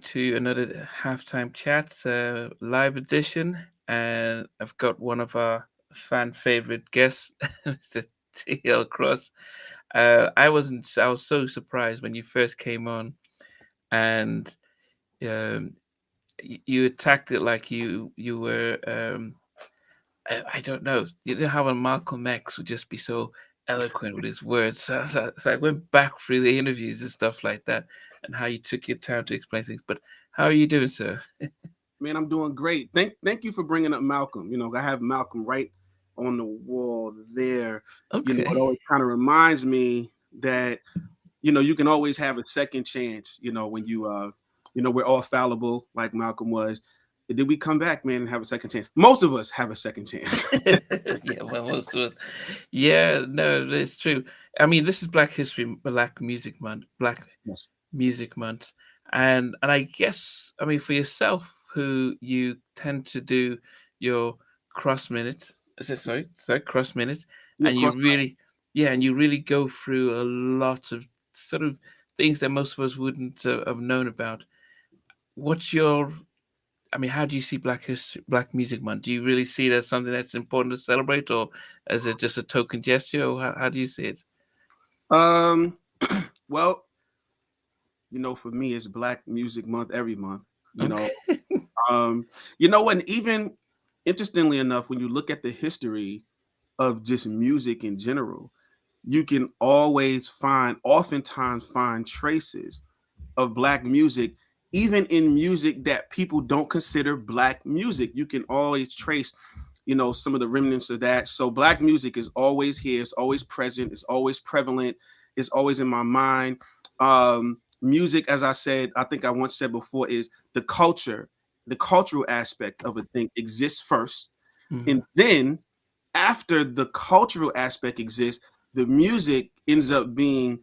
to another halftime chat, live edition, and I've got one of our fan favorite guests, Mr. TL Cross. I was so surprised when you first came on, and um, you attacked it like you were. I don't know. You know how Malcolm X would just be so eloquent with his words. So I went back through the interviews and stuff like that, and how you took your time to explain things. But how are you doing, sir? Man, I'm doing great. Thank you for bringing up Malcolm. I have Malcolm right on the wall there. It Okay. always kind of reminds me that you can always have a second chance. When we're all fallible, like Malcolm was. Did we come back, man, and have a second chance? Most of us have a second chance. Yeah, well, most of us. Yeah, no, it's true. I mean, this is Black History, Black Music Month, Black Yes. Music Month, and I guess I mean for yourself, who you tend to do your cross minutes. Sorry, cross minutes, Yeah, and you cross. really, yeah, and you really go through a lot of sort of things that most of us wouldn't have known about. What's your I mean, how do you see Black Music Month? Do you really see it as something that's important to celebrate, or as it just a token gesture, or how do you see it? Um. Well, for me, it's Black Music Month every month. You know. Okay. And even interestingly enough, when you look at the history of just music in general, you can oftentimes find traces of Black music, even in music that people don't consider Black music. You can always trace, some of the remnants of that. So Black music is always here, it's always present, it's always prevalent, it's always in my mind. Music, as I said, I think I once said before, is the cultural aspect of a thing exists first. Mhm. And then after the cultural aspect exists, the music ends up being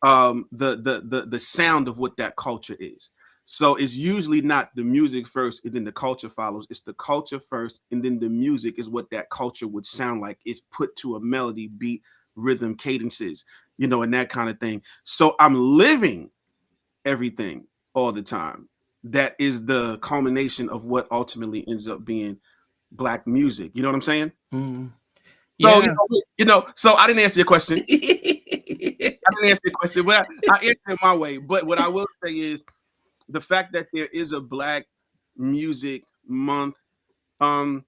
the sound of what that culture is. So it's usually not the music first and then the culture follows. It's the culture first and then the music is what that culture would sound like. It's put to a melody, beat, rhythm, cadences, and that kind of thing. So I'm living everything all the time. That is the culmination of what ultimately ends up being Black music. You know what I'm saying? Mhm. So Yeah. so I didn't answer your question. I didn't answer your question, but I answered it my way. But what I will say is the fact that there is a Black Music Month. Um,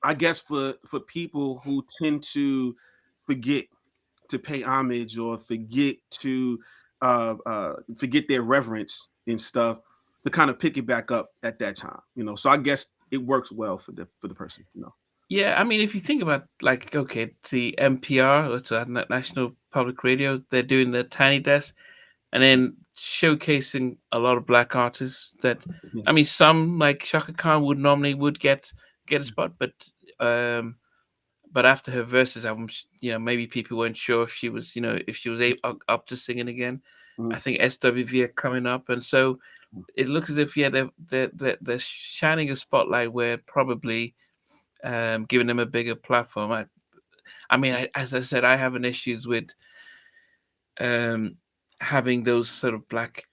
I guess for people who tend to forget to pay homage or forget their reverence and stuff, to kind of pick it back up at that time. So I guess it works well for the person. Yeah, I mean, if you think about like, okay, the NPR, or so National Public Radio, they're doing the Tiny Desk, and Yes. then showcasing a lot of black artists. That Yeah. I mean, some like Shaka Khan would get a spot, but after her verses album, maybe people weren't sure if she was, if she was up to singing again. Mhm. I think SWV are coming up, and so it looks as if they're shining a spotlight where probably giving them a bigger platform. I mean, as I said, I have an issues with um, having those sort of Black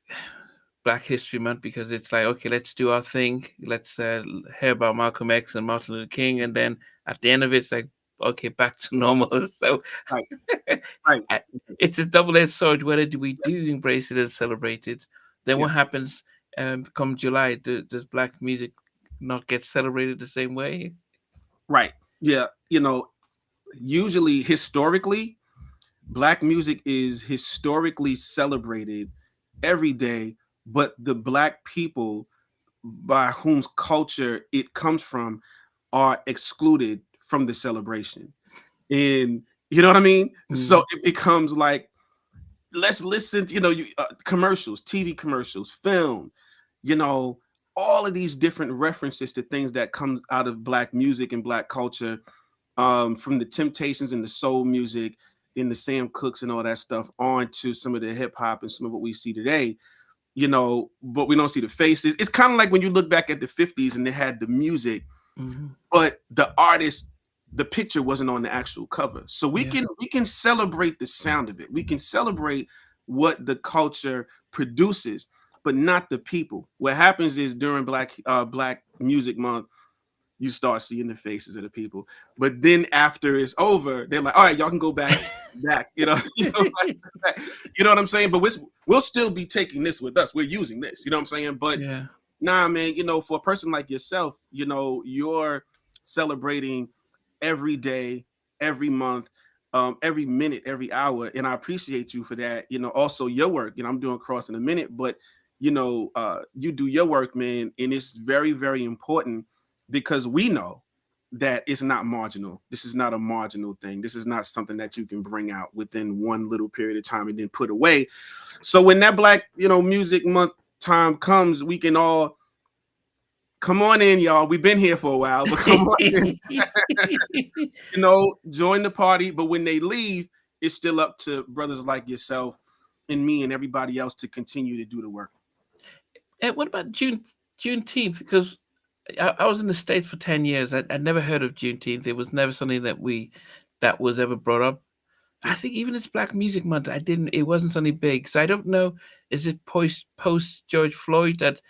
History Month, because it's like, okay, let's do our thing, let's hear about Malcolm X and Martin Luther King, and then at the end of it, it's like, okay, back to normal. So Right. Right. I- it's a double-edged sword. Whether do we do embrace it and celebrate it? Then Yeah. what happens come July? Does Black music not get celebrated the same way? Right. Yeah. Usually historically, Black music is historically celebrated every day, but the Black people by whose culture it comes from are excluded from the celebration. And you know what I mean? So Mm, it becomes like, let's listen to, commercials, TV commercials, film, you know, all of these different references to things that comes out of Black music and Black culture, from the Temptations and the soul music in the Sam Cooks and all that stuff on to some of the hip hop and some of what we see today, but we don't see the faces. It's kind of like when you look back at the 50s and they had the music, mhm. but the artist, the picture wasn't on the actual cover. So we Yeah. can celebrate the sound of it. We can celebrate what the culture produces, but not the people. What happens is during Black Music Month, you start seeing the faces of the people. But then after it's over, they're like, all right, y'all can go back. You know what I'm saying? But we'll still be taking this with us. We're using this. You know what I'm saying? But Yeah. nah, man, for a person like yourself, you're celebrating every day, every month, every minute, every hour. And I appreciate you for that. Also your work, I'm doing cross in a minute, but you do your work, man. And it's very, very important because we know that it's not marginal. This is not a marginal thing. This is not something that you can bring out within one little period of time and then put away. So when that Black, Music Month time comes, we can all come on in, y'all. We've been here for a while, but come on in, join the party. But when they leave, it's still up to brothers like yourself and me and everybody else to continue to do the work. And what about Juneteenth? Because I was in the States for 10 years. I'd never heard of Juneteenth. It was never something that was ever brought up. I Yeah. think even this Black Music Month, I didn't. It wasn't something big, so I don't know. Is it post George Floyd that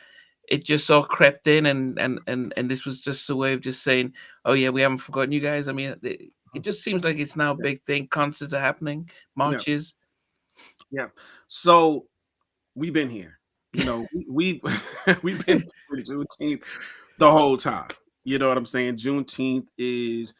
it just all crept in, and this was just a way of just saying, "Oh yeah, we haven't forgotten you guys." I mean, it just seems like it's now a Yeah. big thing. Concerts are happening, Yeah. marches. Yeah. So we've been here. We we've been through Juneteenth the whole time. You know what I'm saying? Juneteenth is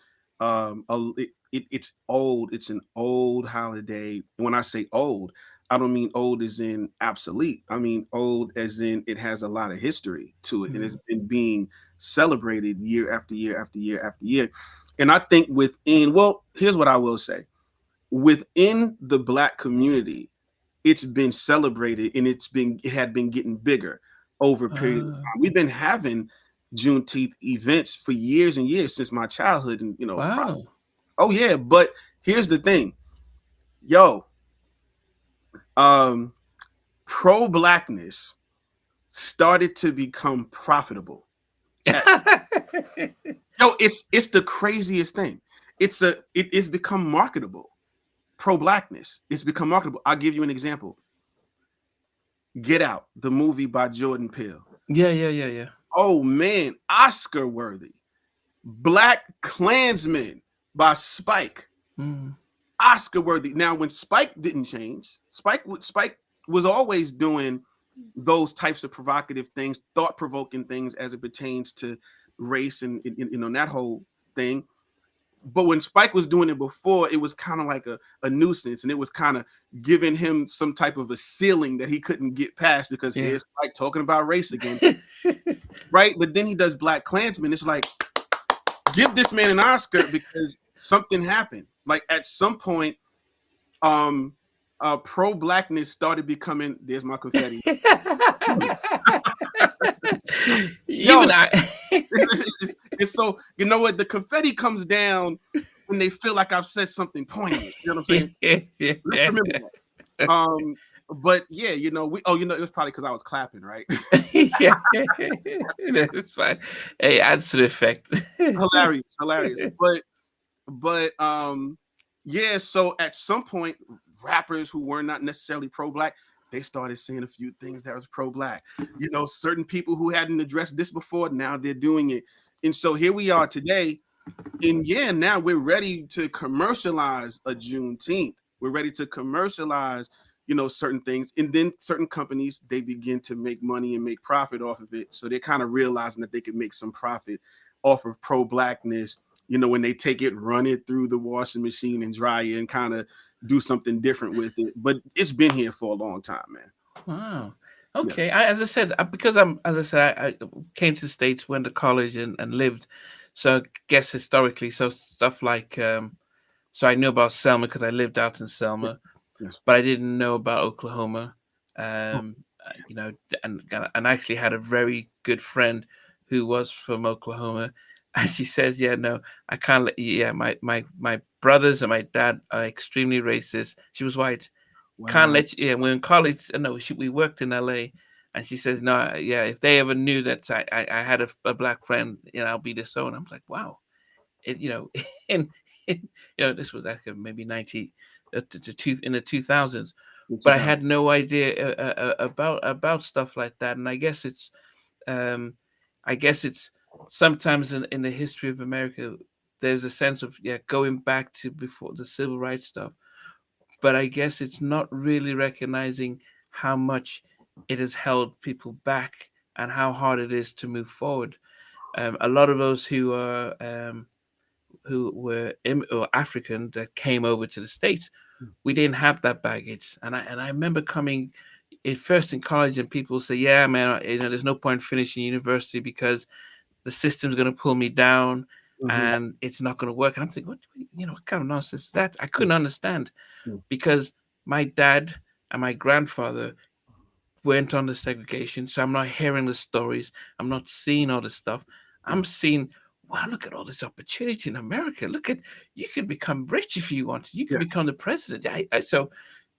it's old. It's an old holiday. And when I say old, I don't mean old as in obsolete. I mean old as in it has a lot of history to it, and it's Mm. been being celebrated year after year after year after year. And I think here's what I will say. Within the Black community, it's been celebrated and it had been getting bigger over periods of Uh, time. We've been having Juneteenth events for years and years since my childhood, and wow. oh yeah. But here's the thing, yo, um, pro blackness started to become profitable. At, yo, it's the craziest thing. It's become marketable. Pro blackness, it's become marketable. I'll give you an example. Get Out, the movie by Jordan Peele. Yeah, yeah, yeah, yeah. Oh man, Oscar worthy. Black Klansman by Spike. Mm. Oscar worthy. Now, when Spike didn't change, Spike was always doing those types of provocative things, thought provoking things as it pertains to race and that whole thing. But when Spike was doing it before, it was kind of like a nuisance, and it was kind of giving him some type of a ceiling that he couldn't get past because Yeah. here's Spike talking about race again, right? But then he does Black Klansman. It's like, give this man an Oscar because something happened. Like at some point, pro blackness started becoming. There's my confetti. Even Yo, I. it's so what the confetti comes down when they feel like I've said something poignant. You know what I'm saying? Let's remember that. But yeah, it was probably because I was clapping, right? Yeah, it's fine. Hey, adds to the effect. Hilarious. But yeah, so at some point, rappers who were not necessarily pro-black, they started saying a few things that was pro-black. Certain people who hadn't addressed this before, now they're doing it. And so here we are today. And yeah, now we're ready to commercialize a Juneteenth. We're ready to commercialize, certain things. And then certain companies, they begin to make money and make profit off of it. So they're kind of realizing that they can make some profit off of pro-blackness, when they take it, run it through the washing machine and dry it and kind of do something different with it. But it's been here for a long time, man. Wow. Yeah. Okay. As I said, because as I said, I came to the States, went to college, and lived. So I guess historically, so stuff like, so I knew about Selma because I lived out in Yes. Selma, Yes. but I didn't know about Oklahoma. Oh, Um, you know, and I actually had a very good friend who was from Oklahoma, and she says, "Yeah, no, I can't let you. Yeah, my brothers and my dad are extremely racist." She was white. Can't wow. let you. Yeah, we're in college. No, we worked in L.A. And she says, "No, yeah, if they ever knew that I had a black friend, I'll be this so." And I'm like, "Wow." It, in, this was like maybe 90 in the 2000s. What you but I got? had no idea about stuff like that. And um, I guess it's sometimes in the history of America, there's a sense of going back to before the civil rights stuff, but I guess it's not really recognizing how much it has held people back and how hard it is to move forward. A lot of those who were or African that came over to the States, we didn't have that baggage. And I remember coming at first in college, and people say, "Yeah, man, there's no point finishing university because the system's going to pull me down, Mm-hmm. and it's not going to work." And I'm thinking, what kind of nonsense is that? I couldn't understand Mm-hmm. because my dad and my grandfather went under segregation, so I'm not hearing the stories. I'm not seeing all this stuff. I'm seeing, wow, look at all this opportunity in America. Look at, you can become rich if you want. You can Yeah. become the president. So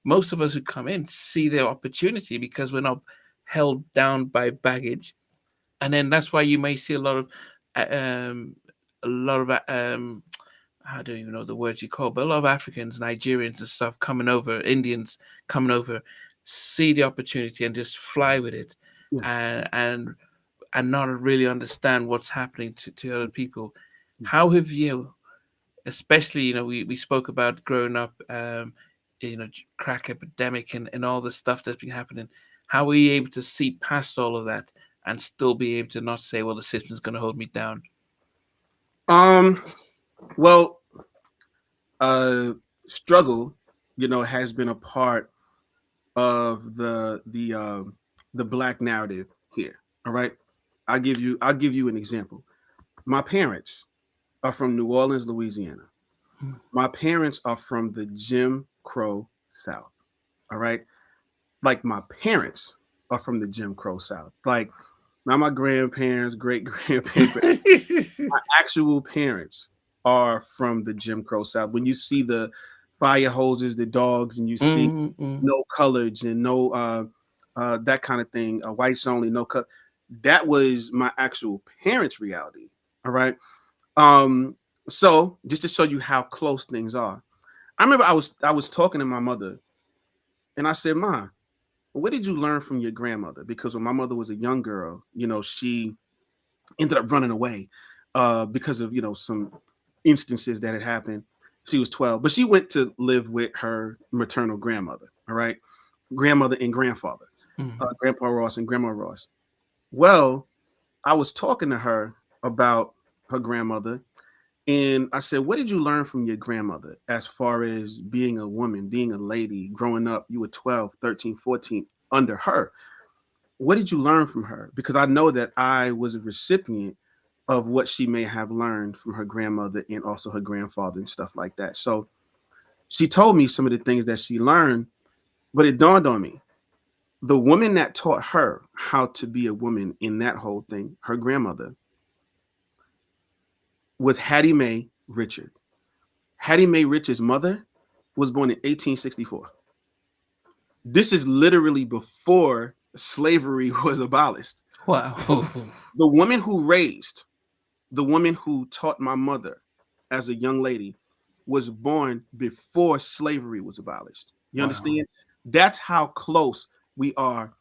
most of us who come in see the opportunity because we're not held down by baggage, and then that's why you may see uh, um, a lot of I don't even know the words you call, but a lot of Africans, Nigerians, and stuff coming over, Indians coming over, see the opportunity and just fly with it, Yeah. and and not really understand what's happening to other people. How have you, especially we spoke about growing up, crack epidemic and all the stuff that's been happening. How are you able to see past all of that and still be able to not say, well, the system's going to hold me down? Um. Well, uh, struggle, has been a part of the black narrative here. All right. I'll give you an example. My parents are from New Orleans, Louisiana. Hmm. My parents are from the Jim Crow South. All right. Like my parents are from the Jim Crow South. Like not my grandparents, great grandparents, my actual parents are from the Jim Crow South. When you see the fire hoses, the dogs, and you see Mm-mm. no colors and no that kind of thing, whites only, no cut. That was my actual parents' reality. All right. Um, so just to show you how close things are, I remember I was talking to my mother, and I said, "Ma, what did you learn from your grandmother?" Because when my mother was a young girl, she ended up running away because of some instances that had happened. She was 12, but she went to live with her maternal grandmother. All right, grandmother and grandfather, Mm. Grandpa Ross and Grandma Ross. Well, I was talking to her about her grandmother, and I said, "What did you learn from your grandmother as far as being a woman, being a lady, growing up? You were 12, 13, 14 under her. What did you learn from her?" Because I know that I was a recipient of what she may have learned from her grandmother and also her grandfather and stuff like that. So she told me some of the things that she learned, but it dawned on me. The woman that taught her how to be a woman in that whole thing, her grandmother, was Hattie Mae Richard. Hattie Mae Richard's mother was born in 1864. This is literally before slavery was abolished. Wow. The woman who raised, the woman who taught my mother as a young lady was born before slavery was abolished. You Wow. understand? That's how close we are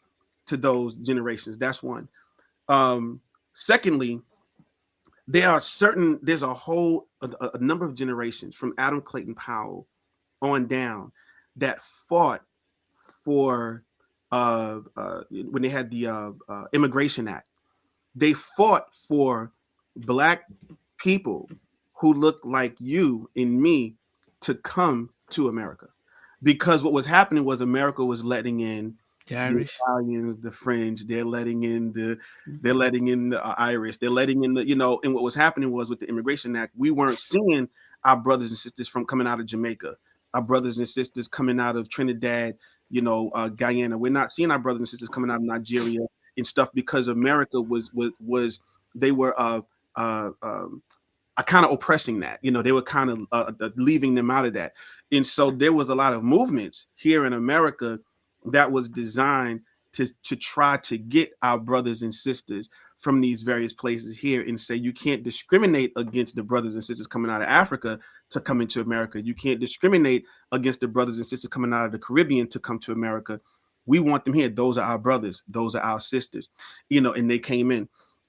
to those generations. That's one. Um, Secondly, there's a number of generations from Adam Clayton Powell on down that fought for when they had the Immigration Act. They fought for black people who looked like you and me to come to America. Because what was happening was America was letting in The the Irish. Italians, the French, they're letting in the Irish, they're letting in and what was happening was with the Immigration Act, we weren't seeing our brothers and sisters from coming out of Jamaica, our brothers and sisters coming out of Trinidad, Guyana. We're not seeing our brothers and sisters coming out of Nigeria and stuff because America was they were kind of oppressing that. They were kind of leaving them out of that. And so there was a lot of movements here in America that was designed to try to get our brothers and sisters from these various places here and say you can't discriminate against the brothers and sisters coming out of Africa to come into America. You can't discriminate against the brothers and sisters coming out of the Caribbean to come to America. We want them here. Those are our brothers. Those are our sisters, and they came in.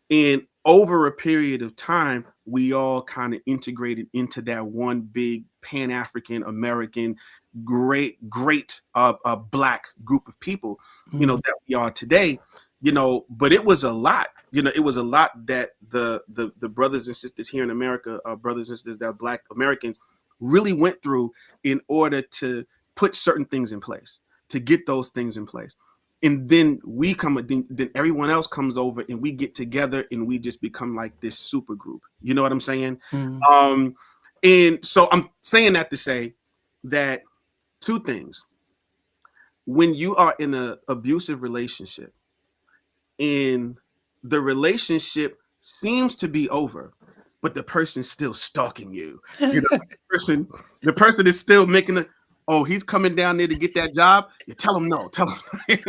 And over a period of time, we all kind of integrated into that one big Pan-African American, great Black group of people, Mm. that we are today. But it was a lot. It was a lot that the brothers and sisters here in America, brothers and sisters that are Black Americans, really went through in order to put certain things in place, to get those things in place. And then then everyone else comes over and we get together and we just become like this super group. You know what I'm saying? Mm. Um, and so I'm saying that to say that two things. When you are in an abusive relationship and the relationship seems to be over, but the person's still stalking you. The person is still making a, oh, he's coming down there to get that job. You tell him no, tell him.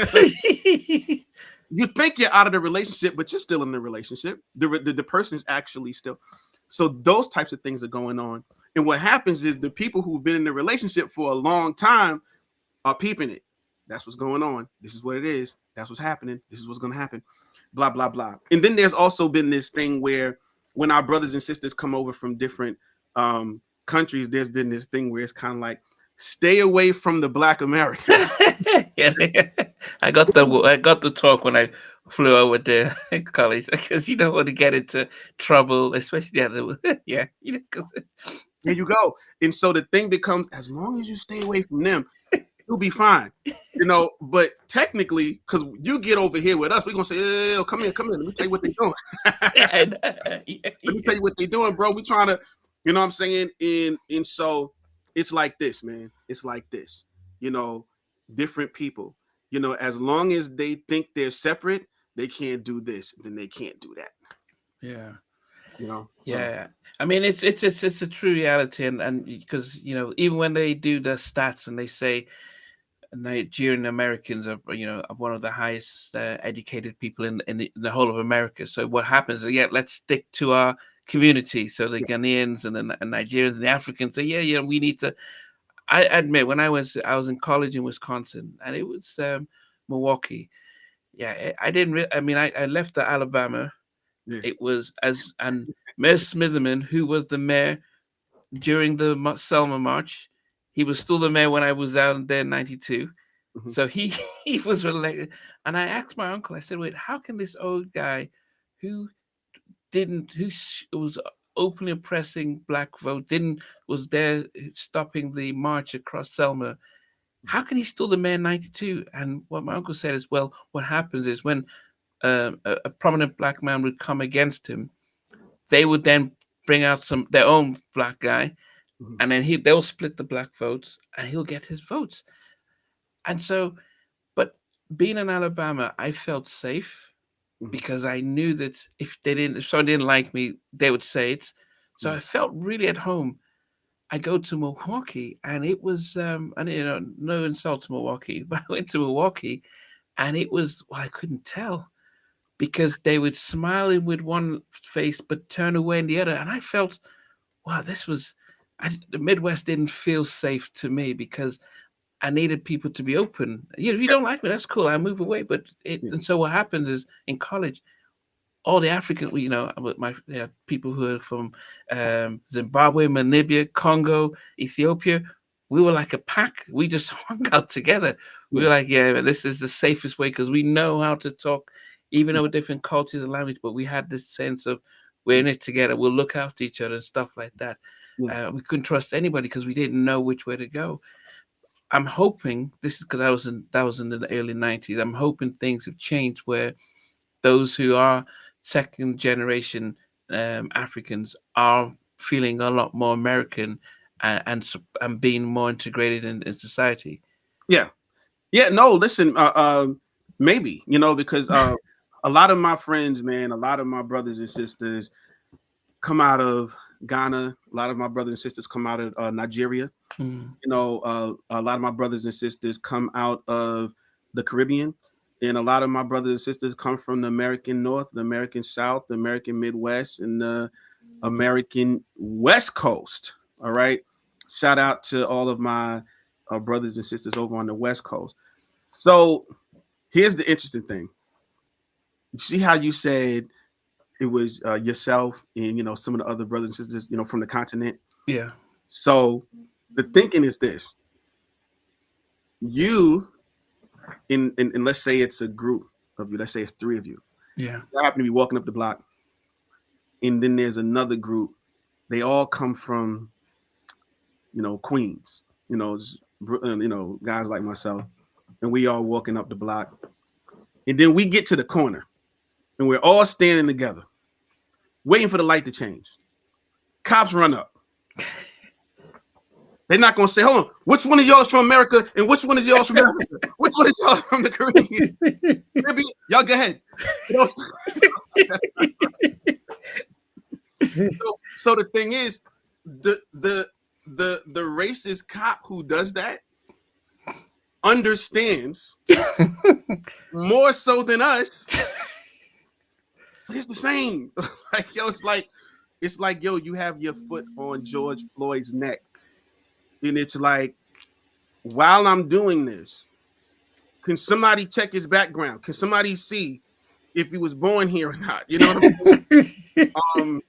You think you're out of the relationship, but you're still in the relationship. The person is actually still. So those types of things are going on. And what happens is the people who've been in the relationship for a long time are peeping it. That's what's going on. This is what it is. That's what's happening. This is what's going to happen. Blah, blah, blah. And then there's also been this thing where when our brothers and sisters come over from different countries, there's been this thing where it's kind of like, stay away from the Black Americans. Yeah, I got the talk when I flew over to college because you don't want to get into trouble, especially yeah, 'cause There you go. And so the thing becomes, as long as you stay away from them, you'll be fine. But technically, because you get over here with us, we're gonna say, hey, come here. Let me tell you what they're doing. yeah, Let me tell you what they're doing, bro. We trying to, what I'm saying? And so it's like this, man. It's like this. Different people. As long as they think they're separate, they can't do this, then they can't do that. yeah. So Yeah, I mean it's a true reality, and because even when they do the stats and they say Nigerian Americans are are one of the highest educated people in the whole of America. So what happens is, yeah, let's stick to our community. So the yeah. Ghanaians and the Nigerians and the Africans say, yeah, we need to. I admit when I was in college in Wisconsin and it was Milwaukee. Yeah, I didn't. I mean, I left the Alabama. Yeah. It was as and Mayor Smitherman, who was the mayor during the Selma March, he was still the mayor when I was down there in '92. Mhm. So he he was related. And I asked my uncle. I said, "Wait, how can this old guy, who was openly oppressing black vote, didn't was there stopping the march across Selma? How can he still the mayor in '92?" And what my uncle said is, "Well, what happens is when a prominent black man would come against him, they would then bring out their own black guy, Mhm. and then they'll split the black votes, and he'll get his votes." And so, but being in Alabama, I felt safe Mhm. because I knew that if someone didn't like me, they would say it. So Mhm. I felt really at home. I go to Milwaukee, and it was, and no insult to Milwaukee, but I went to Milwaukee, and it was, well, I couldn't tell because they would smile in with one face but turn away in the other, and I felt, wow, the Midwest didn't feel safe to me because I needed people to be open. If you don't like me, that's cool. I move away. But Yeah. and so what happens is in college, all the African, with my people who are from Zimbabwe, Namibia, Congo, Ethiopia, we were like a pack. We just hung out together. We Yeah. were like, yeah, this is the safest way because we know how to talk, even Yeah. though we're different cultures and language. But we had this sense of we're in it together. We'll look after each other and stuff like that. Yeah. We couldn't trust anybody because we didn't know which way to go. I'm hoping this is because that was in the early '90s. I'm hoping things have changed where those who are second generation Africans are feeling a lot more American and being more integrated in society. Yeah. Yeah. No, listen. Maybe because a lot of my friends, man, a lot of my brothers and sisters come out of Ghana. A lot of my brothers and sisters come out of Nigeria. Mm, A lot of my brothers and sisters come out of the Caribbean, And a lot of my brothers and sisters come from the American North, the American South, the American Midwest, and the American West Coast. All right. Shout out to all of my brothers and sisters over on the West Coast. So here's the interesting thing. You see how you said it was yourself and some of the other brothers and sisters from the continent. Yeah. So the thinking is this: you in let's say it's a group of you. Let's say it's three of you. Yeah. You happen to be walking up the block, and then there's another group. They all come from Queens. Guys like myself, and we all walking up the block, and then we get to the corner, and we're all standing together, waiting for the light to change. Cops run up. They're not gonna say, "Hold on, which one of y'all is from America and which one is y'all from Africa? Which one is y'all from the Caribbean?" Maybe y'all go ahead. So the thing is, the racist cop who does that understands more so than us. It's the same. Like it's like yo, you have your foot on George Floyd's neck. And it's like, while I'm doing this, can somebody check his background? Can somebody see if he was born here or not? You know what I mean?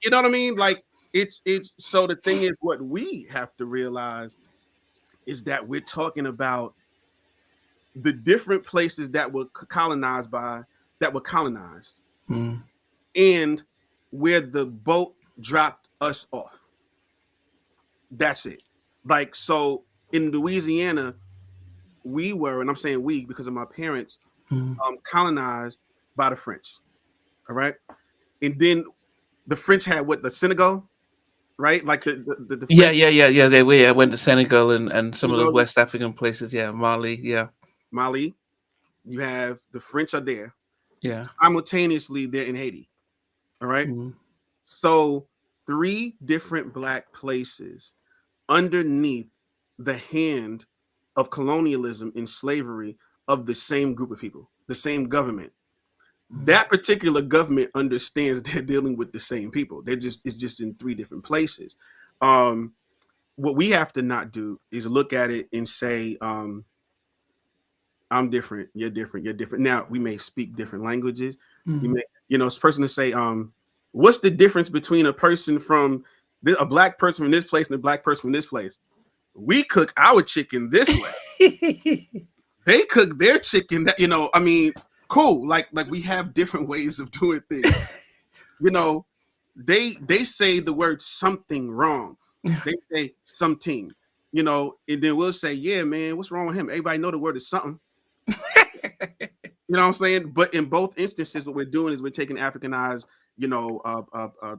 You know what I mean? Like it's so the thing is, what we have to realize is that we're talking about the different places that were colonized, Mm. and where the boat dropped us off. That's it. Like, so in Louisiana, we were, and I'm saying we because of my parents, colonized by the French. All right. And then the French had what, the Senegal, right? Like the Yeah, French, yeah, yeah, yeah. They we I went to Senegal and some of the Senegal, West African places. Yeah, Mali. Yeah, Mali. You have the French are there. yeah. Simultaneously, they're in Haiti. All right. Mm. So 3 different black places underneath the hand of colonialism and slavery of the same group of people, the same government. That particular government understands they're dealing with the same people. It's just in 3 different places. What we have to not do is look at it and say, I'm different, you're different, you're different. Now we may speak different languages. We may, this person to say, what's the difference between a person from a black person from this place and a black person from this place? We cook our chicken this way. They cook their chicken that, I mean, cool. Like we have different ways of doing things. They say the word something wrong. They say something, and then we'll say, yeah, man, what's wrong with him? Everybody know the word is something. You know what I'm saying? But in both instances, what we're doing is we're taking Africanized,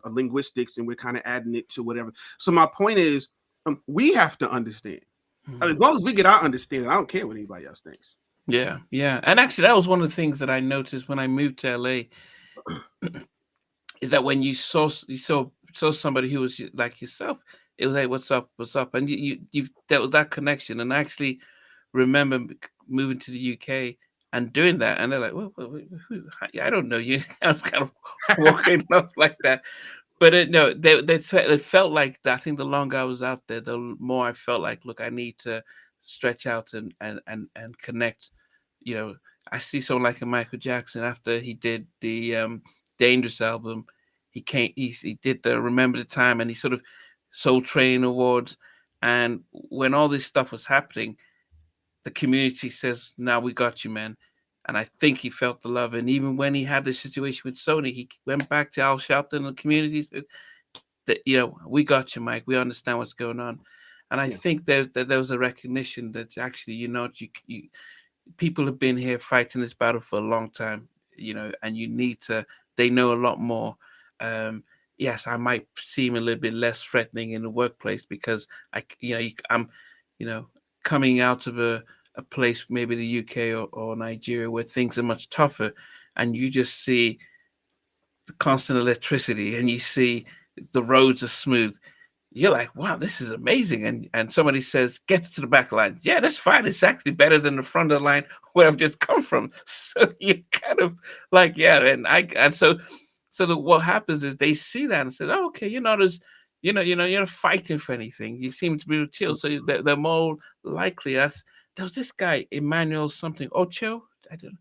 linguistics, and we're kind of adding it to whatever. So my point is, we have to understand. As long as we get our understanding, I don't care what anybody else thinks. Yeah, yeah. And actually, that was one of the things that I noticed when I moved to LA, is that when you saw somebody who was like yourself, it was like, what's up, and you there was that connection. And I actually remember moving to the UK and doing that, and they're like, well, who, I don't know you. I was kind of walking off like that. But no, they felt like that. I think the longer I was out there, the more I felt like, look, I need to stretch out and connect. You know, I see someone like a Michael Jackson after he did the Dangerous album. He did the Remember the Time, and he sort of Soul Train Awards. And when all this stuff was happening, the community says, "Now we got you, man." And I think he felt the love. And even when he had this situation with Sony, he went back to Al Sharpton and the community, said that, we got you, Mike. We understand what's going on. And I think that there was a recognition that actually, people have been here fighting this battle for a long time, and you need to, they know a lot more. Yes, I might seem a little bit less threatening in the workplace because I'm, coming out of a place, maybe the UK or Nigeria, where things are much tougher, and you just see the constant electricity, and you see the roads are smooth. you're like, wow, this is amazing. And somebody says, get to the back line. Yeah, that's fine. It's actually better than the front of the line where I've just come from. So you kind of like, yeah, and so what happens is they see that and say, oh, okay, you're not fighting for anything. You seem to be chill. So they're more likely. As there was this guy, Emmanuel something, Ocho. I don't,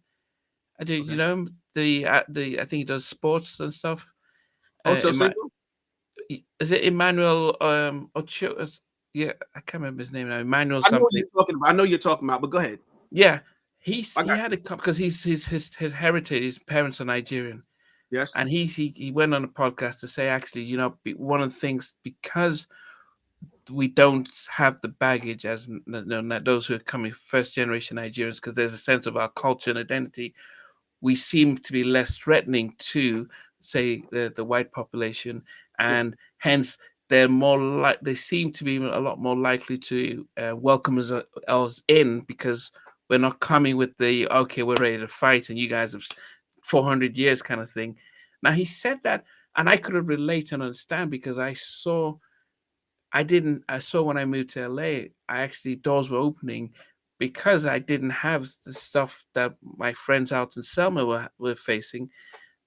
Okay. the I think he does sports and stuff. Ocho Emma, Cinco? is it Emmanuel Ocho? Yeah, I can't remember his name now. Emmanuel I know something. you're talking about. I know you're talking about, but go ahead. Yeah, I he got had you. a because his heritage. His parents are Nigerian, Yes. and he went on a podcast to say actually, one of the things because we don't have the baggage as those who are coming first generation Nigerians because there's a sense of our culture and identity. We seem to be less threatening to, say, the white population, Yeah. and hence they're more like they seem to be a lot more likely to welcome us in because we're not coming with the okay, we're ready to fight, and you guys have 400 years kind of thing. Now he said that, and I could relate and understand because I didn't. I saw when I moved to LA, I actually doors were opening because I didn't have the stuff that my friends out in Selma were facing,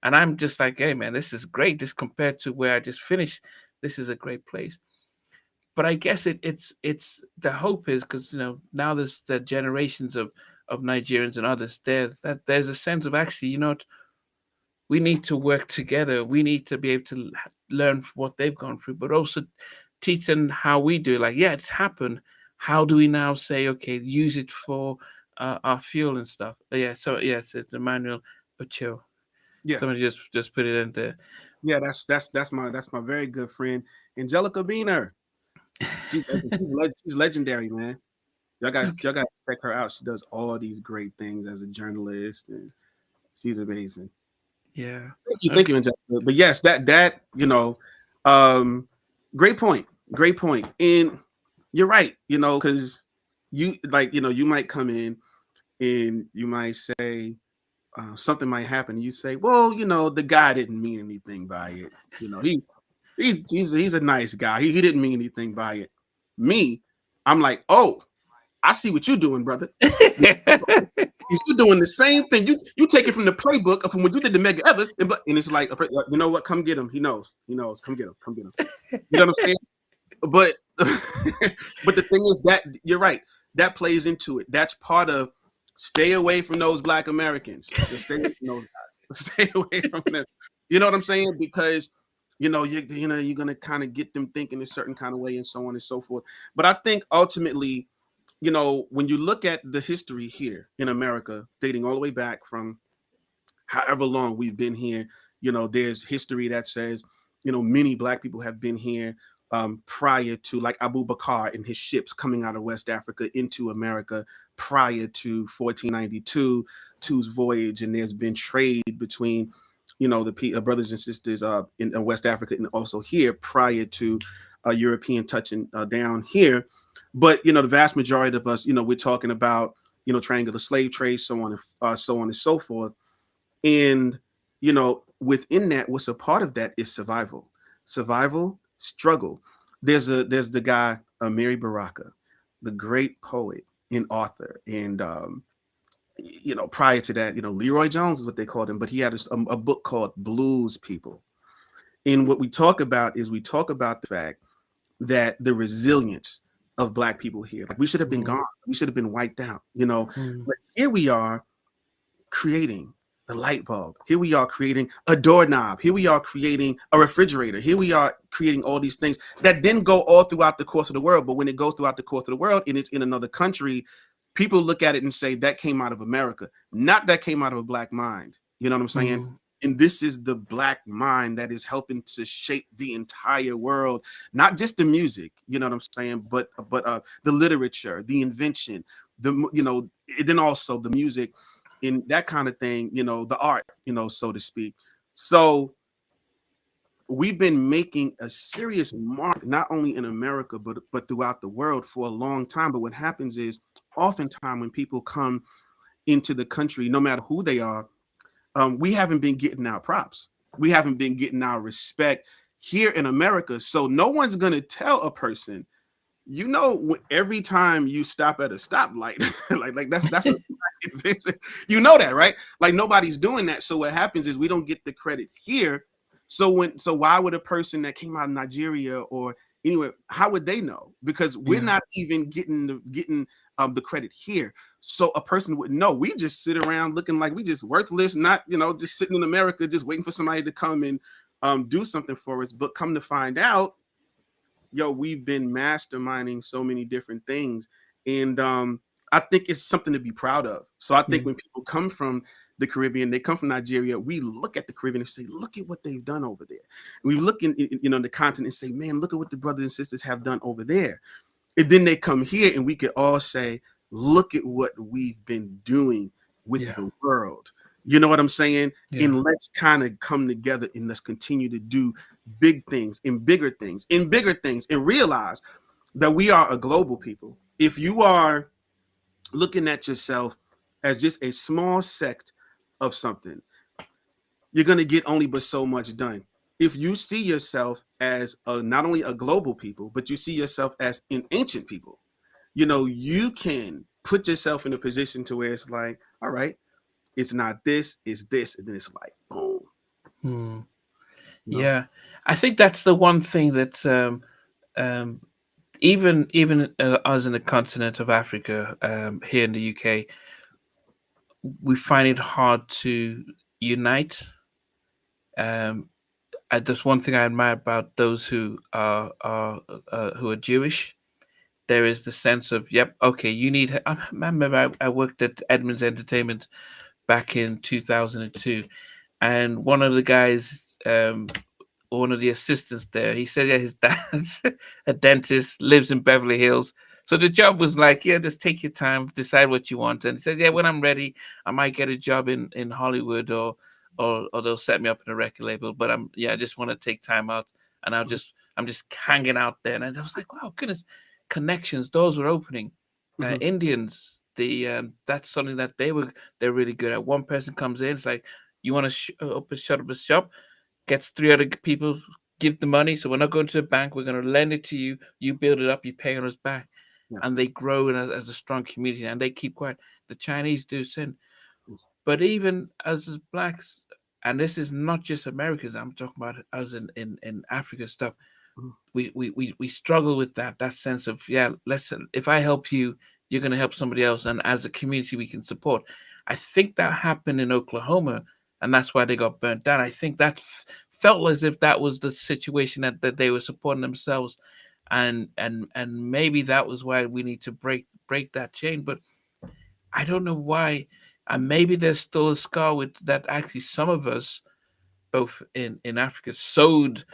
and I'm just like, hey man, this is great. This compared to where I just finished, this is a great place. But I guess it's the hope is because now there's the generations of Nigerians and others there that there's a sense of actually we need to work together. We need to be able to learn what they've gone through, but also teach them how we do. Like, yeah, it's happened. How do we now say, okay, use it for our fuel and stuff? Yeah. So yes, it's Emmanuel Ocho. Yeah. Somebody just put it in there. Yeah. That's my very good friend Angelica Beener. She's legendary, man. Okay. Y'all got to check her out. She does all these great things as a journalist, and she's amazing. Yeah. Thank you, Okay. Angelica. But yes, um, great point. And you're right, because you might come in and you might say something might happen. And you say, well, the guy didn't mean anything by it. He's a nice guy. He didn't mean anything by it. Me, I'm like, oh, I see what you're doing, brother. You're doing the same thing. You take it from the playbook of from when you did the Mega Evers, and it's like, you know what? Come get him. He knows. He knows. Come get him. Come get him. You know what I'm saying? But but the thing is that you're right. That plays into it. That's part of stay away from those Black Americans. Just stay away from those guys. Stay away from them. You know what I'm saying? Because you're gonna kind of get them thinking a certain kind of way and so on and so forth. But I think ultimately, when you look at the history here in America, dating all the way back from however long we've been here, there's history that says, many Black people have been here prior to, like Abu Bakr and his ships coming out of West Africa into America prior to 1492, two's voyage. And there's been trade between, the brothers and sisters in West Africa and also here prior to European touching down here. But the vast majority of us, we're talking about triangular slave trade, so on and so forth. And within that, what's a part of that is survival, struggle. There's the guy Mary Baraka, the great poet and author, and prior to that, Leroy Jones is what they called him, but he had a book called Blues People. And what we talk about is we talk about the fact that the resilience of Black people here, like we should have been Mm, gone, we should have been wiped out, mm, but here we are creating the light bulb. Here we are creating a doorknob. Here we are creating a refrigerator. Here we are creating all these things that then go all throughout the course of the world. But when it goes throughout the course of the world and it's in another country, people look at it and say that came out of America, not that came out of a Black mind. You know what I'm saying? mm, And this is the Black mind that is helping to shape the entire world, not just the music, you know what I'm saying, but the literature, the invention, then also the music, in that kind of thing, the art, so to speak. So we've been making a serious mark, not only in America, but throughout the world for a long time. But what happens is oftentimes when people come into the country, no matter who they are, we haven't been getting our props. We haven't been getting our respect here in America. So no one's going to tell a person, every time you stop at a stoplight, like that's a that, right? Like nobody's doing that. So what happens is we don't get the credit here. So why would a person that came out of Nigeria or anywhere, how would they know? Because we're Yeah. not even getting the credit here. So a person would know. We just sit around looking like we just worthless, not just sitting in America, just waiting for somebody to come and do something for us. But come to find out, we've been masterminding so many different things. And I think it's something to be proud of. So I think Mm. when people come from the Caribbean, they come from Nigeria, we look at the Caribbean and say, look at what they've done over there. We look in the continent and say, man, look at what the brothers and sisters have done over there. And then they come here and we could all say, look at what we've been doing with Yeah. the world. You know what I'm saying? Yeah. And let's kind of come together and let's continue to do big things and bigger things and bigger things and realize that we are a global people. If you are looking at yourself as just a small sect of something, you're going to get only but so much done. If you see yourself as not only a global people, but you see yourself as an ancient people, you can put yourself in a position to where it's like, all right, it's not this, it's this, and then it's like, boom. Mm. You know? Yeah. I think that's the one thing that um, even us in the continent of Africa, here in the UK, we find it hard to unite. Um, there's one thing I admire about those who are Jewish. There is the sense of, yep, okay, you need. I remember I worked at Edmunds Entertainment back in 2002, and one of the guys, one of the assistants there, he said, yeah, his dad's a dentist, lives in Beverly Hills. So the job was like, yeah, just take your time, decide what you want. And he says, yeah, when I'm ready, I might get a job in Hollywood, or they'll set me up in a record label. But I just want to take time out, and I'm just hanging out there. And I was like, wow, goodness, connections, doors were opening. Mm-hmm. Indians, that's something that they're really good at. One person comes in, it's like, you want to shut up a shop, gets three other people, give the money. So we're not going to the bank. We're going to lend it to you. You build it up. You pay on us back, Yeah. and they grow as a strong community, and they keep quiet. The Chinese do sin, but even as blacks, and this is not just Americans. I'm talking about us in Africa stuff. Mm-hmm. We struggle with that sense of, yeah, let's, if I help you, you're going to help somebody else, and as a community we can support. I think that happened in Oklahoma, and that's why they got burnt down. I think that felt as if that was the situation, that they were supporting themselves, and maybe that was why we need to break that chain. But I don't know why, and maybe there's still a scar with that. Actually, some of us, both in Africa, sowed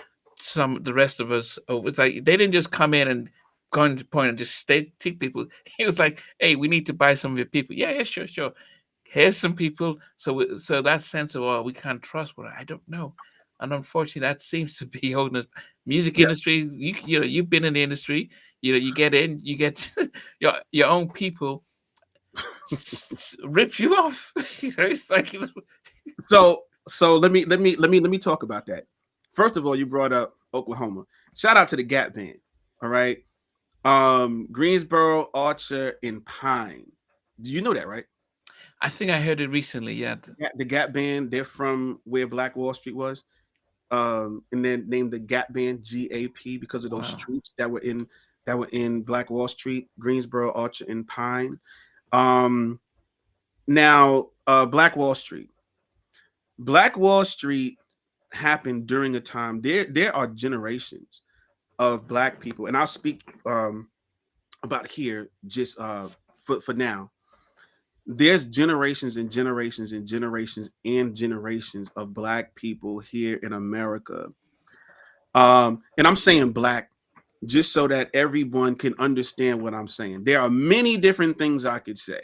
some the rest of us over. It's like they didn't just come in and go into point and just take people. He was like, "Hey, we need to buy some of your people." Yeah, yeah, sure, sure. Here's some people. So that sense of, oh, we can't trust one. I don't know, and unfortunately, that seems to be holding us. Music Yeah. industry. You've been in the industry. You get in, you get your own people rip you off. It's like, So let me talk about that. First of all, you brought up Oklahoma. Shout out to the Gap Band. All right. Greensboro, Archer, and Pine. Do you know that, right? I think I heard it recently. Yeah. The Gap Band, they're from where Black Wall Street was. And then named the Gap Band GAP because of those Wow. streets that were in Black Wall Street, Greensboro, Archer, and Pine. Um, now, Black Wall Street. Black Wall Street happened during a time. There are generations of black people, and I'll speak about here just for now. There's generations and generations and generations and generations of black people here in America. And I'm saying black just so that everyone can understand what I'm saying. There are many different things I could say.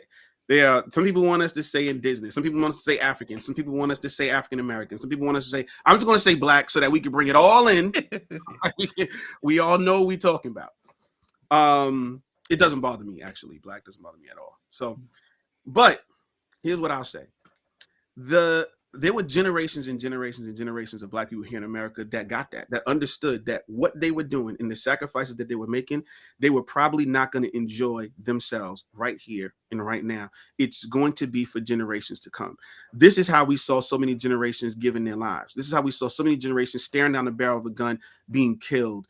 There are some people want us to say indigenous, some people want us to say African, some people want us to say African American, some people want us to say, I'm just going to say black so that we can bring it all in. We all know what we're talking about. It doesn't bother me, actually. Black doesn't bother me at all. So, but here's what I'll say. there were generations and generations and generations of Black people here in America that got that understood that what they were doing and the sacrifices that they were making, they were probably not going to enjoy themselves right here and right now. It's going to be for generations to come. This is how we saw so many generations giving their lives. This is how we saw so many generations staring down the barrel of a gun, being killed,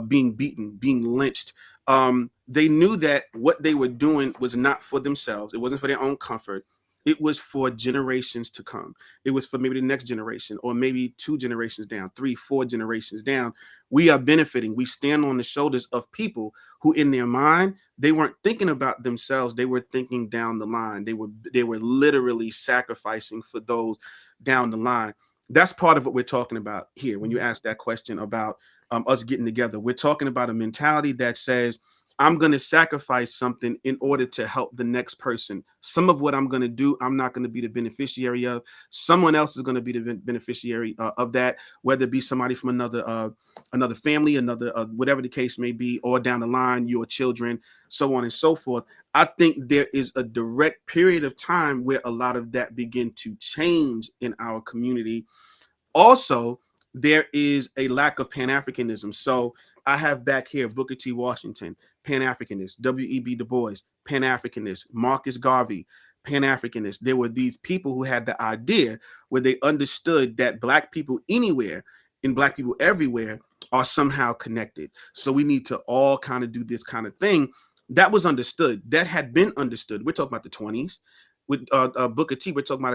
being beaten, being lynched. They knew that what they were doing was not for themselves. It wasn't for their own comfort. It was for generations to come. It was for maybe the next generation, or maybe 2 generations down, 3, 4 generations down. We are benefiting. We stand on the shoulders of people who, in their mind, they weren't thinking about themselves. They were thinking down the line. They were literally sacrificing for those down the line. That's part of what we're talking about here. When you ask that question about us getting together, we're talking about a mentality that says, I'm going to sacrifice something in order to help the next person. Some of what I'm going to do, I'm not going to be the beneficiary of. Someone else is going to be the beneficiary of that, whether it be somebody from another family, another whatever the case may be, or down the line, your children, so on and so forth. I think there is a direct period of time where a lot of that begin to change in our community. Also, there is a lack of Pan-Africanism. So I have back here Booker T. Washington, Pan-Africanist, W.E.B. Du Bois, Pan-Africanist, Marcus Garvey, Pan-Africanist. There were these people who had the idea where they understood that Black people anywhere and Black people everywhere are somehow connected. So we need to all kind of do this kind of thing. That was understood. That had been understood. We're talking about the 20s. With Booker T, we're talking about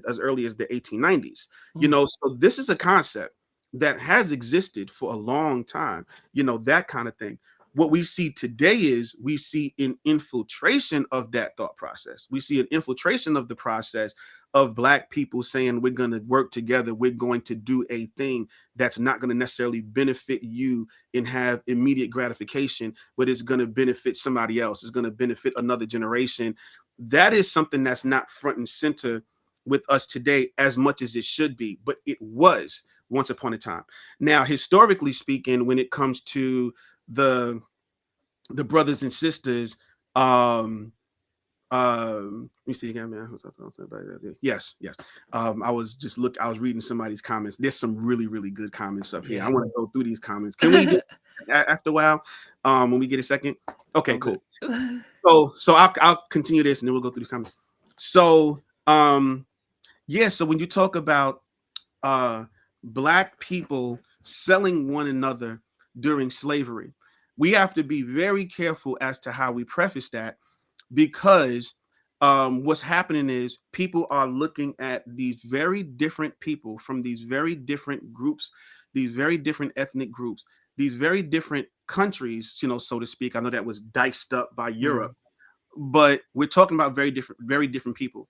as early as the 1890s. So this is a concept that has existed for a long time, that kind of thing. What we see today is we see an infiltration of that thought process. We see an infiltration of the process of Black people saying, we're going to work together. We're going to do a thing that's not going to necessarily benefit you and have immediate gratification, but it's going to benefit somebody else. It's going to benefit another generation. That is something that's not front and center with us today as much as it should be, but it was once upon a time. Now, historically speaking, when it comes to the brothers and sisters, let me see again, man. Yes. I was reading somebody's comments. There's some really, really good comments up here. I want to go through these comments. Can we do after a while? When we get a second? Okay, cool. So I'll continue this and then we'll go through the comments. So so when you talk about Black people selling one another during slavery, we have to be very careful as to how we preface that, because what's happening is people are looking at these very different people from these very different groups, these very different ethnic groups, these very different countries, so to speak. I know that was diced up by Europe, but we're talking about very different people.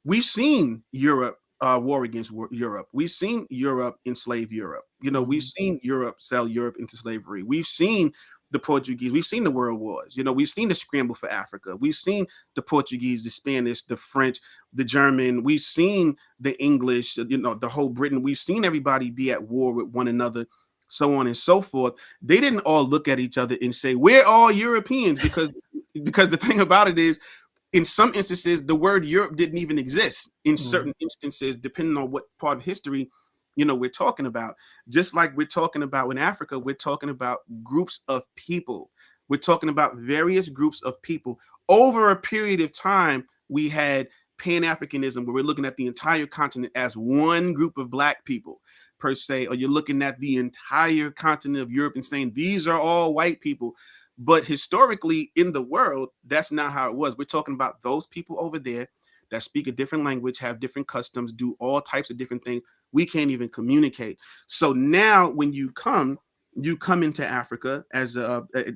We've seen Europe war against Europe. We've seen Europe enslave Europe. We've seen Europe sell Europe into slavery. We've seen the Portuguese. We've seen the world wars. We've seen the scramble for Africa. We've seen the Portuguese, the Spanish, the French, the German. We've seen the English, the whole Britain. We've seen everybody be at war with one another, so on and so forth. They didn't all look at each other and say, we're all Europeans, because the thing about it is, in some instances, the word Europe didn't even exist. In certain instances, depending on what part of history we're talking about. Just like we're talking about in Africa, we're talking about groups of people. We're talking about various groups of people. Over a period of time, we had Pan-Africanism, where we're looking at the entire continent as one group of Black people, per se, or you're looking at the entire continent of Europe and saying, these are all white people. But historically in the world, that's not how it was. We're talking about those people over there that speak a different language, have different customs, do all types of different things. We can't even communicate. So now when you come into Africa as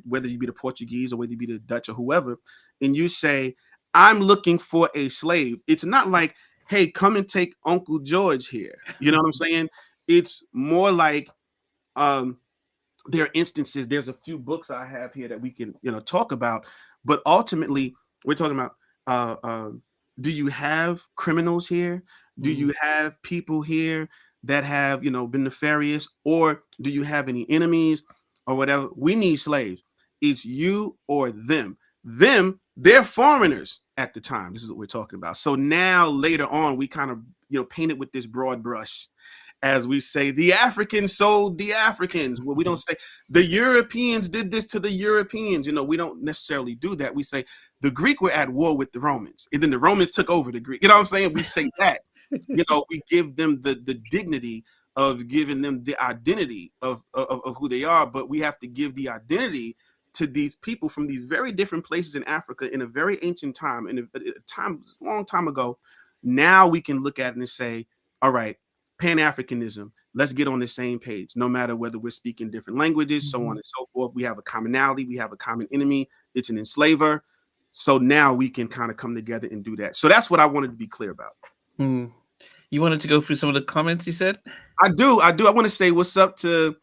whether you be the Portuguese or whether you be the Dutch or whoever, and you say, I'm looking for a slave. It's not like, hey, come and take Uncle George here. You know what I'm saying? It's more like, there are instances, there's a few books I have here that we can, talk about, but ultimately we're talking about, do you have criminals here? Do you have people here that have, been nefarious, or do you have any enemies or whatever? We need slaves. It's you or them. They're foreigners at the time. This is what we're talking about. So now later on, we kind of, paint it with this broad brush, as we say, the Africans sold the Africans. Well, we don't say the Europeans did this to the Europeans. We don't necessarily do that. We say the Greek were at war with the Romans, and then the Romans took over the Greek. You know what I'm saying? We say that. We give them the dignity of giving them the identity of who they are, but we have to give the identity to these people from these very different places in Africa in a very ancient time, in a long time ago. Now we can look at it and say, all right, Pan-Africanism, let's get on the same page, no matter whether we're speaking different languages, so on and so forth. We have a commonality, we have a common enemy, it's an enslaver. So now we can kind of come together and do that. So that's what I wanted to be clear about. You wanted to go through some of the comments you said? I do. I want to say what's up to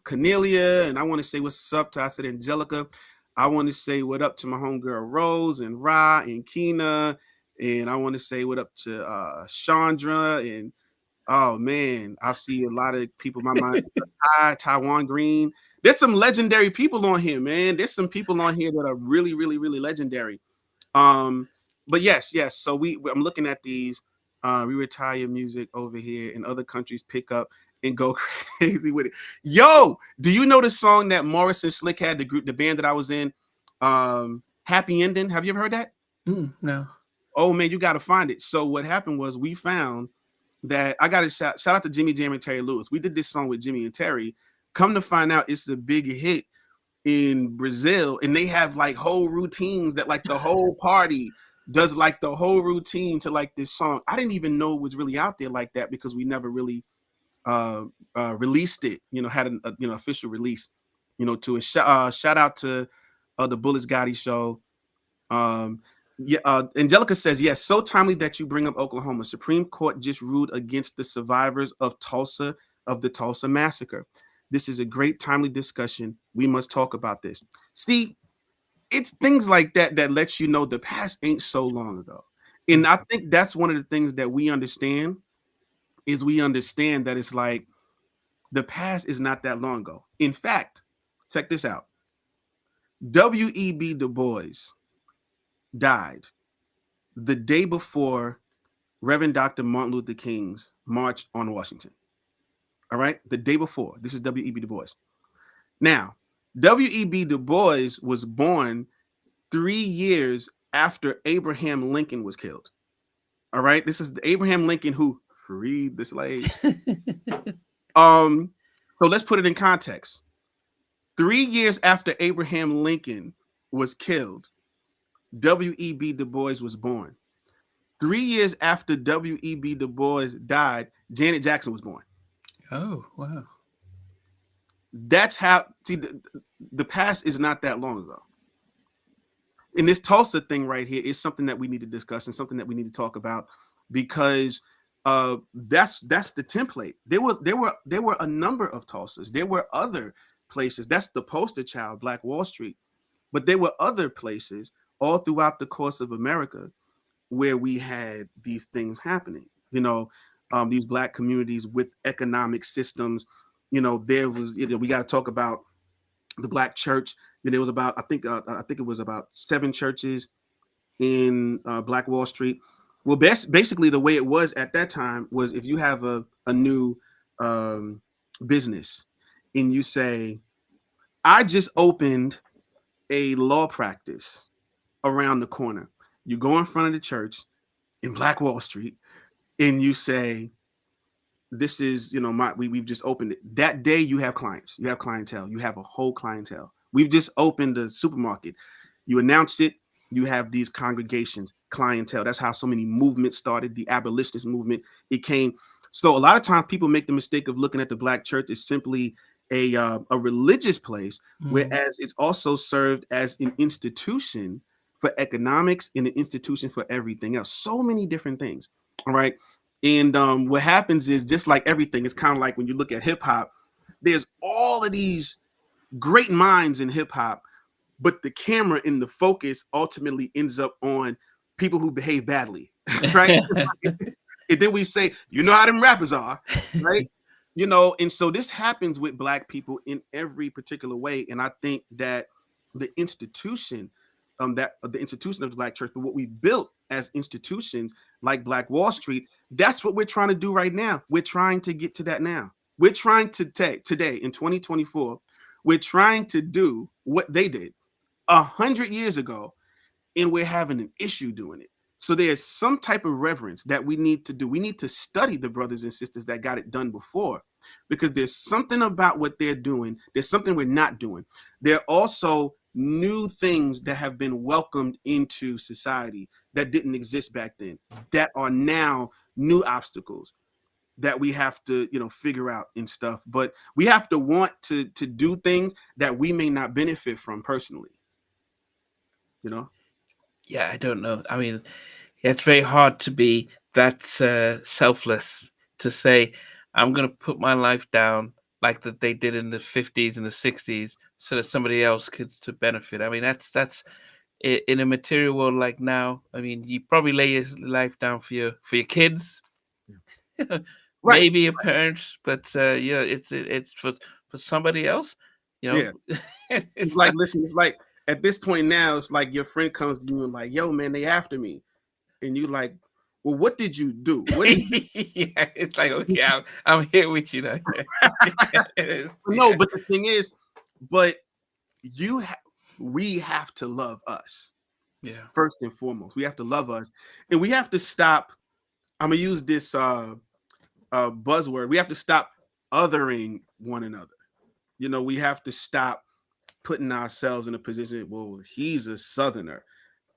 Cornelia, and I want to say what's up to, I said, Angelica. I want to say what up to my homegirl Rose and Ra and Keena, and I want to say what up to Chandra, and oh man, I see a lot of people. My mind, Taiwan Green. There's some legendary people on here, man. There's some people on here that are really, really, really legendary. But yes. So I'm looking at these. We retire music over here, and other countries pick up and go crazy with it. Yo, do you know the song that Morris and Slick had, the band that I was in? Happy Ending. Have you ever heard that? No. Oh man, you got to find it. So what happened was we found that I got to shout out to Jimmy Jam and Terry Lewis. We did this song with Jimmy and Terry. Come to find out, it's a big hit in Brazil, and they have like whole routines that like the whole party does, like the whole routine to like this song. I didn't even know it was really out there like that because we never really released it. Had an official release. To a shout out to the Bullets Gotti show. Angelica says, yes, so timely that you bring up Oklahoma. Supreme Court just ruled against the survivors of the Tulsa massacre. This is a great timely discussion. We must talk about this. See, it's things like that that lets you know the past ain't so long ago. And I think that's one of the things that we understand is we understand that it's like the past is not that long ago. In fact, check this out. W.E.B. Du Bois died the day before Reverend Dr. Martin Luther King's March on Washington. All right? The day before. This is W.E.B. Du Bois. Now, W.E.B. Du Bois was born 3 years after Abraham Lincoln was killed. All right? This is the Abraham Lincoln who freed the slaves. So let's put it in context. 3 years after Abraham Lincoln was killed, W.E.B. Du Bois was born. 3 years after W.E.B. Du Bois died, Janet Jackson was born. Oh, wow. That's how, see, the past is not that long ago. And this Tulsa thing right here is something that we need to discuss and something that we need to talk about, because that's the template. There were a number of Tulsas. There were other places. That's the poster child, Black Wall Street. But there were other places all throughout the course of America where we had these things happening. These Black communities with economic systems. There was, we got to talk about the Black church. There was about, I think it was about 7 churches in Black Wall Street. Well, basically the way it was at that time was if you have a new business and you say, I just opened a law practice around the corner. You go in front of the church in Black Wall Street and you say, this is, we've just opened it. That day you have clients, you have clientele, you have a whole clientele. We've just opened the supermarket. You announce it, you have these congregations, clientele. That's how so many movements started. The abolitionist movement, it came. So a lot of times people make the mistake of looking at the Black church as simply a religious place, whereas it's also served as an institution for economics and an institution for everything else. So many different things. All right. And what happens is, just like everything, it's kind of like when you look at hip hop, there's all of these great minds in hip hop, but the camera and the focus ultimately ends up on people who behave badly. Right. And then we say, how them rappers are. Right. And so this happens with Black people in every particular way. And I think that the institution that the institution of the Black church, but what we built as institutions like Black Wall Street, that's what we're trying to do right now. We're trying to get to that now. We're trying to take today in 2024, we're trying to do what they did 100 years ago, and we're having an issue doing it. So there's some type of reverence that we need to do. We need to study the brothers and sisters that got it done before, because there's something about what they're doing. There's something we're not doing. There are also new things that have been welcomed into society that didn't exist back then, that are now new obstacles that we have to, figure out and stuff. But we have to want to do things that we may not benefit from personally, you know? Yeah, I don't know. I mean, it's very hard to be that selfless to say, I'm going to put my life down like that they did in the 50s and the 60s so that somebody else could to benefit. I mean, that's in a material world like now. I mean, you probably lay your life down for your kids, Right. maybe a parent, but yeah, it's for somebody else. You Yeah. know, It's it's like, not. listen, it's like at this point now, it's like your friend comes to you and like, yo, man, they after me. And you like, well, what did you do? What did Yeah, it's like okay, I'm here with you now. no, Yeah, but the thing is, but you ha- we have to love us yeah, first and foremost. We have to love us. And we have to stop. I'm gonna use this buzzword. We have to stop othering one another. We have to stop putting ourselves in a position, well, he's a southerner,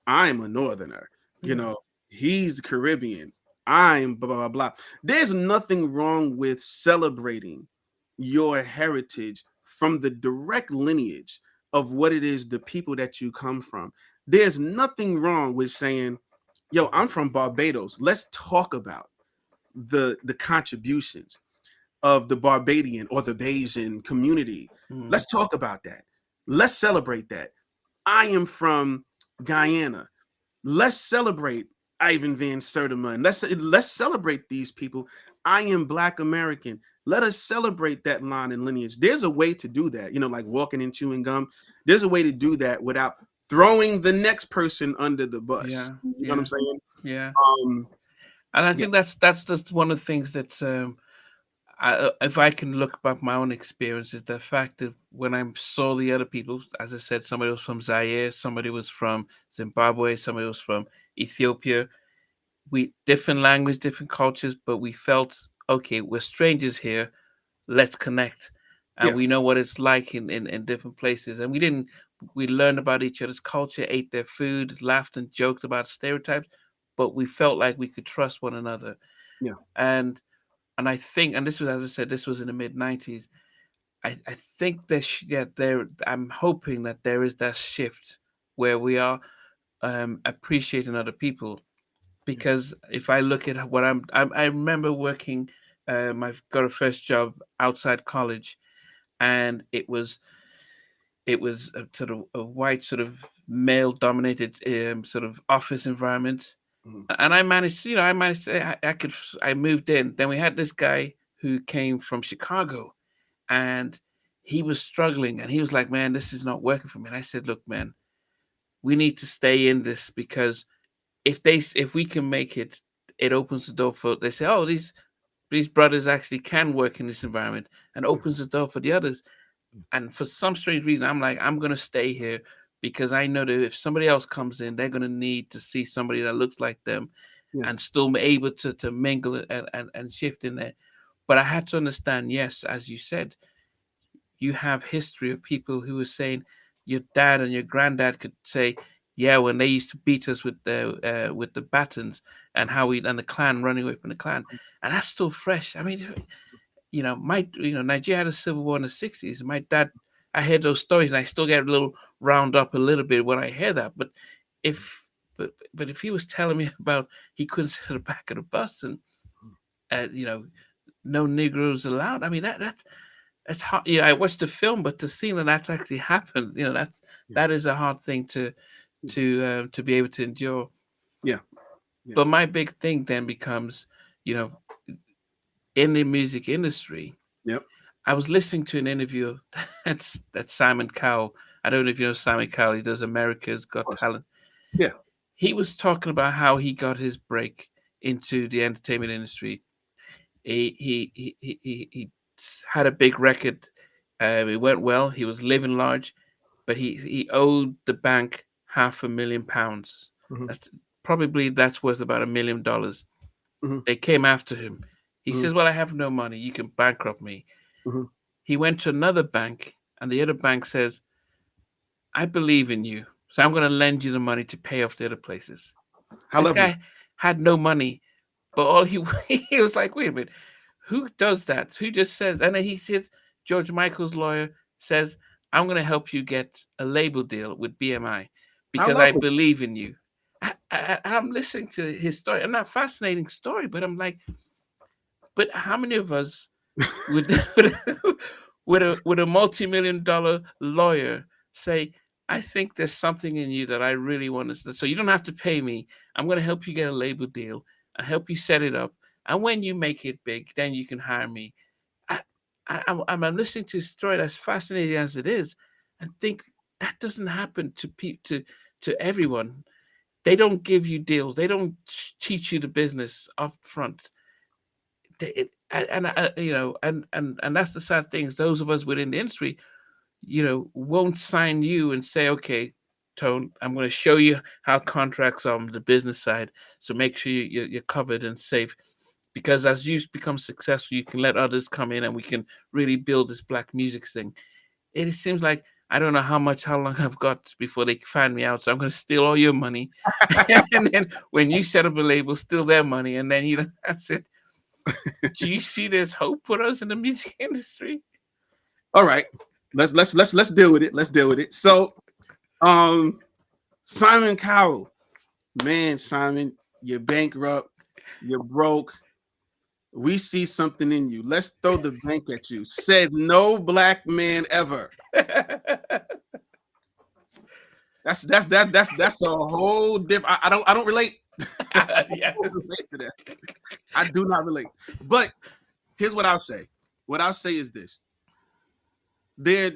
I'm a northerner, you yeah, know, he's Caribbean, I'm blah blah blah. There's nothing wrong with celebrating your heritage from the direct lineage of what it is, the people that you come from. There's nothing wrong with saying, yo, I'm from Barbados. Let's talk about the contributions of the Barbadian or the Bayesian community. mm, Let's talk about that. Let's celebrate that. I am from Guyana. Let's celebrate Ivan Van Sertima, and let's celebrate these people. I am Black American. Let us celebrate that line and lineage. There's a way to do that, like walking and chewing gum. There's a way to do that without throwing the next person under the bus. yeah, You know what I'm yeah, saying? yeah. Um, And I yeah, think that's just one of the things that if I can look back my own experience, is the fact that when I saw the other people, as I said, somebody was from Zaire, somebody was from Zimbabwe, somebody was from Ethiopia. We different language, different cultures, but we felt okay. We're strangers here. Let's connect, and yeah, we know what it's like in different places. And we learned about each other's culture, ate their food, laughed and joked about stereotypes, but we felt like we could trust one another. yeah, And I think, and this was, as I said, this was in the mid 90s. I think there. I'm hoping that there is that shift where we are appreciating other people. yeah. Because if I look at what I remember working. I've got a first job outside college, and it was a sort of a white sort of male dominated sort of office environment, Mhm. and I moved in. Then we had this guy who came from Chicago, and he was struggling, and he was like, man, this is not working for me. And I said, look, man, we need to stay in this, because if we can make it, it opens the door for, they say, oh, these brothers actually can work in this environment, and Yeah, opens the door for the others. And for some strange reason, I'm like, I'm gonna stay here, because I know that if somebody else comes in, they're gonna need to see somebody that looks like them, yeah, and still be able to mingle and shift in there. But I had to understand, yes, as you said, you have history of people who were saying, your dad and your granddad could say, yeah, when they used to beat us with the batons, and how we and the clan running away from the clan, and that's still fresh. I mean, Nigeria had a civil war in the 60s. My dad, I heard those stories, and I still get a little round up a little bit when I hear that. But if if he was telling me about he couldn't sit at the back of the bus, and uh, you know no Negroes allowed. I mean, that's hard. Yeah, I watched the film, but to see that that's actually happened, yeah, that is a hard thing to be able to endure. yeah, yeah. But my big thing then becomes, you know, in the music industry, Yep. I was listening to an interview that's Simon Cowell. I don't know if you know Simon Cowell. He does America's Of Got course. Talent. Yeah. He was talking about how he got his break into the entertainment industry. He had a big record. It went well. He was living large, but he owed the bank £500,000. Hmm. That's that's worth about $1 million. Hmm. They came after him. He Hmm. says, "Well, I have no money. You can bankrupt me." Hmm. He went to another bank, and the other bank says, "I believe in you, so I'm going to lend you the money to pay off the other places." How This lovely. guy had no money, but all he he was like, "Wait a minute, who does that? Who just says?" And then he says, George Michael's lawyer says, "I'm going to help you get a label deal with BMI How because I lovely. believe in you." I'm listening to his story, and that fascinating story, but I'm like, but how many of us would would a multi-million-dollar lawyer say, "I think there's something in you that I really want to, so you don't have to pay me. I'm going to help you get a label deal and help you set it up. And when you make it big, then you can hire me." I, I'm listening to a story that's fascinating as it is, and think that doesn't happen to to everyone. They don't give you deals. They don't teach you the business up front. You know, and that's the sad thing is those of us within the industry, you know, won't sign you and say, "Okay, Tone, I'm going to show you how contracts are on the business side, so make sure you're covered and safe." Because as you become successful, you can let others come in, and we can really build this black music thing. It seems like I don't know how long I've got before they find me out, so I'm going to steal all your money, and then when you set up a label, steal their money, and then you know that's it. Do you see there's hope for us in the music industry? All right. Let's deal with it. Let's deal with it. So, um, Simon Cowell, man, Simon, you're bankrupt, you're broke. We see something in you. Let's throw the bank at you. Said no black man ever. That's a whole different. I don't relate. I Yes. don't relate to that. I do not relate. But here's what I'll say. What I'll say is this: there.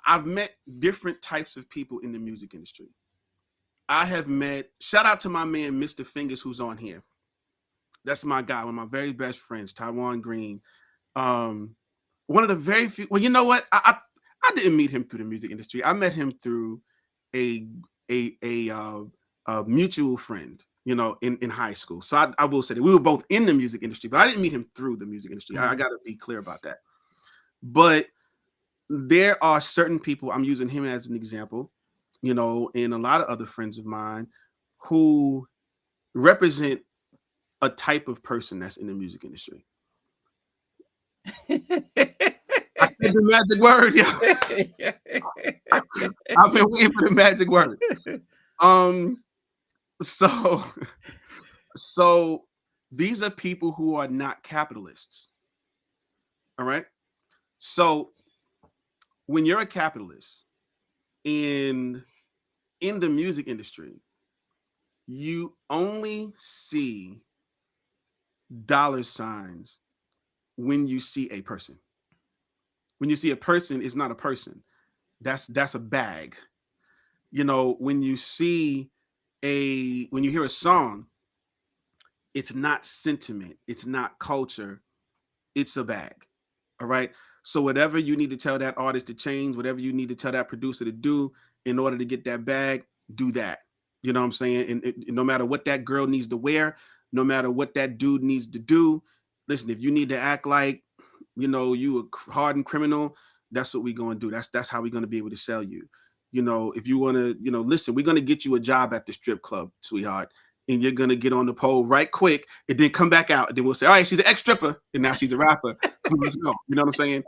I've met different types of people in the music industry. I have met. Shout out to my man, Mr. Fingers, who's on here. That's my guy, one of my very best friends, Taiwan Green. Um, one of the very few. Well, you know what? I didn't meet him through the music industry. I met him through a a mutual friend. You know, in high school. So I will say that we were both in the music industry, but I didn't meet him through the music industry. I got to be clear about that. But there are certain people. I'm using him as an example. You know, and a lot of other friends of mine who represent a type of person that's in the music industry. I said the magic word, yeah. I've been waiting for the magic word. Um, so so these are people who are not capitalists. All right. So when you're a capitalist in the music industry, you only see dollar signs when you see a person. When you see a person, it's not a person. That's a bag. You know, when you see when you hear a song, it's not sentiment, it's not culture, it's a bag. All right. So whatever you need to tell that artist to change, whatever you need to tell that producer to do in order to get that bag, do that. You know what I'm saying? And no matter what that girl needs to wear, no matter what that dude needs to do, listen, if you need to act like, you know, you a hardened criminal, that's what we're going to do. That's how we're going to be able to sell you. You know, if you want to, you know, listen, we're going to get you a job at the strip club, sweetheart, and you're going to get on the pole right quick and then come back out. And then we'll say, all right, she's an ex-stripper and now she's a rapper. Let's go. You know what I'm saying?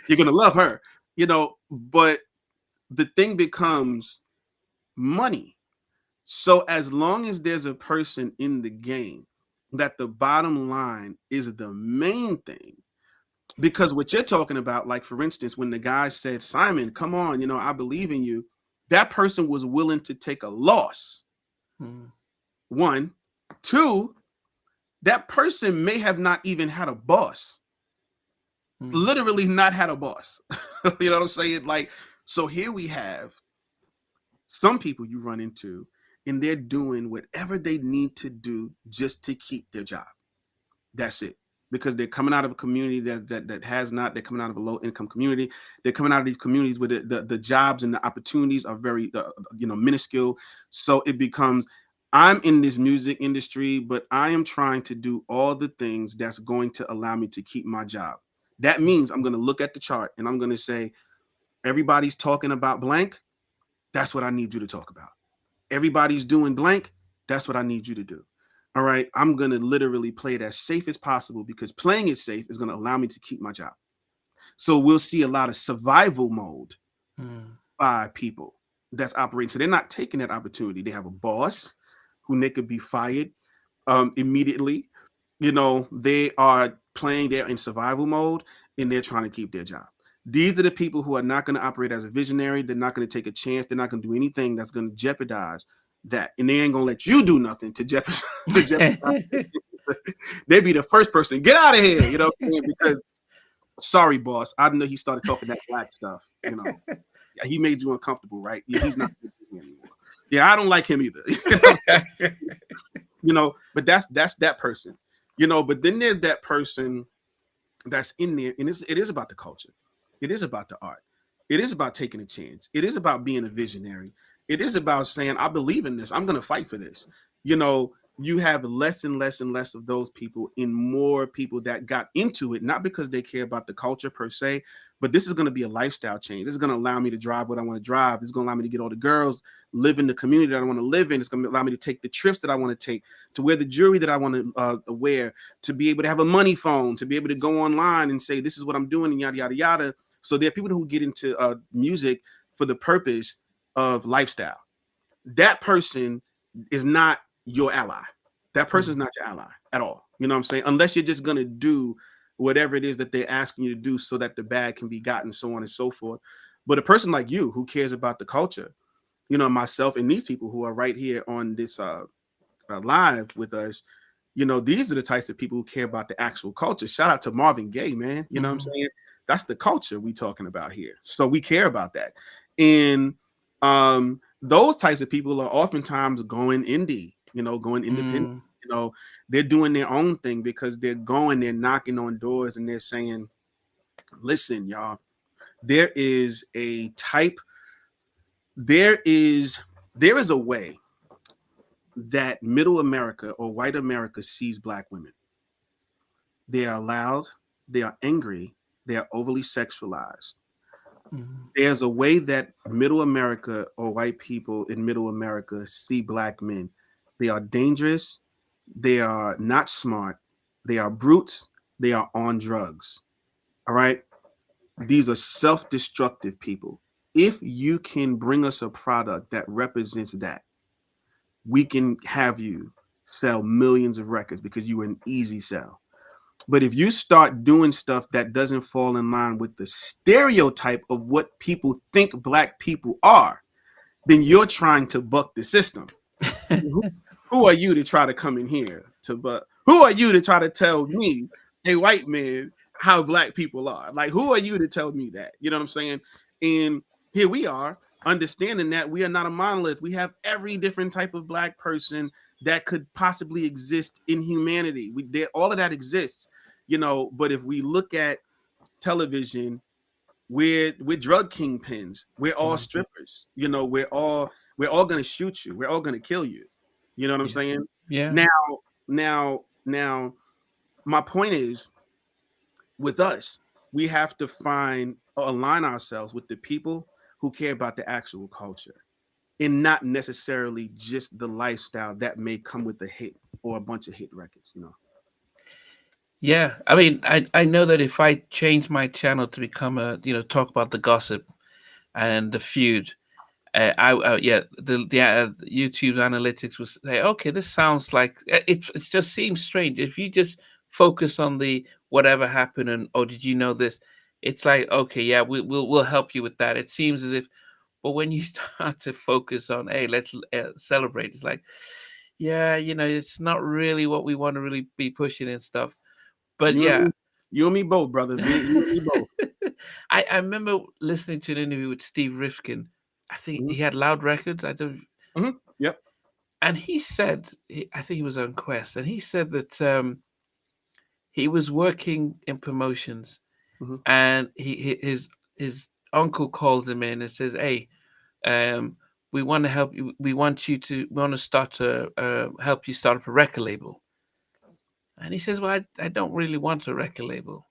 You're going to love her, you know, but the thing becomes money. So as long as there's a person in the game, that the bottom line is the main thing. Because what you're talking about, like for instance, when the guy said, Simon, come on, you know, I believe in you, that person was willing to take a loss. One. Two, that person may have not even had a boss. Literally not had a boss. You know what I'm saying? Like, So here we have some people you run into, and they're doing whatever they need to do just to keep their job. That's it. Because they're coming out of a community that has not. They're coming out of a low income community. They're coming out of these communities where the jobs and the opportunities are very minuscule. So it becomes, I'm in this music industry, but I am trying to do all the things that's going to allow me to keep my job. That means I'm going to look at the chart and I'm going to say, everybody's talking about blank. That's what I need you to talk about. Everybody's doing blank. That's what I need you to do. All right. I'm going to literally play it as safe as possible because playing it safe is going to allow me to keep my job. So we'll see a lot of survival mode Mm. by people that's operating. So they're not taking that opportunity. They have a boss who they could be fired immediately. They are playing, they're in survival mode and they're trying to keep their job. These are the people who are not going to operate as a visionary. They're not going to take a chance. They're not going to do anything that's going to jeopardize that. And they ain't going to let you do nothing to jeopardize. To jeopardize. They be the first person, get out of here, because sorry, boss. I know he started talking that black stuff. Yeah, he made you uncomfortable, right? Yeah, he's not anymore. Yeah, I don't like him either. But that's that person. But then there's that person that's in there, and it is about the culture. It is about the art. It is about taking a chance. It is about being a visionary. It is about saying, I believe in this. I'm going to fight for this. You have less and less and less of those people and more people that got into it, not because they care about the culture per se, but this is going to be a lifestyle change. This is going to allow me to drive what I want to drive. This is going to allow me to get all the girls, live in the community that I want to live in. It's going to allow me to take the trips that I want to take, to wear the jewelry that I want to wear, to be able to have a money phone, to be able to go online and say, this is what I'm doing, and yada, yada, yada. So there are people who get into music for the purpose of lifestyle. That person is not your ally. That person is not your ally at all. You know what I'm saying? Unless you're just going to do whatever it is that they're asking you to do so that the bag can be gotten, so on and so forth. But a person like you who cares about the culture, myself and these people who are right here on this live with us, these are the types of people who care about the actual culture. Shout out to Marvin Gaye, man. You know what I'm saying? That's the culture we talking about here. So we care about that. And those types of people are oftentimes going indie, going independent. They're doing their own thing because they're knocking on doors and they're saying, listen, y'all, there is a a way that middle America or white America sees black women. They are loud, they are angry, they are overly sexualized. There's a way that middle America or white people in middle America see black men. They are dangerous, they are not smart, they are brutes, they are on drugs. All right? These are self-destructive people. If you can bring us a product that represents that, we can have you sell millions of records because you're an easy sell. But if you start doing stuff that doesn't fall in line with the stereotype of what people think black people are, then you're trying to buck the system. Who are you to try to come in here but who are you to try to tell me, a white man, how black people are? Like, who are you to tell me that? You know what I'm saying? And here we are, understanding that we are not a monolith. We have every different type of black person that could possibly exist in humanity. All of that exists, but if we look at television, we're drug kingpins. We're all strippers. We're all gonna shoot you. We're all gonna kill you. You know what I'm saying? Yeah. Now, my point is, with us, we have to align ourselves with the people who care about the actual culture and not necessarily just the lifestyle that may come with a hit or a bunch of hit records. Yeah, I mean, I know that if I change my channel to become talk about the gossip and the feud, yeah, the YouTube's analytics will say, okay, this sounds like it just seems strange. If you just focus on the whatever happened and oh, did you know this? It's like, okay, yeah, we'll help you with that. It seems as if, but when you start to focus on, hey, let's celebrate, it's like, yeah, it's not really what we want to really be pushing and stuff. But You and yeah. me, you and me both, brother. You and me both. I remember listening to an interview with Steve Rifkin. I think Mhm, he had Loud Records. I don't, mhm, yep. and he said, I think he was on Quest, and he said that he was working in promotions, Mhm, and his uncle calls him in and says, "Hey, um, we want to help you. We want to start to help you start up a record label." And he says, "Well, I don't really want a record label."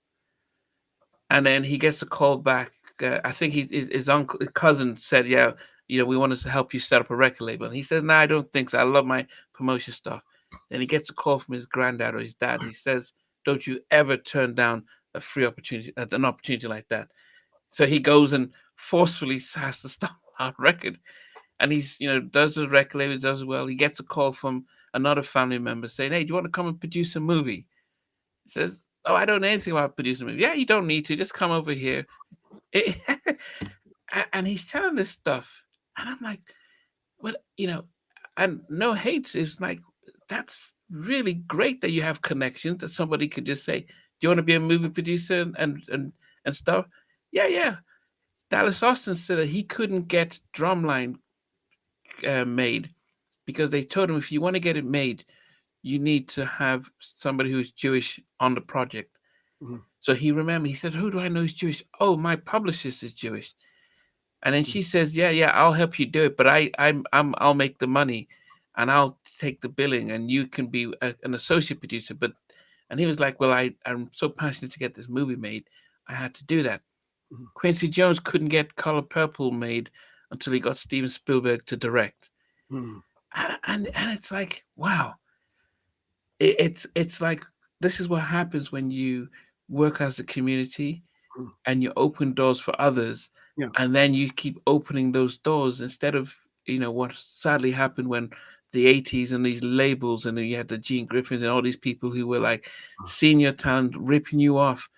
And then he gets a call back. I think his uncle, his cousin said, "Yeah, we want us to help you set up a record label." And he says, "No, I don't think so. I love my promotion stuff." Then he gets a call from his granddad or his dad. He says, "Don't you ever turn down a free opportunity, an opportunity like that." So he goes and forcefully has to start a record, and he's does the record label, does well. He gets a call from another family member saying, "Hey, do you want to come and produce a movie?" He says, "Oh, I don't know anything about producing a movie." "Yeah, you don't need to. Just come over here." It, and he's telling this stuff, and I'm like, "What?" And no hate. It's like that's really great that you have connections that somebody could just say, "Do you want to be a movie producer and stuff?" Yeah, yeah. Dallas Austin said that he couldn't get Drumline made because they told him if you want to get it made, you need to have somebody who's Jewish on the project. mhm, So he remembered. He said, "Who do I know is Jewish? Oh, my publicist is Jewish." And then mhm, she says, "Yeah, yeah, I'll help you do it, but I'll make the money, and I'll take the billing, and you can be an associate producer." But and he was like, "Well, I'm so passionate to get this movie made, I had to do that." mhm, Quincy Jones couldn't get Color Purple made until he got Steven Spielberg to direct, mhm, and it's like, wow, it's like this is what happens when you work as a community mhm. and you open doors for others, Yeah. and then you keep opening those doors instead of what sadly happened when the 80s and these labels, and then you had the Gene Griffins and all these people who were like senior talent ripping you off,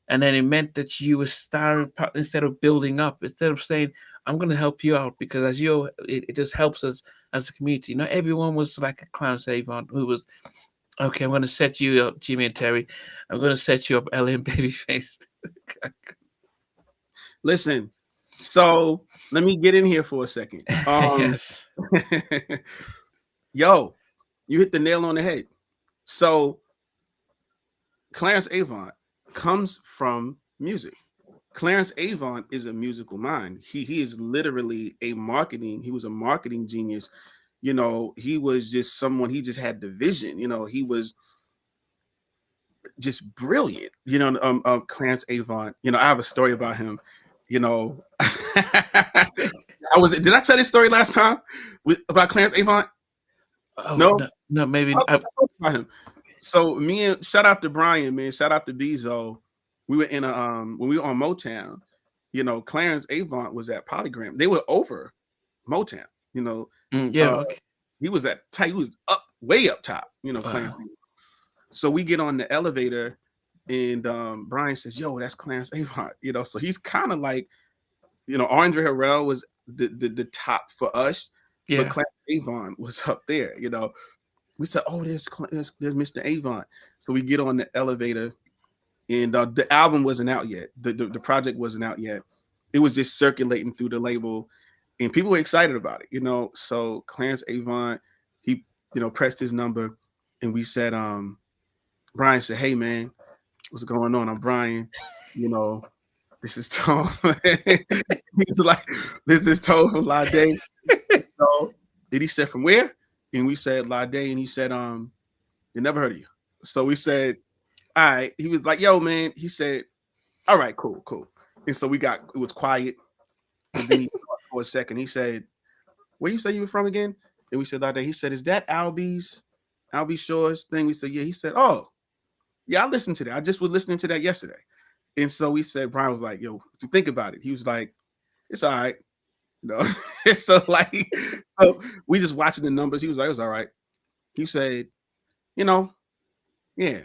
and then it meant that you were starring instead of building up, instead of saying, "I'm going to help you out because as it just helps us as a community." Everyone was like a clown savant who was, "Okay, I'm going to set you up, Jimmy and Terry. I'm going to set you up, Ellie and Babyface." Listen, so let me get in here for a second. Yes. Yo, you hit the nail on the head. So Clarence Avant comes from music. Clarence Avant is a musical mind. He is literally he was a marketing genius. He was just someone, he just had the vision. He was just brilliant. Clarence Avant. I have a story about him. I did I tell this story last time about Clarence Avant? Oh No? no, no, maybe. I talked about him. So me and shout out to Brian, man. Shout out to Bezo. We were in a when we were on Motown, Clarence Avant was at Polygram. They were over Motown, Yeah. uh Okay. he was at he was up way up top, Clarence. Wow. So we get on the elevator and Brian says, "Yo, that's Clarence Avant," so he's kind of like, Andre Harrell was the top for us, but Yeah. Clarence Avant was up there. We said, "Oh, there's Mr. Avant." So we get on the elevator, and the album wasn't out yet. The project wasn't out yet. It was just circulating through the label, and people were excited about it. So Clarence Avant, he pressed his number, and we said, Brian said, "Hey man, what's going on? I'm Brian. You know, this is Tom." He's like, "This is Tom from Ladae." And he said, "From where?" And we said Ladae, and he said, "They never heard of you." So we said, "All right." He was like, "Yo, man." He said, "All right, cool, cool." And so it was quiet. And then he thought for a second. He said, "Where you say you were from again?" And we said Ladae. He said, "Is that Albie Shores thing?" We said, "Yeah." He said, "Oh, yeah, I listened to that. I just was listening to that yesterday." And so we said, Brian was like, "Yo, to think about it." He was like, "It's all right." No. so like, so we just watching the numbers. He was like, "It was all right." He said, "You know, yeah."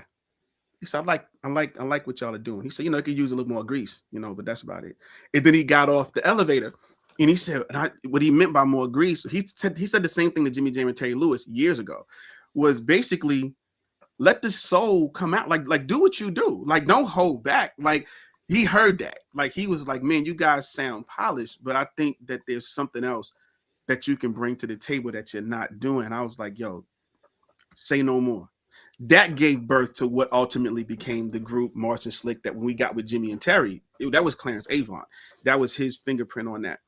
He said, I like what y'all are doing." He said, "It could use a little more grease, but that's about it." And then he got off the elevator and he said, what he meant by more grease, he said the same thing to Jimmy Jam and Terry Lewis years ago, was basically let the soul come out, like do what you do, like don't hold back. Like he heard that. Like he was like, man, you guys sound polished, but I think that there's something else that you can bring to the table that you're not doing. I was like, yo, say no more. That gave birth to what ultimately became the group Mars and Slick that when we got with Jimmy and Terry, that was Clarence Avant. That was his fingerprint on that.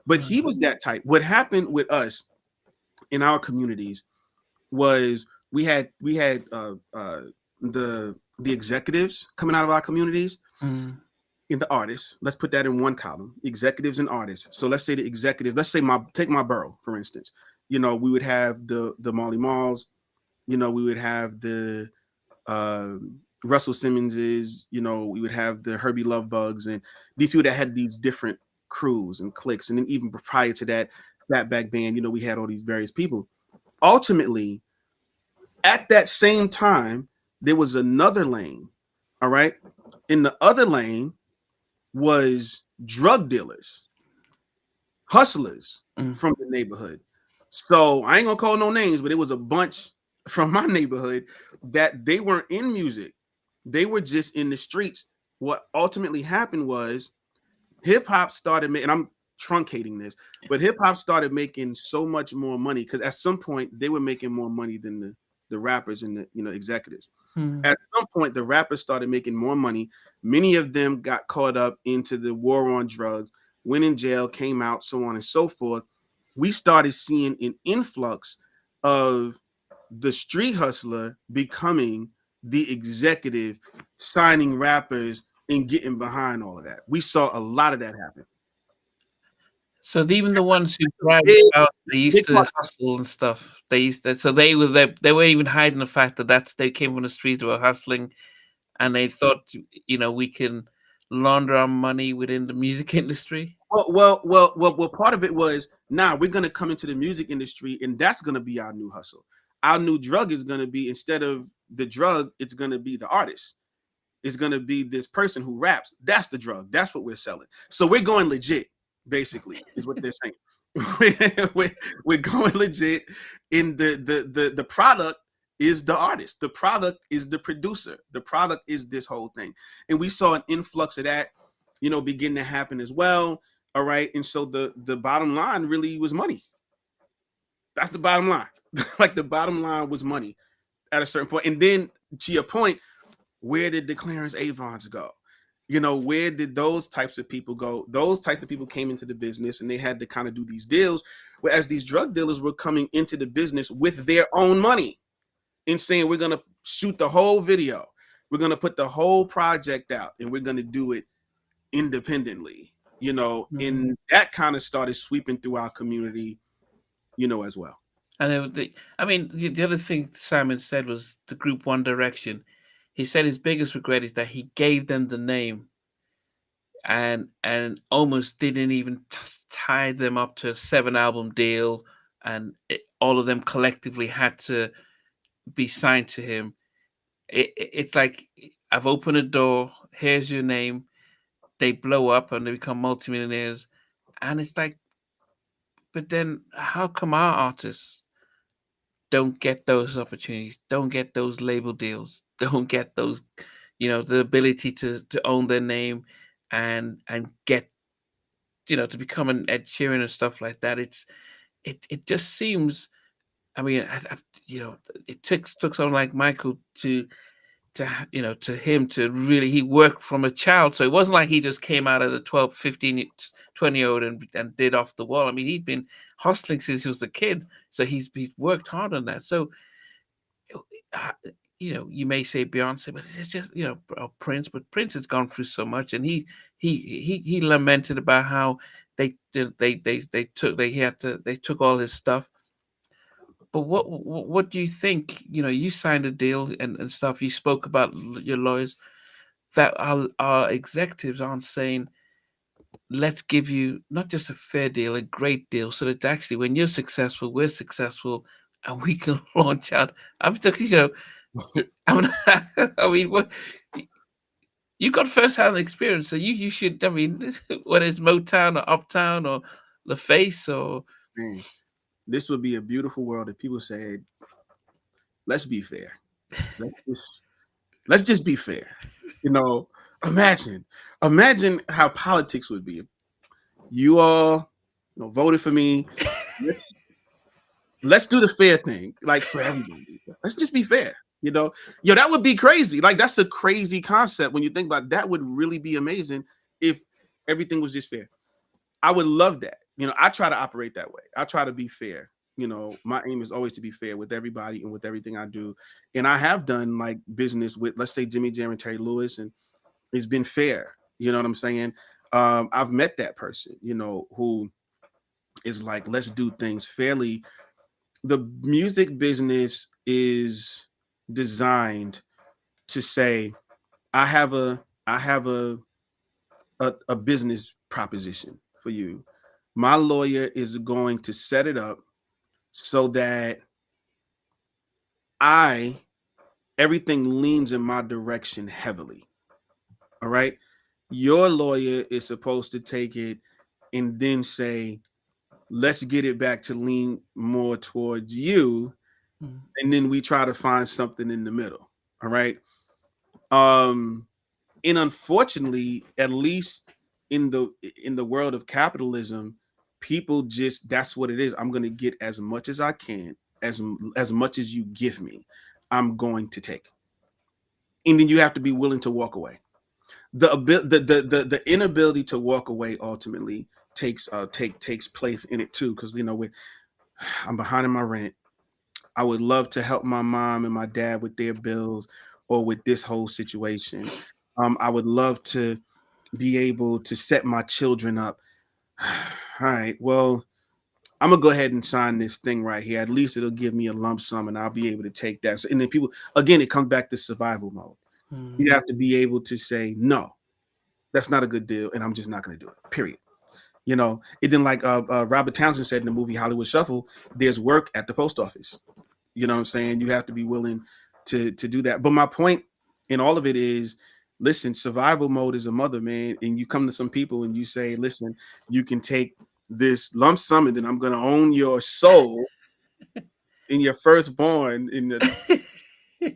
But he was that type. What happened with us in our communities was we had the executives coming out of our communities Mm. in the artists. Let's put that in one column: executives and artists. So let's say the executives. Let's say take my borough for instance. You know, we would have the Marley Marls. You know, we would have the uh, Russell Simmonses. You know, we would have the Herbie Lovebugs, and these people that had these different crews and cliques, and then even prior to that, Fatback Band. You know, we had all these various people. Ultimately, at that same time, there was another lane. All right, in the other lane was drug dealers, hustlers Mm. from the neighborhood. So I ain't gonna call no names, but it was a bunch from my neighborhood that they weren't in music. They were just in the streets. What ultimately happened was hip hop started making, I'm truncating this, but hip hop started making so much more money because at some point they were making more money than the rappers and the executives. Mm. At some point, the rappers started making more money. Many of them got caught up into the war on drugs, went in jail, came out, so on and so forth. We started seeing an influx of the street hustler becoming the executive, signing rappers and getting behind all of that. We saw a lot of that happen. So even the ones who bragged Big, about they used big to part. hustle and stuff, they used to, so they weren't even hiding the fact that they came from the streets, they were hustling, and they thought, we can launder our money within the music industry. Well, part of it was, nah, we're gonna come into the music industry, and that's gonna be our new hustle. Our new drug is gonna be, instead of the drug, it's gonna be the artist. It's gonna be this person who raps. That's the drug. That's what we're selling. So we're going legit, basically, is what they're saying. we're going legit. In the product is the artist. The product is the producer. The product is this whole thing. And we saw an influx of that, begin to happen as well. All right. And so the bottom line really was money. That's the bottom line. Like the bottom line was money at a certain point. And then to your point, where did the Clarence Avons go? Where did those types of people go? Those types of people came into the business and they had to kind of do these deals, whereas these drug dealers were coming into the business with their own money and saying, we're going to shoot the whole video. We're going to put the whole project out and we're going to do it independently, Mhm. and that kind of started sweeping through our community, as well. And I mean, the other thing Simon said was the group One Direction. He said his biggest regret is that he gave them the name and almost didn't even tie them up to a 7 album deal, and all of them collectively had to be signed to him. It's like, I've opened a door. Here's your name. They blow up and they become multimillionaires, and it's like, but then how come our artists don't get those opportunities, don't get those label deals, don't get those, the ability to own their name and get, to become an Ed Sheeran and stuff like that. It just seems. I mean, it took someone like Michael to him to really, he worked from a child, so it wasn't like he just came out as a 12, 15, 20 year old and did off the wall. I mean, he'd been hustling since he was a kid, so he's worked hard on that. So uh, you may say Beyonce, but it's just, Prince. But Prince has gone through so much, and he lamented about how they took all his stuff. But what do you think? You signed a deal and stuff. You spoke about your lawyers, that our executives aren't saying, let's give you not just a fair deal, a great deal, so that actually when you're successful, we're successful, and we can launch out. I'm still, I'm I mean, what you got first hand experience, so you should. I mean, whether it's Motown or Uptown or LaFace or Man, this would be a beautiful world if people said, let's be fair. Let's just, let's just be fair. You know, Imagine, imagine how politics would be. You all, voted for me. Let's let's do the fair thing, like for everybody. Let's just be fair. Yo, that would be crazy. Like that's a crazy concept when you think about it. That would really be amazing if everything was just fair. I would love that. I try to operate that way. I try to be fair. My aim is always to be fair with everybody and with everything I do. And I have done like business with, let's say, Jimmy Jam and Terry Lewis, and it's been fair. You know what I'm saying? I've met that person, who is like, let's do things fairly. The music business is designed to say, I have a business proposition for you. My lawyer is going to set it up so that I everything leans in my direction heavily. All right. Your lawyer is supposed to take it and then say, let's get it back to lean more towards you. Mm. And then we try to find something in the middle. All right. Um, and unfortunately, at least in the world of capitalism, people just, that's what it is. I'm going to get as much as I can, as much as you give me, I'm going to take. And then you have to be willing to walk away. The inability to walk away ultimately takes place in it too, because I'm behind in my rent. I would love to help my mom and my dad with their bills or with this whole situation. I would love to be able to set my children up. All right, well, I'm gonna go ahead and sign this thing right here. At least it'll give me a lump sum, and I'll be able to take that. So, and then people, again, it comes back to survival mode. You Mm. have to be able to say no, that's not a good deal, and I'm just not gonna do it. Period. It didn't, like Robert Townsend said in the movie Hollywood Shuffle. There's work at the post office. You know what I'm saying? You have to be willing to do that. But my point in all of it is, listen, survival mode is a mother, man. And you come to some people and you say, listen, you can take this lump sum and then I'm gonna own your soul in your firstborn and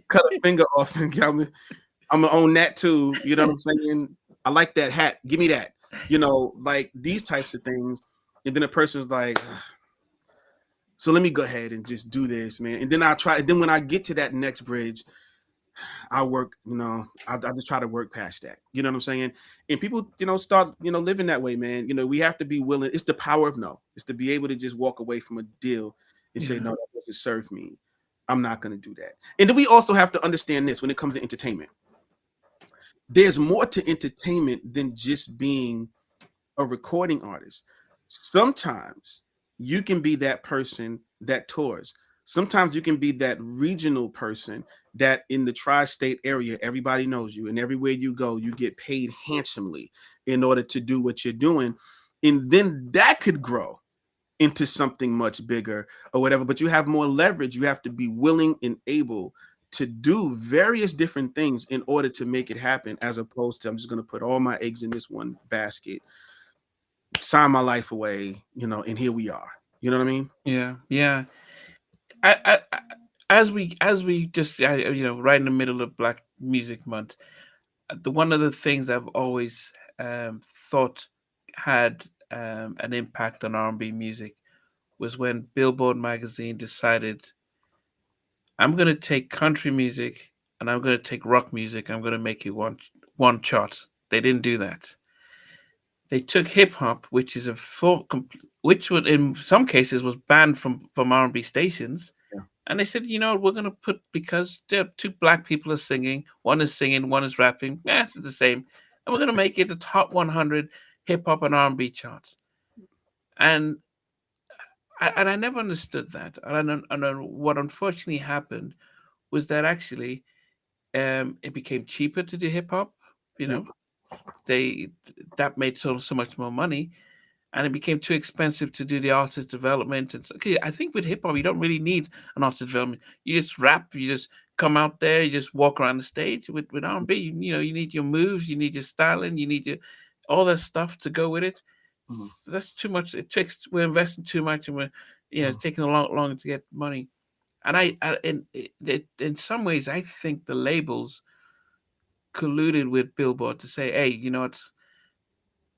cut a finger off and I'm gonna own that too. You know what I'm saying? I like that hat. Give me that. Like these types of things. And then a person's like, so let me go ahead and just do this, man. And then I try. Then when I get to that next bridge, I work. I just try to work past that. You know what I'm saying? And people, start, living that way, man. We have to be willing. It's the power of no. It's to be able to just walk away from a deal and say, Yeah. no, that doesn't serve me. I'm not going to do that. And then we also have to understand this when it comes to entertainment. There's more to entertainment than just being a recording artist. Sometimes you can be that person that tours. Sometimes you can be that regional person that in the tri-state area, everybody knows you, and everywhere you go, you get paid handsomely in order to do what you're doing. And then that could grow into something much bigger or whatever, but you have more leverage. You have to be willing and able to do various different things in order to make it happen, as opposed to, I'm just going to put all my eggs in this one basket, sign my life away, and here we are. You know what I mean? Yeah. Yeah. I as we just right in the middle of Black Music Month, the one of the things I've always thought had an impact on R&B music was when Billboard magazine decided, I'm going to take country music and I'm going to take rock music. I'm going to make it one chart. They didn't do that. They took hip hop, which is which would in some cases was banned from R&B stations, Yeah. and they said, we're going to put, because there are two black people are singing, one is rapping. Yeah, it's the same, and we're going to make it the top 100 hip hop and R&B charts. And I never understood that. And what unfortunately happened was that actually it became cheaper to do hip hop. You Yep. know, they that made so much more money, and it became too expensive to do the artist development. And so, okay, I think with hip hop, you don't really need an artist development. You just rap, you just come out there, you just walk around the stage. With R&B, you need your moves, you need your styling, you need your all that stuff to go with it. Mhm. So that's too much. It takes We're investing too much, and we're it's Mhm. taking a lot longer to get money. And in some ways, I think the labels colluded with Billboard to say, "Hey, you know what?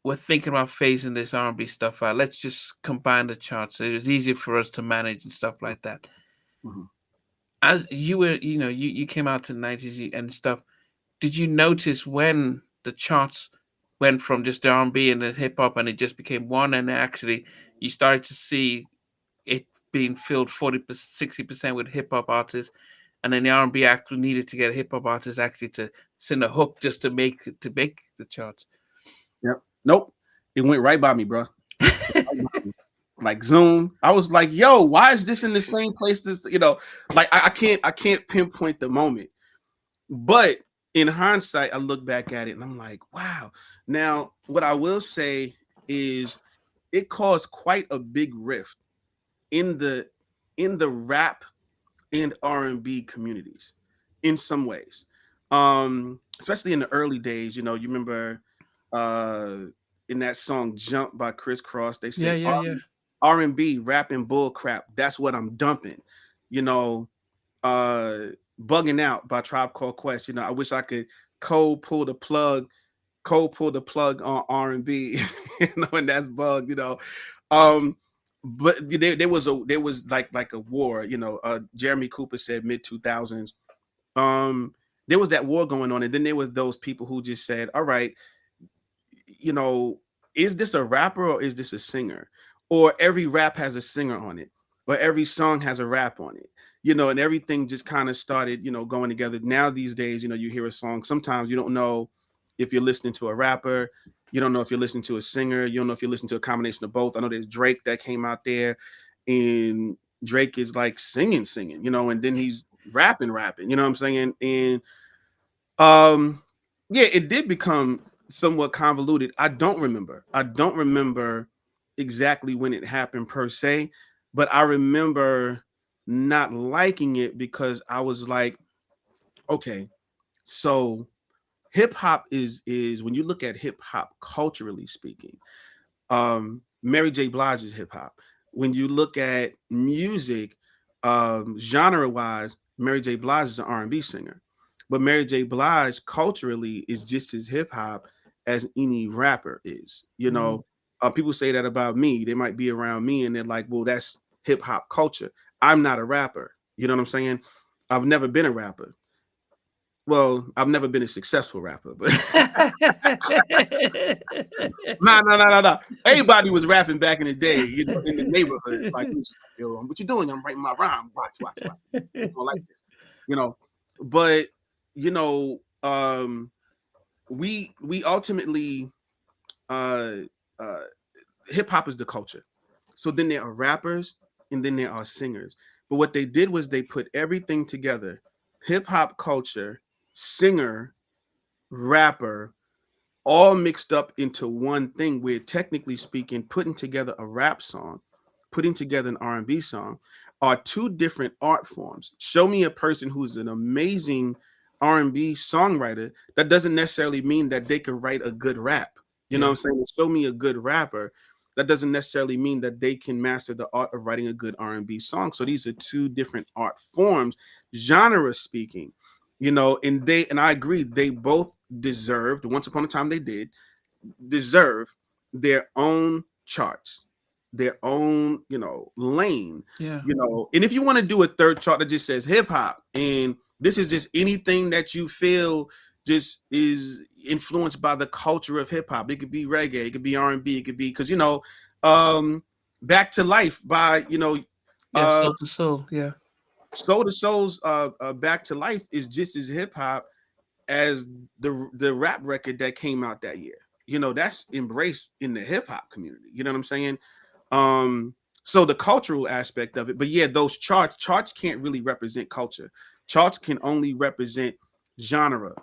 We're thinking about phasing this R&B stuff out. Let's just combine the charts. So it was easier for us to manage and stuff like that." Mhm. As you were, you came out to the 90s and stuff. Did you notice when the charts went from just the R&B and the hip hop and it just became one, and actually you started to see it being filled 40%, 60% with hip hop artists, and then the R&B actually needed to get a hip hop artist actually to send a hook just to make the charts. Yep. Nope. It went right by me, bro. Like Zoom. I was like, yo, why is this in the same place? This, like I can't pinpoint the moment. But in hindsight, I look back at it and I'm like, wow. Now, what I will say is it caused quite a big rift in the rap and R&B communities in some ways. Especially in the early days, you remember uh in that song Jump by Chris Cross, they Yeah, said yeah, yeah. R&B rapping bull crap. That's what I'm dumping. You know, Bugging Out by Tribe Called Quest. I wish I could cold pull the plug, on R&B, and that's bug. Um, but there was like a war. Jeremy Cooper said mid 2000s. Um, there was that war going on, and then there was those people who just said, "All right, you know, is this a rapper or is this a singer?" Or every rap has a singer on it, or every song has a rap on it, and everything just kind of started, going together. Now these days, you hear a song, sometimes you don't know if you're listening to a rapper, you don't know if you're listening to a singer, you don't know if you're listening to a combination of both. I know there's Drake that came out there, and Drake is like singing, and then he's rapping, you know what I'm saying? And um, yeah, it did become somewhat convoluted. I don't remember exactly when it happened per se, but I remember not liking it because I was like, okay, so hip hop is when you look at hip hop culturally speaking, Mary J. Blige's hip hop. When you look at music, genre wise, Mary J. Blige is an R&B singer, but Mary J. Blige culturally is just as hip hop as any rapper is. Mm. People say that about me. They might be around me and they're like, "Well, that's hip hop culture." I'm not a rapper. You know what I'm saying? I've never been a rapper. Well, I've never been a successful rapper, but no, no, no, no, no. Everybody was rapping back in the day, in the neighborhood. Like, it was like, yo, what you doing? I'm writing my rhyme. Watch, watch, watch. You don't like this, you know. But you know, we ultimately, uh, uh, hip hop is the culture. So then there are rappers, and then there are singers. But what they did was they put everything together: hip hop culture, singer, rapper, all mixed up into one thing, where technically speaking, putting together a rap song, putting together an R&B song are two different art forms. Show me a person who's an amazing R&B songwriter. That doesn't necessarily mean that they can write a good rap. You know what Yeah, I'm saying? Show me a good rapper. That doesn't necessarily mean that they can master the art of writing a good R&B song. So these are two different art forms, genre speaking. And I agree, they both deserved, once upon a time they did deserve their own charts, their own, lane, yeah, and if you want to do a third chart that just says hip hop, and this is just anything that you feel just is influenced by the culture of hip hop. It could be reggae, it could be R&B, it could be, because um Back to Life by, yeah. uh Soul to soul. Yeah, Soul to Soul's Back to Life is just as hip hop as the rap record that came out that year. That's embraced in the hip hop community. You know what I'm saying? Um, so the cultural aspect of it, but yeah, those charts can't really represent culture. Charts can only represent genre.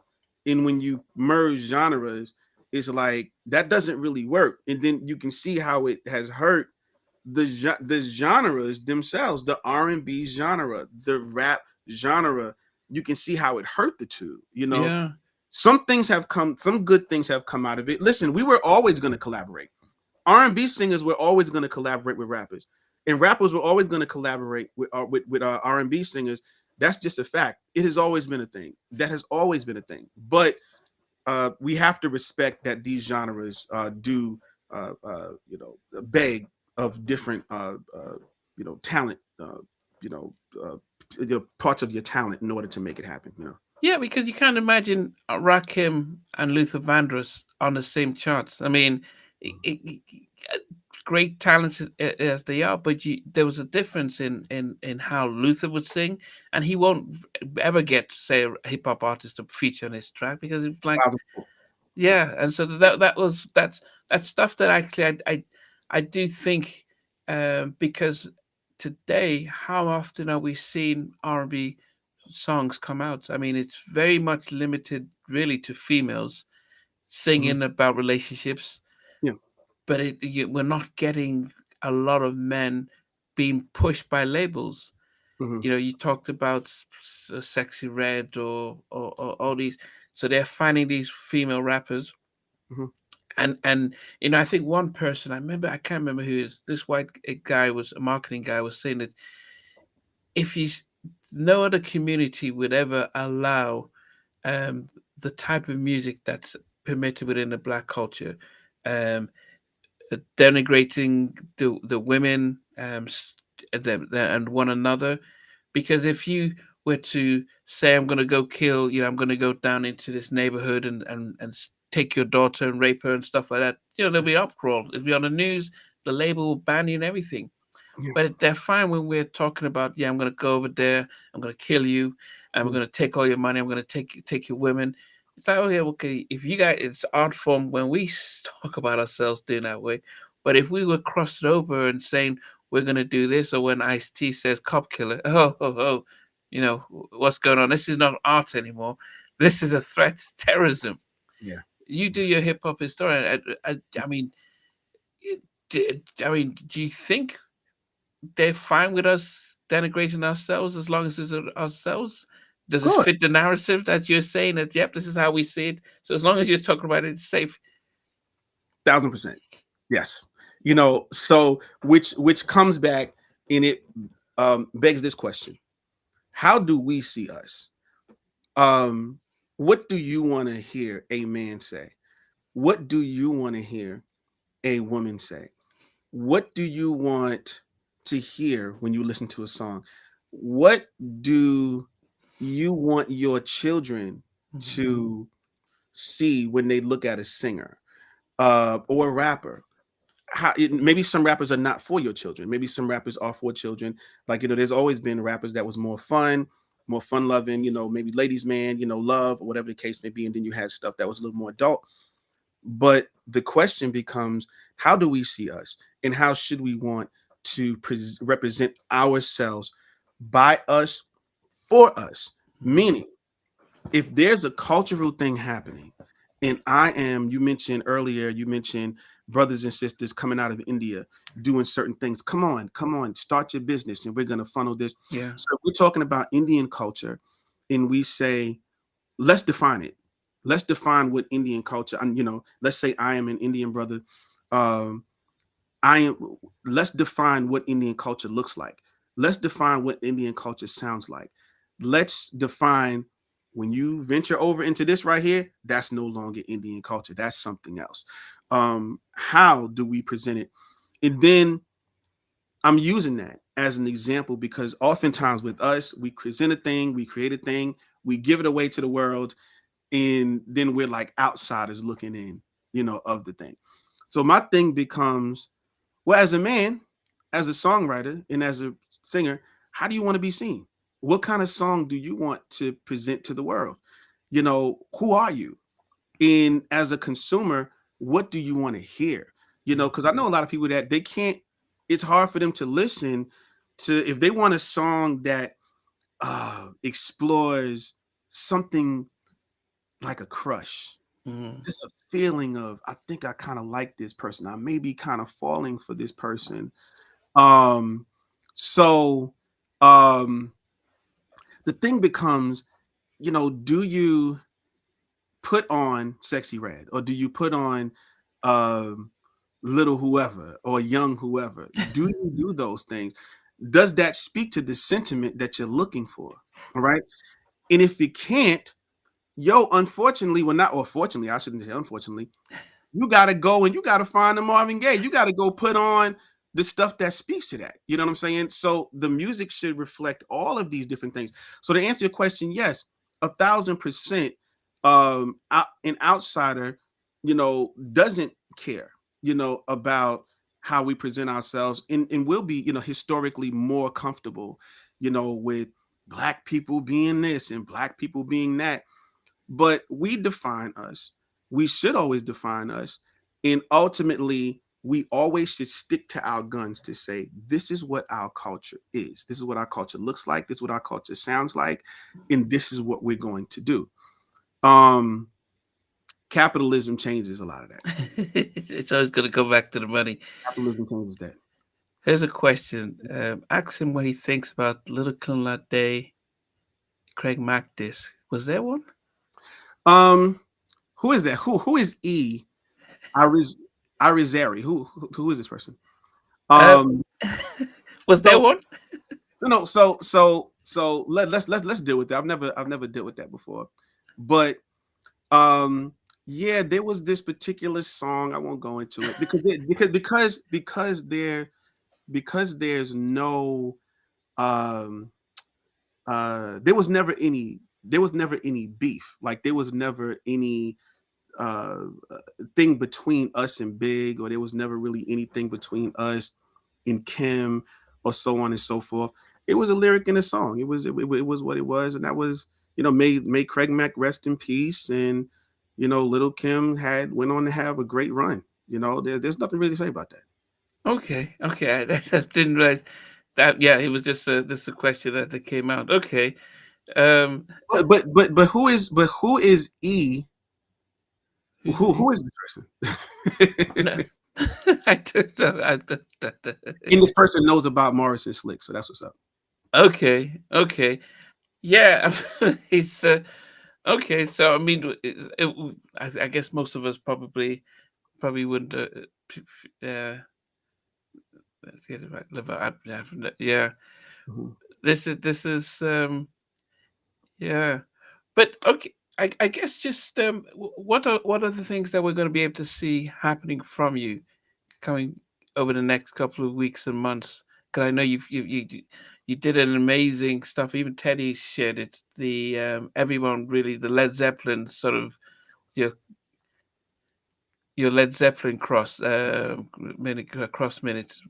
And when you merge genres, it's like that doesn't really work. And then you can see how it has hurt the genres themselves, the R&B genre, the rap genre. You can see how it hurt the two. yeah, Some good things have come out of it. Listen, we were always going to collaborate. R&B singers were always going to collaborate with rappers, and rappers were always going to collaborate with R&B singers. That's just a fact. It has always been a thing. That has always been a thing. But we have to respect that these genres do beg of different talent, you know parts of your talent in order to make it happen. Yeah, because you can't imagine Rakim and Luther Vandross on the same charts. I mean, uh, great talents as they are, but there was a difference in how Luther would sing, and he won't ever get, say, a hip hop artist to feature on his track because it's like, yeah, and so that's stuff that actually I do think, because today, how often are we seeing R&B songs come out? I mean, it's very much limited really to females Hmm. singing about relationships, Yeah. but we're not getting a lot of men being pushed by labels. Hmm. You talked about Sexy Red or all these, so they're finding these female rappers, Hmm. and I think one person, I can't remember who is this white guy, was a marketing guy, was saying that if he's no other community would ever allow um the type of music that's permitted within the black culture, um denigrating the women, and one another, because if you were to say, I'm going to go kill, I'm going to go down into this neighborhood and take your daughter and rape her and stuff like that, there'll be uproar, it'll be on the news, the label will ban you and everything. Yeah. But they're fine when we're talking about, yeah, I'm going to go over there, I'm going to kill you, and we're Mhm. going to take all your money, I'm going to take your women. It's like, oh yeah, okay, if you guys, it's art form when we talk about ourselves doing that way. But if we were crossed over and saying we're going to do this, or when Ice T says cop killer, oh, what's going on? This is not art anymore. This is a threat to terrorism. Yeah. You do your hip hop historian. I mean, do you think they're fine with us denigrating ourselves as long as it's ourselves? Does this Good. fit the narrative that you're saying that, yep, this is how we see it? So as long as you're talking about it, it's safe. 1,000%. Yes. So which comes back, and it begs this question: how do we see us? Um, what do you want to hear a man say? What do you want to hear a woman say? What do you want to hear when you listen to a song? What do you want your children Mhm. to see when they look at a singer or a rapper? Maybe some rappers are not for your children. Maybe some rappers are for children. Like, there's always been rappers that was more fun loving, maybe ladies man, love, or whatever the case may be. And then you had stuff that was a little more adult. But the question becomes, how do we see us, and how should we want to represent ourselves by us, for us? Mhm. Meaning, if there's a cultural thing happening, and you mentioned earlier, you mentioned brothers and sisters coming out of India doing certain things. Come on, start your business, and we're going to funnel this. Yeah. So if we're talking about Indian culture, and we say, let's define it. Let's define what Indian culture, and let's say I am an Indian brother. Um, I am. Let's define what Indian culture looks like. Let's define what Indian culture sounds like. Let's define, when you venture over into this right here, that's no longer Indian culture. That's something else. How do we present it? And then I'm using that as an example because oftentimes with us, we present a thing, we create a thing, we give it away to the world, and then we're like outsiders looking in, of the thing. So my thing becomes, well, as a man, as a songwriter, and as a singer, how do you want to be seen? What kind of song do you want to present to the world? Who are you? And as a consumer, what do you want to hear? Because I know a lot of people that they can't, it's hard for them to listen to, if they want a song that explores something like a crush, Mhm. just a feeling of, I think I kind of like this person. I may be kind of falling for this person. Um, so the thing becomes, do you put on Sexy Red, or do you put on um little whoever or young whoever? Do you do those things? Does that speak to the sentiment that you're looking for? All right. And if it can't, yo, unfortunately, well, not or fortunately, I shouldn't say unfortunately, you got to go and you got to find the Marvin Gaye. You got to go put on the stuff that speaks to that. You know what I'm saying? So the music should reflect all of these different things. So to answer your question, yes, 1,000%. An outsider, doesn't care, about how we present ourselves, and will be, historically more comfortable, with black people being this and black people being that. But we define us. We should always define us. And ultimately, we always should stick to our guns to say, this is what our culture is. This is what our culture looks like. This is what our culture sounds like. And this is what we're going to do. Um, Capitalism changes a lot of that. It's always going to go back to the money. Capitalism changes that. Here's a question. Ask him what he thinks about Little Ladae, Craig Mack disc. Was there one? Um, who is that? Who is E? Iris Irizarry. Who is this person? Uh, Um, was there so one? let's deal with that. I've never dealt with that before, but um, yeah, there was this particular song. I won't go into it because there's no um there was never any beef. Like there was never any uh thing between us and Big, or there was never really anything between us and Kim, or so on and so forth. It was a lyric in a song. It was what it was, and that was, made Craig Mack rest in peace. And Little Kim had went on to have a great run. There's nothing really to say about that. Okay, okay. I didn't realize that. Yeah, it was just a question that came out. Okay. Um, But who is E? who's Who is this no, person? I don't know. And this person knows about Morrison Slick, so that's what's up. Okay, okay. Yeah, it's okay. So I mean, I guess most of us probably wouldn't. Let's get it right. Yeah. Mhm. This is yeah. But okay, I guess just what are the things that we're going to be able to see happening from you coming over the next couple of weeks and months? Because I know you did an amazing stuff. Even Teddy shared it. The everyone really the Led Zeppelin sort of your your Led Zeppelin cross minute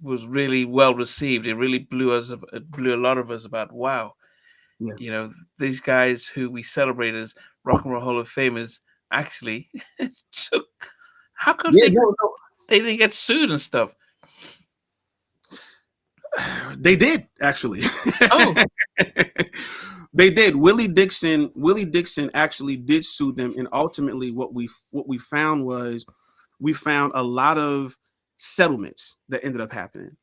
was really well received. It really it blew a lot of us about wow. Yeah. These guys who we celebrate as Rock and Roll Hall of Famers actually took. How come Yeah, no, no. they didn't get sued and stuff? They did actually. Oh, They did. Willie Dixon actually did sue them, and ultimately, what we found was we found a lot of settlements that ended up happening.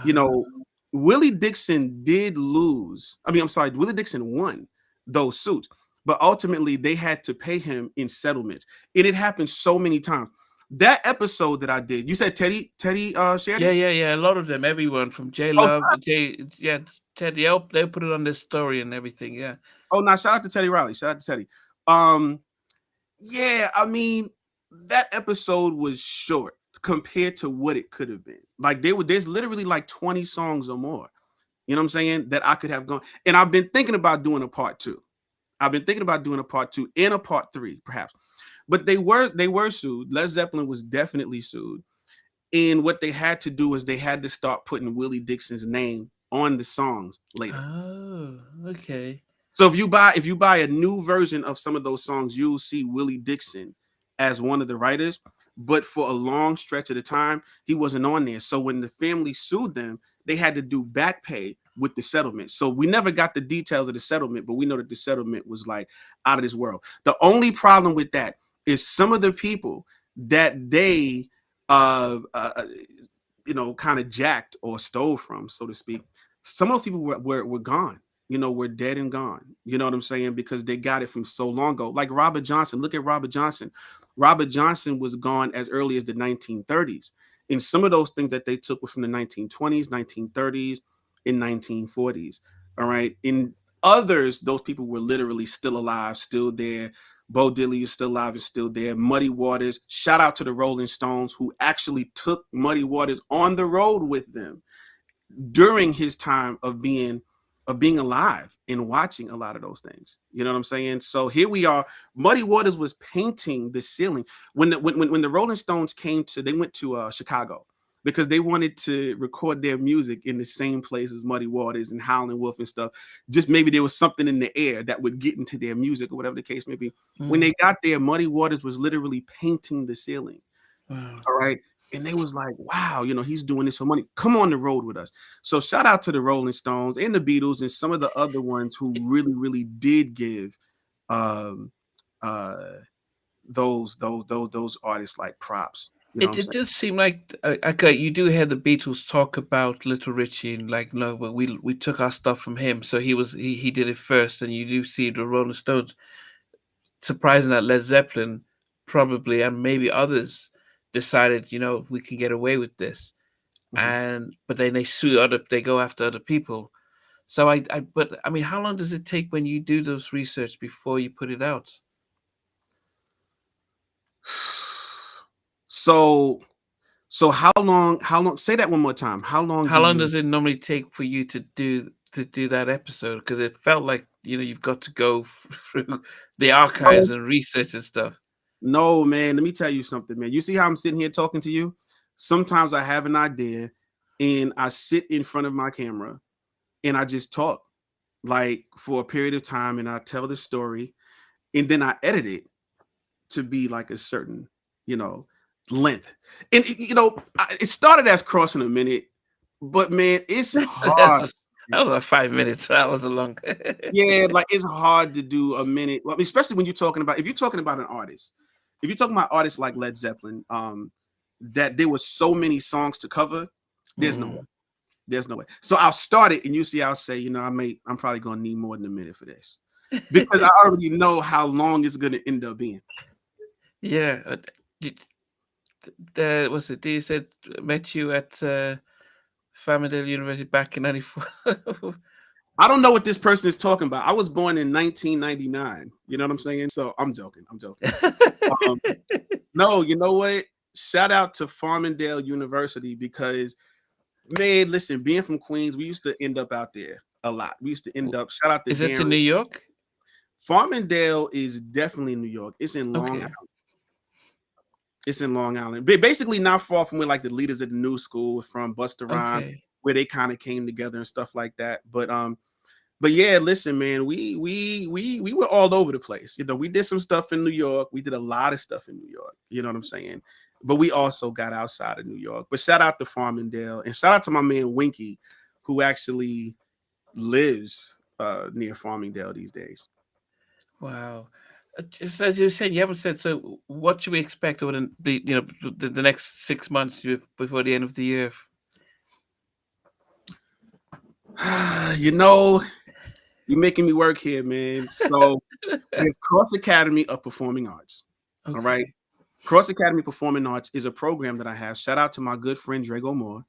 You uh, know, Willie Dixon did lose. I mean, I'm sorry, Willie Dixon won those suits, but ultimately they had to pay him in settlements. And it happened so many times. That episode that I did, you said Teddy shared yeah, it. yeah, yeah. A lot of them, everyone from J Oh, Love, yeah, Ted. They put it on their story and everything. Yeah. oh, now shout out to Teddy Riley. Shout out to Teddy. Um, yeah, I mean, that episode was short compared to what it could have been. Like there's literally like 20 songs or more. You know what I'm saying? That I could have gone. And I've been thinking about doing a part two. I've been thinking about doing a part two and a part three, perhaps. But they were sued. Led Zeppelin was definitely sued. And what they had to do is they had to start putting Willie Dixon's name on the songs later. Oh, okay. So if you buy a new version of some of those songs, you'll see Willie Dixon as one of the writers. But for a long stretch of the time, he wasn't on there. So when the family sued them, they had to do back pay with the settlement. So we never got the details of the settlement, but we know that the settlement was like out of this world. The only problem with that is some of the people that they uh, uh kind of jacked or stole from, so to speak. Some of those people were gone. Were dead and gone. You know what I'm saying? Because they got it from so long ago. Like Robert Johnson. Look at Robert Johnson. Robert Johnson was gone as early as the 1930s. And some of those things that they took were from the 1920s, 1930s, and 1940s. All right. In others, those people were literally still alive, still there. Bo Diddley is still alive and still there. Muddy Waters. Shout out to the Rolling Stones, who actually took Muddy Waters on the road with them during his time of being alive and watching a lot of those things. You know what I'm saying? So here we are. Muddy Waters was painting the ceiling when the Rolling Stones they went to Chicago because they wanted to record their music in the same place as Muddy Waters and Howlin' Wolf and stuff. Just maybe there was something in the air that would get into their music or whatever the case may be. When they got there, Muddy Waters was literally painting the ceiling. Wow. All right. And they was like, wow, he's doing this for money. Come on the road with us. So shout out to the Rolling Stones and the Beatles and some of the other ones who really, really did give um, uh, those artists like props. You know what I'm It saying? does seem like okay, you do hear the Beatles talk about Little Richie and like no, but we took our stuff from him, so he did it first, and you do see the Rolling Stones. Surprising that Led Zeppelin probably and maybe others decided, we can get away with this, Mhm. and but then they go after other people. So but I mean, how long does it take when you do those research before you put it out? So how long say that one more time. How long How do long you does it normally take for you to do that episode? Because it felt like you've got to go through the archives and research and stuff. No, man, let me tell you something, man. You see how I'm sitting here talking to you? Sometimes I have an idea and I sit in front of my camera and I just talk like for a period of time and I tell the story and then I edit it to be like a certain, you know, length. And it started as crossing a minute, but man, it's That's hard. just, that was like 5 minutes. That was a long. Yeah, like it's hard to do a minute, well, I mean, especially when if you're talking about an artist, if you're talking about artists like Led Zeppelin, that there were so many songs to cover, there's no way. Mm. There's no way. So I'll start it, and I'll say, I'm probably gonna need more than a minute for this because I already know how long it's gonna end up being. Yeah. Did, was it? You said met you at Farmingdale University back in '94. I don't know what this person is talking about. I was born in 1999. You know what I'm saying? So I'm joking. I'm joking. Um, no, you know what? Shout out to Farmingdale University because, man, listen, being from Queens, we used to end up out there a lot. We used to end up, shout out to Is it in Darren. New York? Farmingdale is definitely in New York. It's in Long Okay. Island. It's in Long Island. Basically not far from where like the leaders of the new school from Busta Rhymes, Okay. where they kind of came together and stuff like that. But yeah, listen, man, we were all over the place. We did some stuff in New York. We did a lot of stuff in New York. You know what I'm saying? But we also got outside of New York. But shout out to Farmingdale and shout out to my man Winky, who actually lives near Farmingdale these days. Wow. Just as you said, you haven't said. So, what should we expect over the next 6 months before the end of the year? you know, you're making me work here, man. So there's Cross Academy of Performing Arts. All right. Okay. Cross Academy Performing Arts is a program that I have. Shout out to my good friend Drago Moore,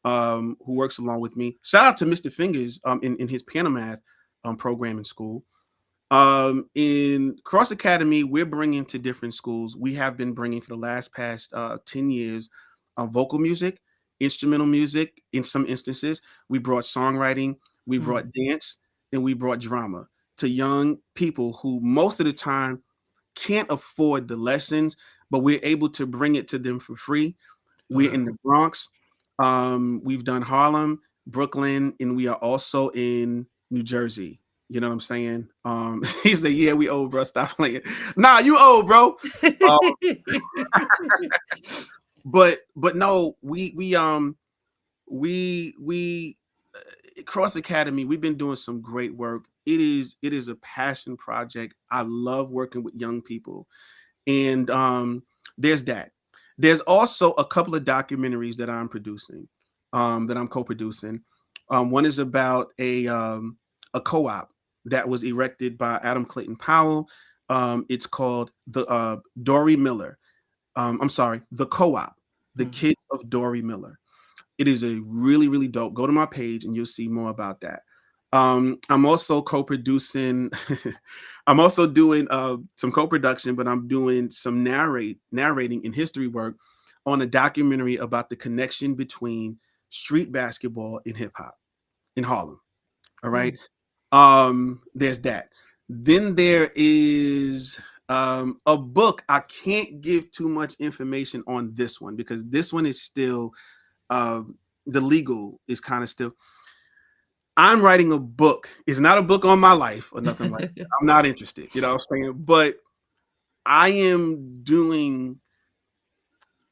who works along with me. Shout out to Mr. Fingers in his piano math program in school. In Cross Academy, we're bringing to different schools. We have been bringing for the past 10 years vocal music, instrumental music. In some instances, we brought songwriting, we Mm. brought dance, and we brought drama to young people who most of the time can't afford the lessons, but we're able to bring it to them for free. We're in Wow. the Bronx. We've done Harlem, Brooklyn, and we are also in New Jersey. You know what I'm saying? He said, "Yeah, we old, bro. Stop playing." Nah, you old, bro. Um, but no, we Cross Academy. We've been doing some great work. It is a passion project. I love working with young people. And there's that. There's also a couple of documentaries that I'm producing, that I'm co-producing. One is about a co-op that was erected by Adam Clayton Powell. It's called the Dory Miller. I'm sorry, the co-op, the Mm. Kids of Dory Miller. It is a really, really dope. Go to my page and you'll see more about that. I'm also co-producing. I'm also doing some co-production, but I'm doing some narrating and history work on a documentary about the connection between street basketball and hip hop in Harlem. All right. Mm. There's that. Then there is a book. I can't give too much information on this one because this one is still the legal is kind of still. I'm writing a book. It's not a book on my life or nothing like that. I'm not interested. You know what I'm saying? But I am doing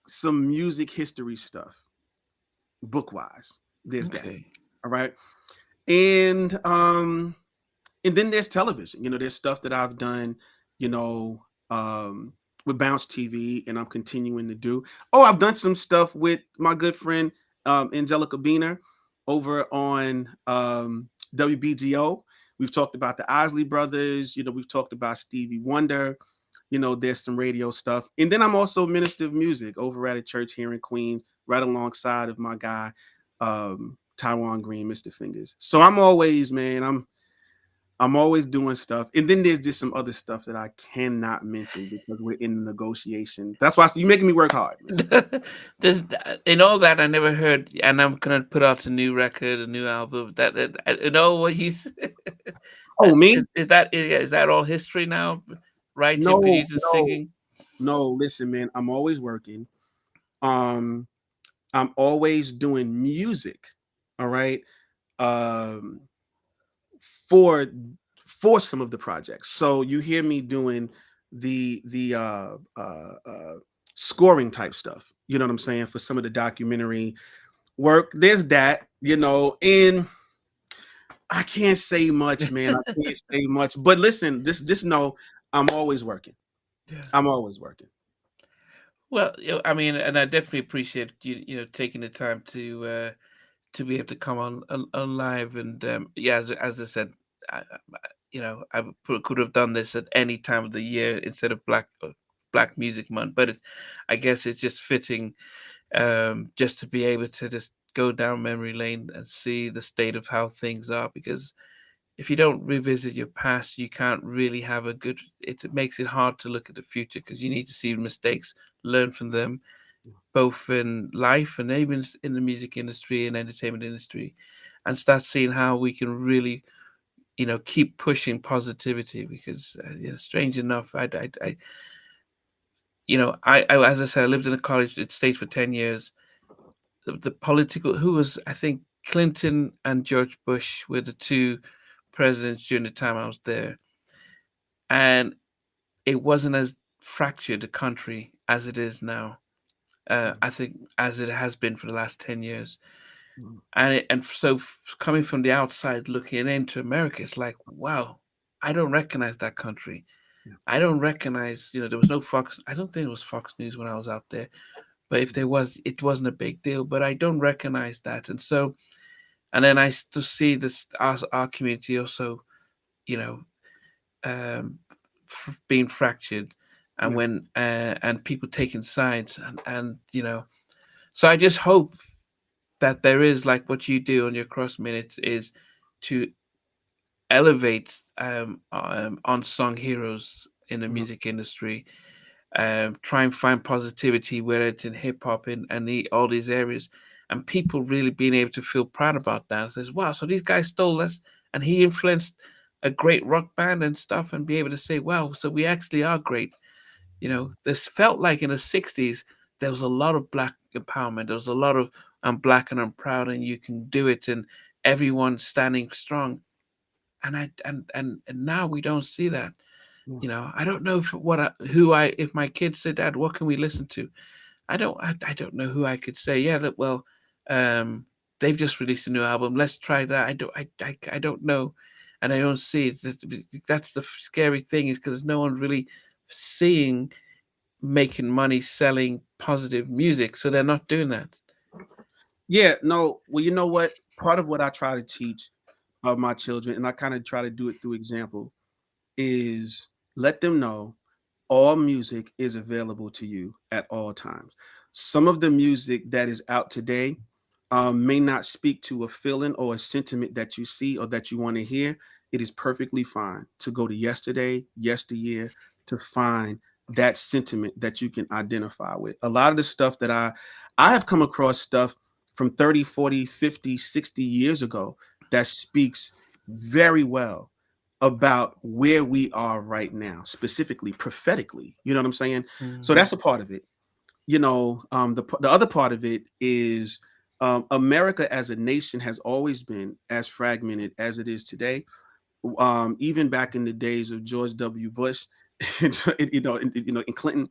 some music history stuff, book wise. There's that. Okay. All right. And and then there's television. There's stuff that I've done, you know, with Bounce TV, and I'm continuing to do. Oh, I've done some stuff with my good friend Angelica Beener over on WBGO. We've talked about the Isley Brothers. We've talked about Stevie Wonder. There's some radio stuff, and then I'm also minister of music over at a church here in Queens, right alongside of my guy Taiwan Green, Mr. Fingers. So I'm always, man, I'm always doing stuff. And then there's just some other stuff that I cannot mention because we're in the negotiation. That's why you're making me work hard, man. In all that, I never heard, and I'm gonna put out a new record, a new album. You know what he's. Oh, me? Is that all history now? Writing, No, producing, no, singing. no. Listen, man, I'm always working. Um, I'm always doing music. All right. Um, for some of the projects. So you hear me doing the scoring type stuff. You know what I'm saying? For some of the documentary work. There's that, and I can't say much, man. I can't say much. But listen, just know I'm always working. Yeah. I'm always working. Well, I mean, and I definitely appreciate you taking the time to be able to come on live. And yeah, as I said, I could have done this at any time of the year instead of Black Music Month, but I guess it's just fitting, just to be able to just go down memory lane and see the state of how things are. Because if you don't revisit your past, you can't really have a good. It makes it hard to look at the future because you need to see mistakes, learn from them, both in life and even in the music industry and entertainment industry, and start seeing how we can really, keep pushing positivity. Because strange enough, as I said, I lived in a college state for 10 years. The political, who was, I think, Clinton and George Bush were the two presidents during the time I was there, and it wasn't as fractured a country as it is now. I think as it has been for the last 10 years. And so coming from the outside looking into America, it's like, wow, I don't recognize that country. I don't recognize, there was no Fox. I don't think it was Fox News when I was out there, but if there was, it wasn't a big deal. But I don't recognize that, and so, and then I still see this our community also, you know, um, being fractured, and Yeah, when and people taking sides, and so I just hope that there is, like what you do on your cross minutes, is to elevate unsung heroes in the yeah, music industry. Try and find positivity, whether it's in hip hop and all these areas, and people really being able to feel proud about that. And says, wow, so these guys stole us, and he influenced a great rock band and stuff, and be able to say, wow, so we actually are great. This felt like in the '60s there was a lot of black empowerment. There was a lot of I'm black and I'm proud, and you can do it, and everyone standing strong. And now we don't see that. yeah, I don't know if my kids say, Dad, what can we listen to? I don't know who I could say. Yeah, that well, um, they've just released a new album. Let's try that. I don't know, and I don't see it. That's the scary thing, is because no one really seeing making money selling positive music, so they're not doing that. yeah. No, well, you know what? Part of what I try to teach of my children, and I kind of try to do it through example, is let them know all music is available to you at all times. Some of the music that is out today may not speak to a feeling or a sentiment that you see or that you want to hear, it is perfectly fine to go to yesterday, yesteryear, to find that sentiment that you can identify with. A lot of the stuff that I have come across stuff from 30, 40, 50, 60 years ago that speaks very well about where we are right now, specifically prophetically. You know what I'm saying? So Mm. that's a part of it. The other part of it is America as a nation has always been as fragmented as it is today. Even back in the days of George W. Bush, and Clinton.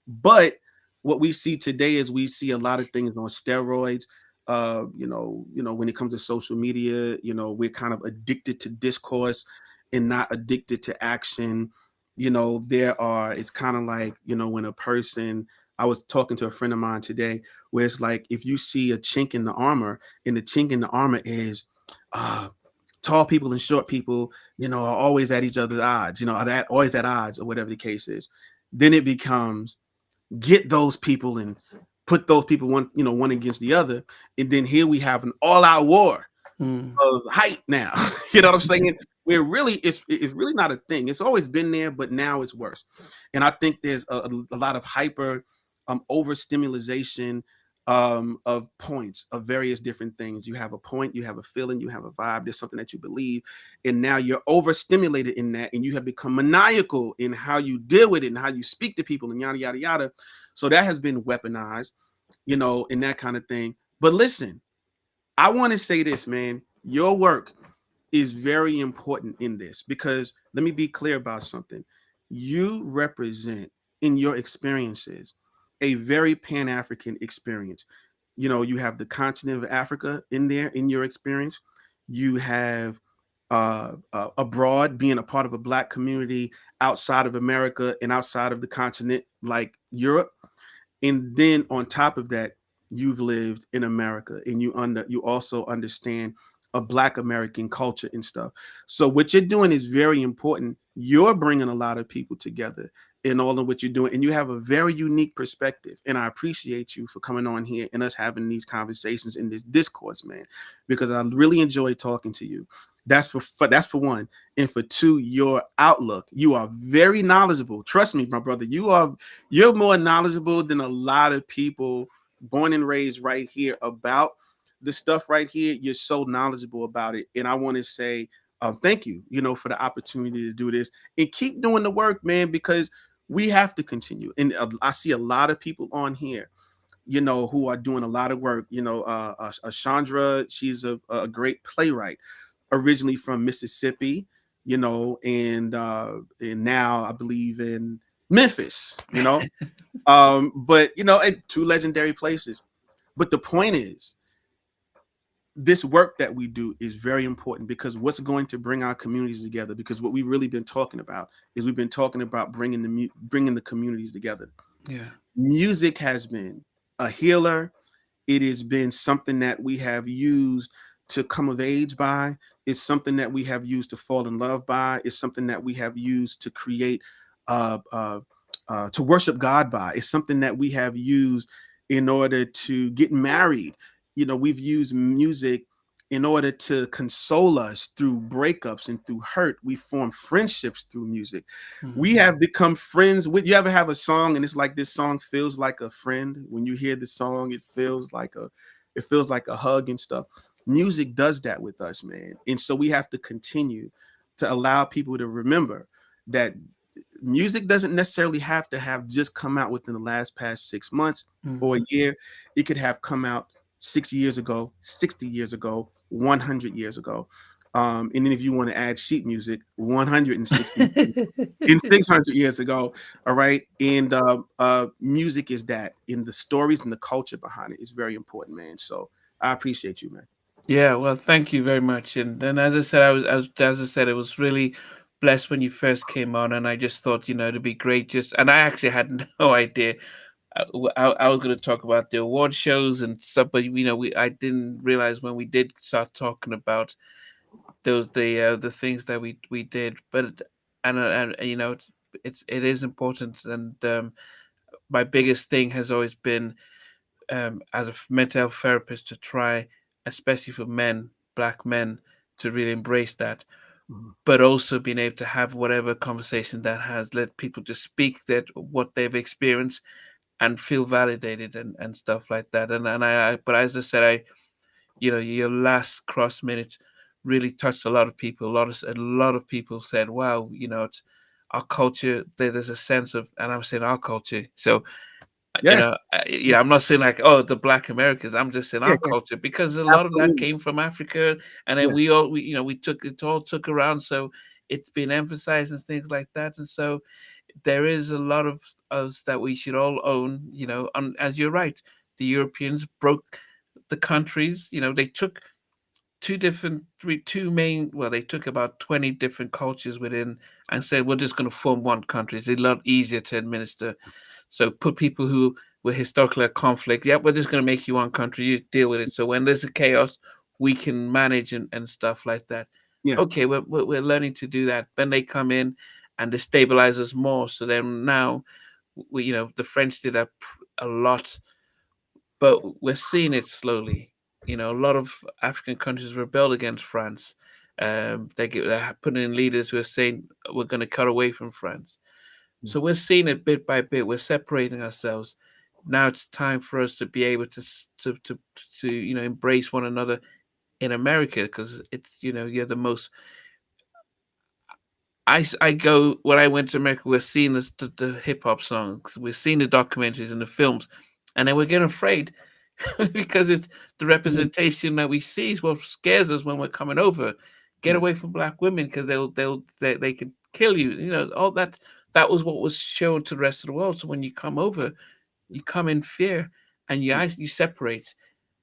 But what we see today is we see a lot of things on steroids. When it comes to social media, we're kind of addicted to discourse and not addicted to action. It's kind of like, when a person, I was talking to a friend of mine today, where it's like if you see a chink in the armor, and the chink in the armor is, uh, tall people and short people, are always at each other's odds, are that always at odds or whatever the case is. Then it becomes get those people and put those people one against the other. And then here we have an all-out war Mm. of height now. You know what I'm saying? Where really it's really not a thing. It's always been there, but now it's worse. And I think there's a lot of hyper overstimulation of points of various different things. You have a point, you have a feeling, you have a vibe, there's something that you believe, and now you're overstimulated in that, and you have become maniacal in how you deal with it and how you speak to people and yada yada yada. So that has been weaponized, and that kind of thing. But listen, I want to say this, man. Your work is very important in this because let me be clear about something. You represent in your experiences a very Pan-African experience. You have the continent of Africa in there in your experience. You have abroad being a part of a Black community outside of America and outside of the continent like Europe. And then on top of that, you've lived in America and you also understand a Black American culture and stuff. So what you're doing is very important. You're bringing a lot of people together in all of what you're doing, and you have a very unique perspective. And I appreciate you for coming on here and us having these conversations in this discourse, man, because I really enjoy talking to you. That's for one, and for two, your outlook. You are very knowledgeable. Trust me, my brother. You're more knowledgeable than a lot of people born and raised right here about the stuff right here. You're so knowledgeable about it. And I want to say thank you, for the opportunity to do this and keep doing the work, man, because we have to continue. And I see a lot of people on here, who are doing a lot of work. Chandra, she's a great playwright, originally from Mississippi, and now I believe in Memphis. But at two legendary places. But the point is, this work that we do is very important because what's going to bring our communities together? Because what we've really been talking about is we've been talking about bringing the communities together. Yeah. Music has been a healer. It has been something that we have used to come of age by. It's something that we have used to fall in love by. It's something that we have used to create, to worship God by. It's something that we have used in order to get married. We've used music in order to console us through breakups and through hurt. We form friendships through music. We Mm. have become friends with. You ever have a song and it's like this song feels like a friend? When you hear the song, it feels like a hug and stuff. Music does that with us, man. And so we have to continue to allow people to remember that music doesn't necessarily have to have just come out within the last past 6 months or a Mm. year. It could have come out 6 years ago, 60 years ago, 100 years ago. And then if you want to add sheet music, 160 in 600 years ago. All right. And music is that in the stories and the culture behind it is very important, man. So I appreciate you, man. Yeah, well, thank you very much. And as I said, as I said, it was really blessed when you first came on, and I just thought, it'd be great. And I actually had no idea. I was going to talk about the award shows and stuff, but I didn't realize when we did start talking about the things that we did. But and it is important, and my biggest thing has always been as a mental health therapist to try, especially for men, black men, to really embrace that, Mhm. but also being able to have whatever conversation that has let people just speak that what they've experienced and feel validated and stuff like that. And but as I said, your last cross minute really touched a lot of people. A lot of people said, "Wow, it's our culture." There's a sense of, and I'm saying our culture. So Yes. I'm not saying like, oh, the Black Americans. I'm just saying Yeah, our yeah, culture because a lot of that absolutely. came from Africa, and then Yeah. we took it all took around. So it's been emphasized and things like that, and so there is a lot of us that we should all own. And as you're right, the Europeans broke the countries. They took two main. Well, they took about 20 different cultures within and said we're just going to form one country. It's a lot easier to administer. So put people who were historically at conflict. Yeah, we're just going to make you one country. You deal with it. So when there's a chaos, we can manage and stuff like that. Yeah. Okay, we're learning to do that. Then they come in and they stabilize us more. So then now, the French did a lot, but we're seeing it slowly. A lot of African countries rebelled against France. They're putting in leaders who are saying we're going to cut away from France. Yeah. So we're seeing it bit by bit. We're separating ourselves. Now it's time for us to be able to embrace one another in America because you're the most. I go when I went to America. We're seeing the hip hop songs. We're seeing the documentaries and the films, and then we're getting afraid because it's the Yeah. representation that we see is what scares us when we're coming over. Get Yeah. away from black women because they can kill you. All that was what was shown to the rest of the world. So when you come over, you come in fear and you separate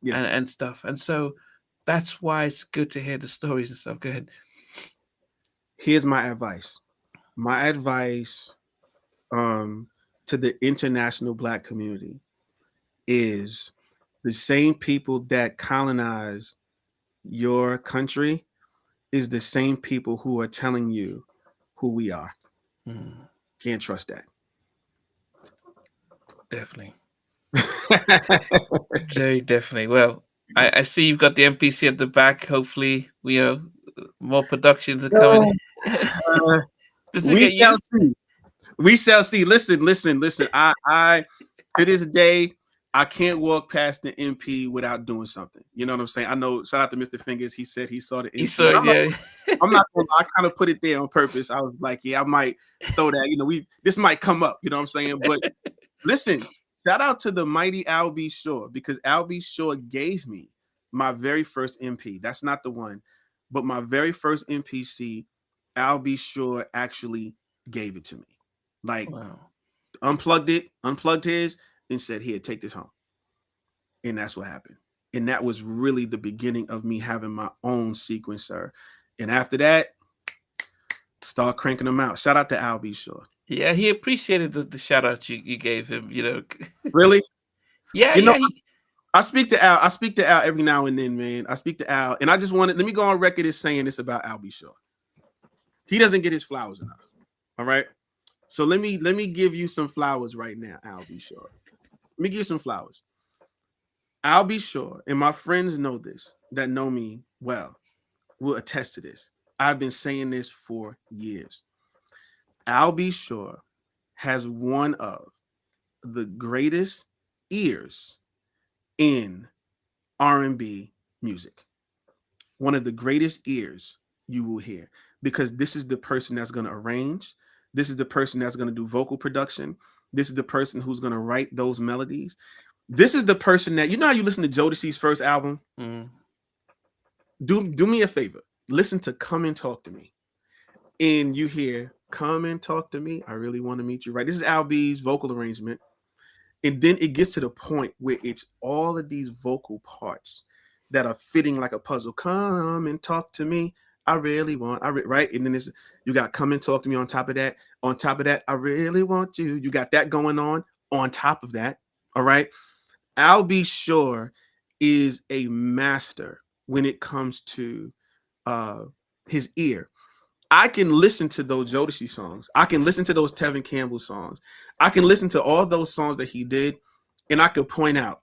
Yeah. and stuff. And so that's why it's good to hear the stories and stuff. Go ahead. Here's my advice. My advice um to the international black community is the same people that colonize your country is the same people who are telling you who we are. Mm, Can't trust definitely. that. Very definitely. Well, I see you've got the MPC at the back. Hopefully, more productions are coming. Oh, uh, Does it we get shall used? see. We shall see. Listen, listen, listen. I to this day, I can't walk past the MP without doing something. You know what I'm saying? I know. Shout out to Mr. Fingers. He said he saw the You MP, saw and it, yeah. I'm not gonna lie, I kind of put it there on purpose. I was like, yeah, I might throw that. This might come up. You know what I'm saying? But listen, shout out to the mighty Al B. Shore because Al B. Shore gave me my very first MP. That's not the one, but my very first MPC, Al B. Shore actually gave it to me. Like Wow. unplugged his, and said, "Here, take this home." And that's what happened. And that was really the beginning of me having my own sequencer. And after that, start cranking them out. Shout out to Al B. Shore. Yeah, he appreciated the shout out you gave him. Really? Yeah, You know, yeah. I speak to Al. I speak to Al every now and then, man. I speak to Al, and I just wanted let me go on record as saying this about Al B. Shore. He doesn't get his flowers enough. All right. So let me give you some flowers right now, Al B. Shore. Let me give you some flowers. I'll be sure, and my friends know this that know me well will attest to this. I've been saying this for years. I'll be sure has one of the greatest ears in R&B music. One of the greatest ears you will hear because this is the person that's going to arrange. This is the person that's going to do vocal production. This is the person who's going to write those melodies. This is the person that how you listen to Jodeci's first album. Mm. Do me a favor. Listen to "Come and Talk to Me," and you hear "Come and Talk to Me." I really want to meet you. Right. This is Al B's vocal arrangement, and then it gets to the point where it's all of these vocal parts that are fitting like a puzzle. Come and talk to me. I really want. Right, and then you got "Come and Talk to Me" on top of that. On top of that, I really want you. You got that going on. On top of that, all right. I'll be sure is a master when it comes to uh his ear. I can listen to those Jodeci songs. I can listen to those Tevin Campbell songs. I can listen to all those songs that he did, and I could point out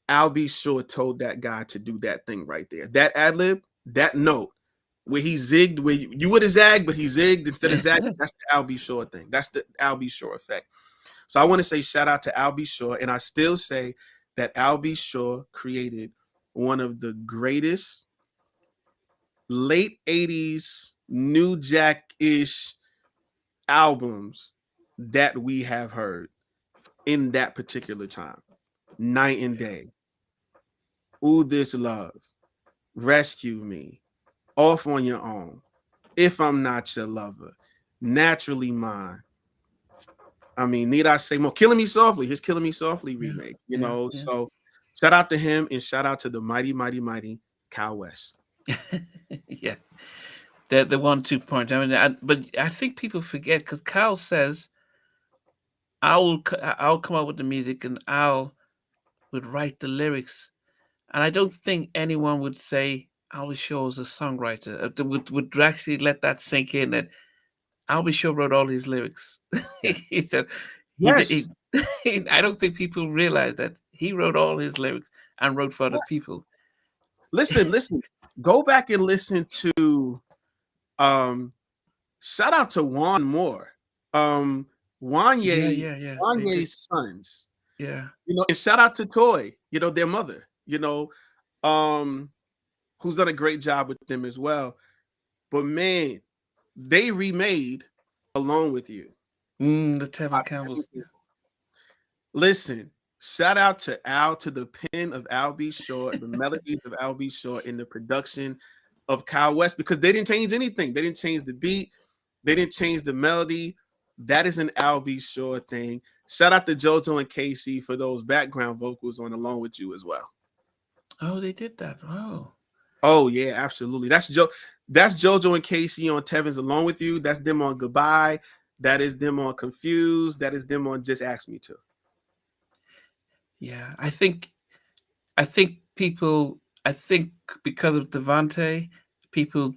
I'll be sure told that guy to do that thing right there. That ad lib, that note, where he zigged, where you would have zagged, but he zigged instead of zagging. That's the Al B. Shore thing. That's the Al B. Shore effect. So I want to say shout out to Al B. Shore, and I still say that Al B. Shore created one of the greatest late 80s New Jack ish albums that we have heard in that particular time. Night and Day, Ooh This Love, Rescue Me, Off on Your Own, If I'm Not Your Lover, Naturally Mine. I mean, need I say more? Killing Me Softly, his Killing Me Softly Yeah, remake, yeah, yeah. So shout out to him and shout out to the mighty, mighty, mighty Cal West. Yeah, the 1-2 point. I mean, but I think people forget because Carl says I'll come up with the music and Al would write the lyrics, and I don't think anyone would say Al Shaw is a songwriter. Would actually let that sink in that Al Shaw wrote all his lyrics. Yeah. He said he did. Yes. I don't think people realize that he wrote all his lyrics and wrote for other Yes. people. Listen. Go back and listen to um shout out to Juan Moore. Um Yeah, Wanye yeah, yeah. They did. Wanye's sons. Yeah. And shout out to Toy, their mother, um, who's done a great job with them as well. But man, they remade Alone with You. The Tevin Campbell's. Listen, shout out to Al, to the pen of Al B. Shore, the melodies of Al B. Shore, and the production of Kyle West, because they didn't change anything. They didn't change the beat. They didn't change the melody. That is an Al B. Shore thing. Shout out to JoJo and Casey for those background vocals on Along with You as well. Oh, they did that. Oh. Oh yeah, absolutely. That's JoJo and Casey on Tevin's Along with You. That's them on Goodbye. That is them on Confused. That is them on Just Ask Me To. Yeah, I think because of Devante, people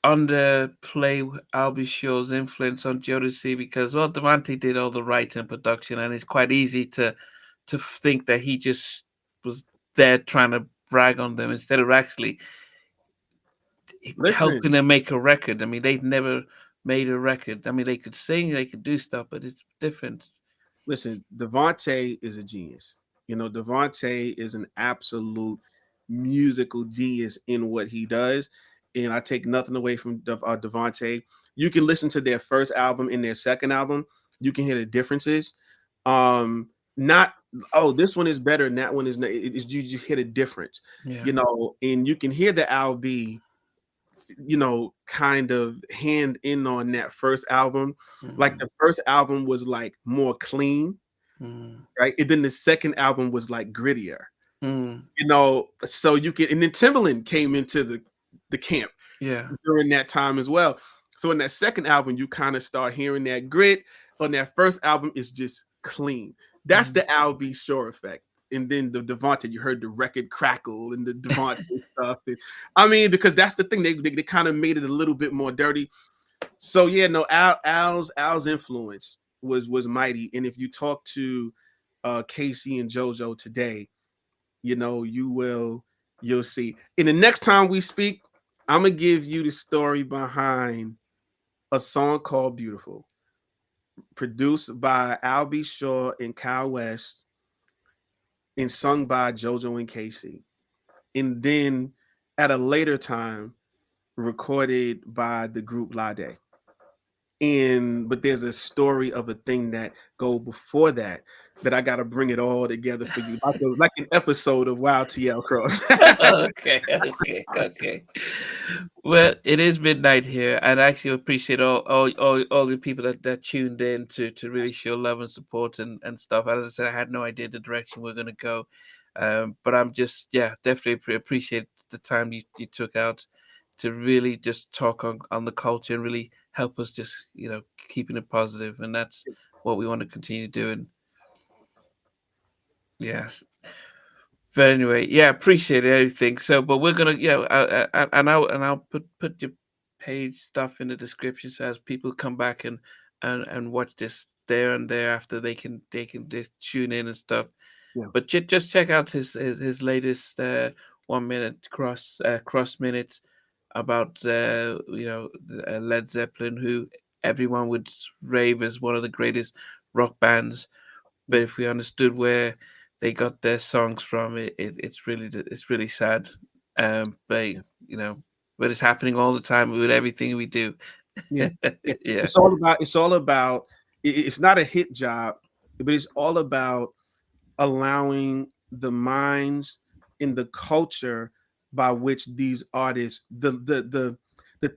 underplay Albie Shaw's influence on Jodeci because Devante did all the writing and production, and it's quite easy to think that he just was there trying to brag on them instead of actually Listen, helping them make a record. I mean, they've never made a record. I mean, they could sing, they could do stuff, but it's different. listen, Devontae is a genius. Devontae is an absolute musical genius in what he does. And I take nothing away from Devontae. You can listen to their first album and their second album. You can hear the differences. Not, oh, this one is better and that one is not. It's you hear the difference, Yeah. And you can hear the LB, kind of hand in on that first album. Like Mm, the first album was like more clean, mm, right? And then the second album was like grittier, mm. so you can, and then Timbaland came into the camp Yeah. during that time as well. So in that second album, you kind of start hearing that grit. On that first album, it's just clean. That's Mm. the Al B. Shore effect. And then the Devontae, you heard the record crackle and the Devontae stuff. And, I mean, because that's the thing, they kind of made it a little bit more dirty. So yeah, no, Al's influence was mighty. And if you talk to Casey and JoJo today, you'll see. And the next time we speak, I'm gonna give you the story behind a song called Beautiful, produced by Al B. Shaw and Kyle West, and sung by JoJo and Casey. And then at a later time, recorded by the group Ladae. But there's a story of a thing that go before that I gotta bring it all together for you, like an episode of Wild TL Cross. Okay, okay, okay. Well, it is midnight here, and I actually appreciate all the people that tuned in to really show love and support and stuff. As I said, I had no idea the direction we're gonna go, but I'm just definitely appreciate the time you took out to really just talk on the culture and really help us just keeping it positive, and that's what we want to continue doing. Yes. But anyway, yeah, appreciate everything. So, but we're gonna, and I'll put your page stuff in the description so as people come back and watch this there and there after they can just tune in and stuff. Yeah. But just check out his latest 1 minute cross minutes about Led Zeppelin, who everyone would rave as one of the greatest rock bands. But Yeah. if we understood where they got their songs from, it's really sad. But Yeah. you know, but it's happening all the time with everything we do. Yeah. Yeah. Yeah. It's all about it's not a hit job, but it's all about allowing the minds in the culture by which these artists the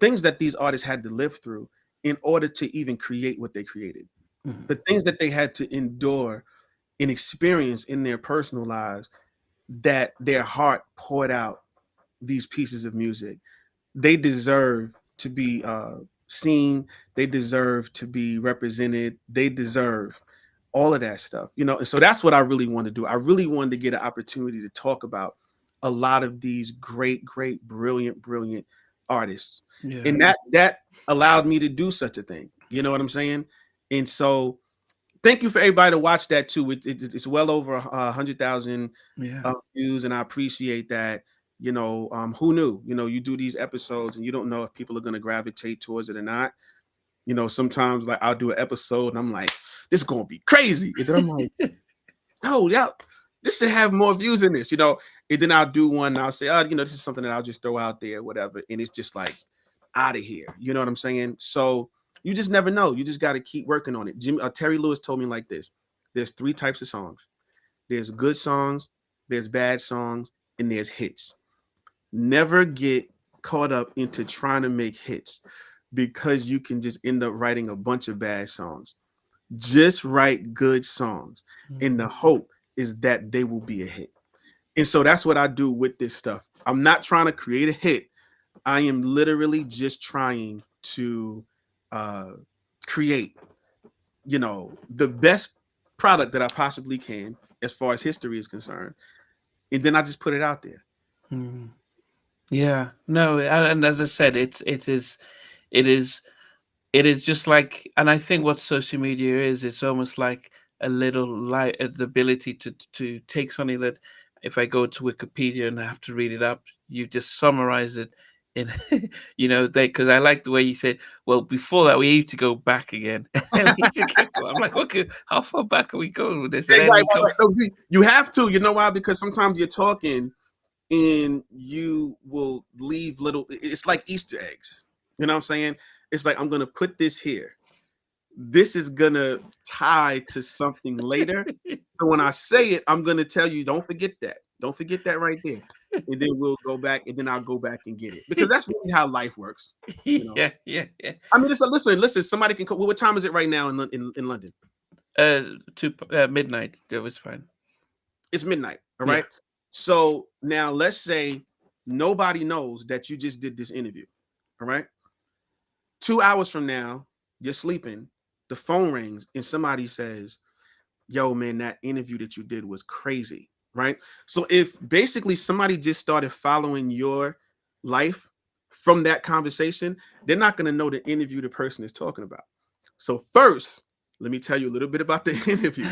things that these artists had to live through in order to even create what they created. Mhm. The things that they had to endure and experience in their personal lives, that their heart poured out these pieces of music. They deserve to be seen. They deserve to be represented. They deserve all of that stuff, And so that's what I really want to do. I really wanted to get an opportunity to talk about a lot of these great, great, brilliant, brilliant artists, Yeah. and that allowed me to do such a thing. You know what I'm saying? And so thank you for everybody to watch that too. It's well over 100,000 Yeah. views, and I appreciate that. Who knew? You do these episodes, and you don't know if people are going to gravitate towards it or not. Sometimes like I'll do an episode, and I'm like, this is going to be crazy, and then I'm like, oh yeah, this should have more views in this. And then I'll do one, and I'll say, oh, this is something that I'll just throw out there, whatever, and it's just like out of here. You know what I'm saying? So you just never know. You just got to keep working on it. Terry Lewis told me like this: there's three types of songs. There's good songs, there's bad songs, and there's hits. Never get caught up into trying to make hits, because you can just end up writing a bunch of bad songs. Just write good songs, and the hope is that they will be a hit. And so that's what I do with this stuff. I'm not trying to create a hit. I am literally just trying to uh, create, the best product that I possibly can as far as history is concerned. And then I just put it out there. Mm. Yeah. No, and as I said, it is it is just like, and I think what social media is, it's almost like a little light, the ability to take something that, if I go to Wikipedia and I have to read it up, you just summarize it in, they, because I like the way you said, well, before that we need to go back again. We need to keep going. I'm like, okay, how far back are we going with this? And Yeah, then right, we right, go. right. No, you have to. You know why? Because sometimes you're talking and you will leave little. It's like Easter eggs. You know what I'm saying? It's like, I'm gonna put this here. This is gonna tie to something later. So when I say it, I'm gonna tell you, don't forget that. Don't forget that right there. And then we'll go back, and then I'll go back and get it, because that's really how life works. You know. Yeah, yeah, yeah. I mean, listen. Somebody can. What time is it right now in London? To midnight. That was fine. It's midnight. All Yeah. right. So now let's say nobody knows that you just did this interview. All right. 2 hours from now, you're sleeping. The phone rings, and somebody says, yo, man, that interview that you did was crazy. Right. So if basically somebody just started following your life from that conversation, they're not going to know the interview the person is talking about. So first, let me tell you a little bit about the interview.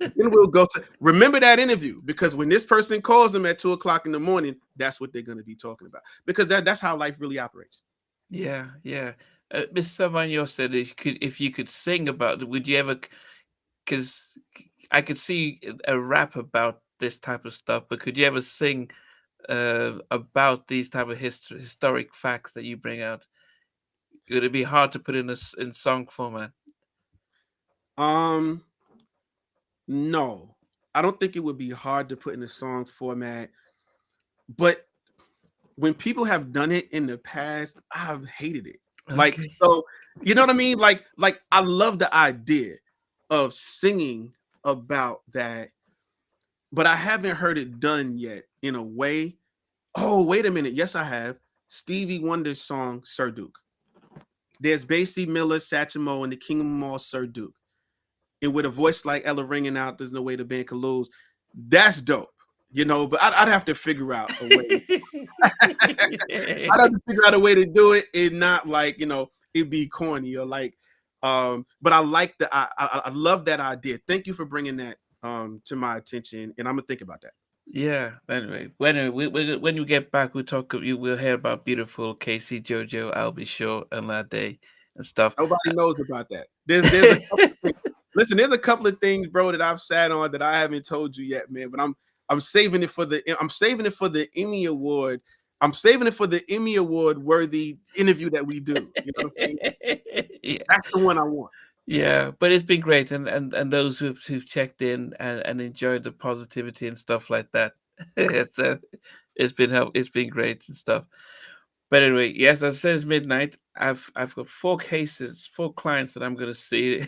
Then we'll go to remember that interview, because when this person calls them at 2 o'clock in the morning, that's what they're going to be talking about, because that's how life really operates. Yeah, yeah. Mr. Savagnon said, if you could sing about it, would you ever? Because I could see a rap about this type of stuff, but could you ever sing about these type of historic facts that you bring out? Would it be hard to put in in song format? Um, no, I don't think it would be hard to put in a song format, but when people have done it in the past, I've hated it. Like, Okay. so, you know what I mean? Like I love the idea of singing about that, but I haven't heard it done yet in a way. Oh, wait a minute. Yes, I have. Stevie Wonder's song Sir Duke. There's Basie Miller, Satchmo, and the King of them all, Sir Duke. And with a voice like Ella ringing out, there's no way the band could lose. That's dope, but I'd have to figure out a way. I'd have to figure out a way to do it and not like, it be corny or like, but I like I love that idea. Thank you for bringing that to my attention, and I'm gonna think about that. Yeah. Anyway, when you get back, we'll talk. You will hear about beautiful Casey, Jojo, I'll be sure, and Ladae and stuff. Nobody knows about that. There's a couple of things. Listen, there's a couple of things, bro, that I've sat on that I haven't told you yet, man. But I'm saving it for the Emmy Award. I'm saving it for the Emmy Award worthy interview that we do. You know what I'm saying? Yeah. That's the one I want. Yeah, but it's been great, and those who've checked in and enjoyed the positivity and stuff like that, it's been great and stuff. But anyway, yes, as it says midnight, I've got 4 cases, 4 clients that I'm going to see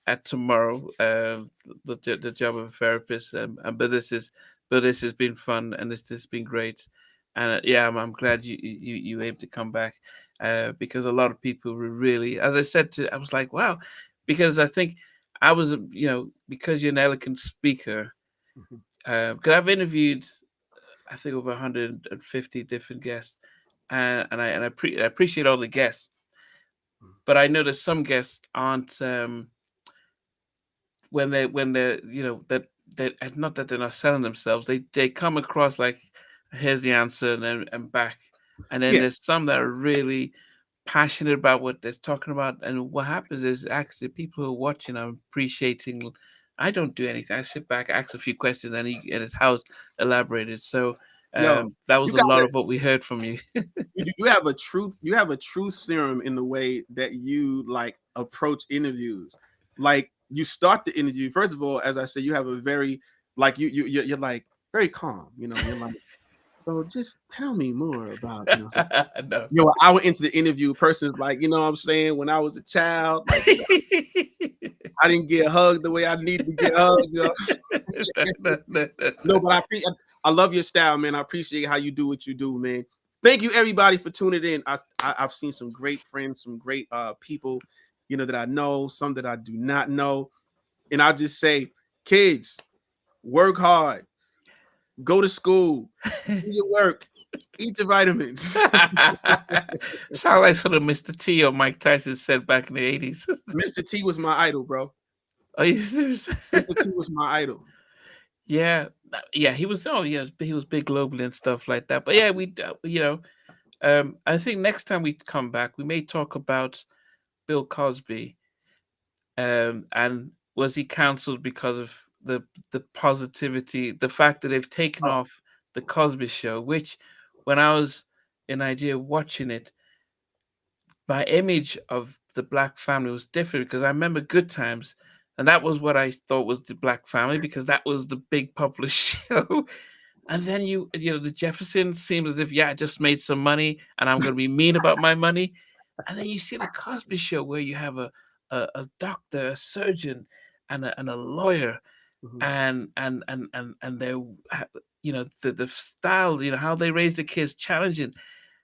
at tomorrow. The job of a therapist, but this has been fun and this has been great, and yeah, I'm glad you were able to come back, because a lot of people were really, as I said, I was like, wow, because I think I was, because you're an eloquent speaker, Mhm, because I've interviewed I think over 150 different guests, I appreciate all the guests, mhm. but I notice some guests aren't, when they're, that not that they're not selling themselves, they come across like, here's the answer, and back, and then Yeah, there's some that are really passionate about what they're talking about, and what happens is actually people who are watching are appreciating. I don't do anything. I sit back, ask a few questions, and it's how it's elaborated. So yo, that you was a got lot a of what we heard from you. you have a truth serum in the way that you like approach interviews. Like you start the interview, first of all, as I said, you have a very like you're like very calm. You're like, so just tell me more about No. an hour into the interview, person's like, what I'm saying, when I was a child, like, I didn't get hugged the way I needed to get hugged. No, no, no, No, no. but I love your style, man. I appreciate how you do what you do, man. Thank you, everybody, for tuning in. I've seen some great friends, some great people, that I know, some that I do not know, and I just say, kids, work hard, go to school, do your work, eat your vitamins. Sound like sort of Mr. T or Mike Tyson said back in the 80s. Mr. T was my idol, bro. Are you serious? Mr. T was my idol. Yeah, yeah, he was. Oh, yeah, he was big globally and stuff like that. But yeah, I think next time we come back, we may talk about Bill Cosby. And was he cancelled because of the positivity, the fact that they've taken Oh, off the Cosby Show, which when I was in Nigeria watching it, my image of the black family was different because I remember Good Times, and that was what I thought was the black family because that was the big popular show. And then the Jeffersons seems as if, yeah, I just made some money and I'm going to be mean about my money. And then you see the Cosby Show where you have a doctor, a surgeon, and a lawyer, mhm, and they're, the style, how they raise the kids, challenging.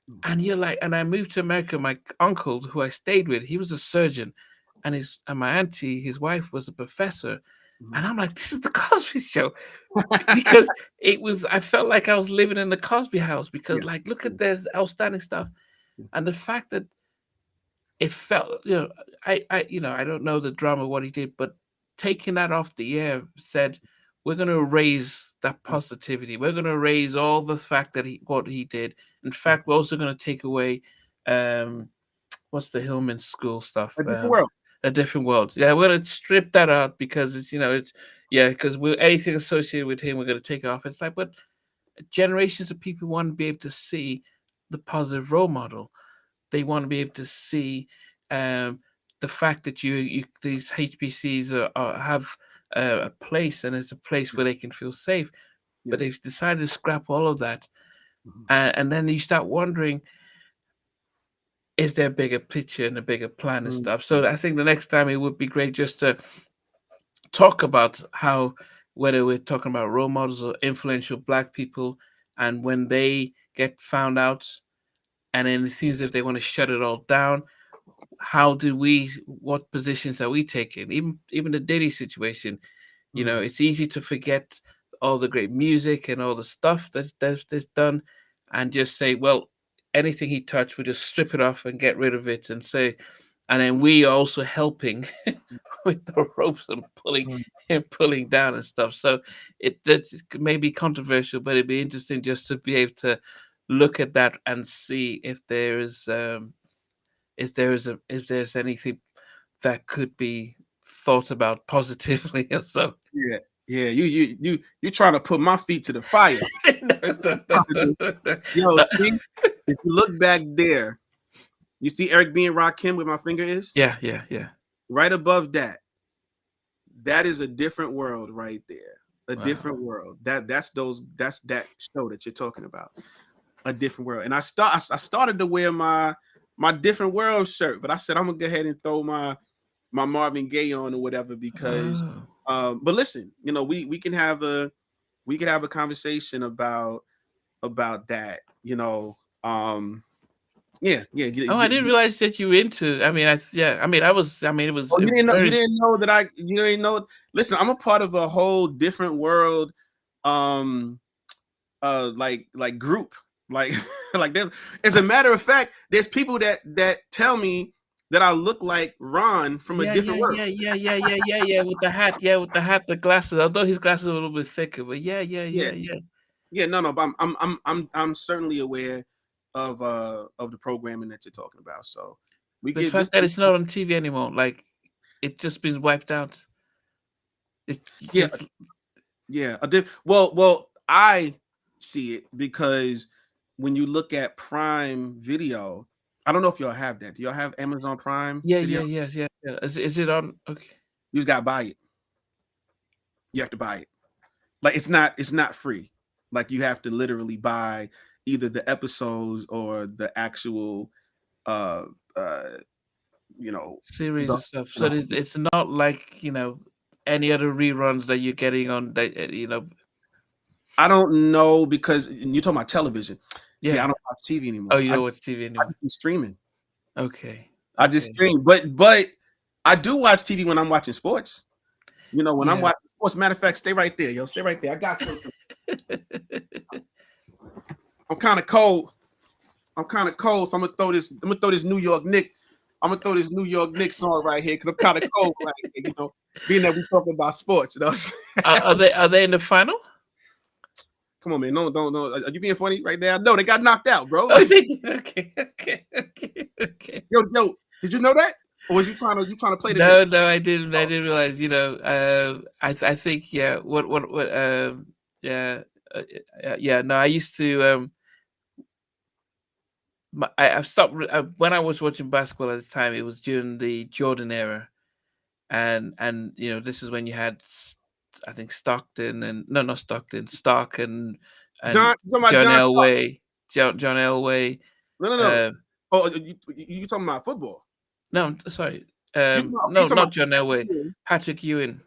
mhm, And you're like, and I moved to America. My uncle, who I stayed with, he was a surgeon, and my auntie, his wife, was a professor. mhm. And I'm like, this is the Cosby Show because it was. I felt like I was living in the Cosby house because, Yeah, like, look yeah, at this outstanding stuff, yeah, and the fact that it felt, I don't know the drama what he did, but taking that off the air said we're going to raise that yeah, positivity. We're going to raise all the fact that what he did. In yeah. fact, we're also going to take away, um, what's the Hillman School stuff? A different world. A different world. Yeah, we're going to strip that out because it's yeah, because we anything associated with him, we're going to take it off. It's like, but generations of people want to be able to see the positive role model. They want to be able to see, um, the fact that these HBCs have a place, and it's a place Yeah, where they can feel safe. But yeah. they've decided to scrap all of that, Mhm, and then you start wondering, is there a bigger picture and a bigger plan and mhm, stuff? So I think the next time it would be great just to talk about how, whether we're talking about role models or influential black people, and when they get found out, and then it seems as if they want to shut it all down, how do we, what positions are we taking, even the Diddy situation. mhm, It's easy to forget all the great music and all the stuff that's done, and just say, well, anything he touched, we just strip it off and get rid of it and say, and then we also helping with the ropes and pulling Mm. and pulling down and stuff. So that may be controversial, but it'd be interesting just to be able to look at that and see if there's anything that could be thought about positively or so. Yeah, yeah. You trying to put my feet to the fire. No, Yo, no. see, if you look back there, you see Eric B and Rakim where my finger is? Yeah, yeah, yeah. Right above that. That is a different world right there. A Wow. different world. That's that show that you're talking about. A different world. And I started to wear my different world shirt, but I said I'm gonna go ahead and throw my Marvin Gaye on or whatever because Oh. but listen, we can have a conversation about that, yeah, yeah. Oh, I didn't realize that you were into. I mean, yeah. I mean, I mean, it was Oh, you very. didn't know that you didn't know. Listen, I'm a part of a whole different world, um, like group, like like there's as a matter of fact, there's people that tell me that I look like Ron from a Yeah, different yeah, world. yeah, yeah, yeah, yeah, yeah, yeah. With the hat, yeah, with the hat, the glasses. Although his glasses are a little bit thicker, but yeah, yeah, Yeah, yeah, yeah. yeah, no, but I'm certainly aware of the programming that you're talking about. So we The get fact this. that it's not on TV anymore, like it just been wiped out. Yeah, It's yeah. Well, I see it because when you look at Prime Video, I don't know if y'all have that. Do y'all have Amazon Prime yeah, Video? yeah, yes, yeah, yeah. Is it on? Okay. You just gotta buy it. You have to buy it. Like it's not free. Like you have to literally buy either the episodes or the actual uh uh you know Series the and stuff. So it's not like any other reruns that you're getting on that I don't know because you're talking about television. See, I yeah. don't watch TV Oh, anymore. you I don't just, watch TV I anymore. just be streaming. Okay, I just okay, stream, but I do watch TV when I'm watching sports. When I'm yeah. watching sports. Matter of fact, stay right there, yo. Stay right there. I got something. I'm kind of cold. So I'm gonna throw this. I'm gonna throw this New York Nick. I'm gonna throw this New York Knicks song right here because I'm kind of cold right here. Being that we talking about sports. Are they in the final? Come on, man. No, don't, no. Are you being funny right now? No, they got knocked out, bro. Oh, Like, they did. Okay, okay, okay, okay. yo, did you know that? Or was you trying to play the No, Knicks? no, I didn't. I didn't realize. I think yeah. What? Yeah, yeah. No, I used to. I've stopped when I was watching basketball at the time. It was during the Jordan era, and this is when you had I think Stockton and no, not Stockton, Stock and You talking about John John Starks? Elway, John Elway. No, no, no. Uh, Oh, you talking about football? no, sorry, You no, talking not about John Patrick Elway, Ewing, Patrick Ewing,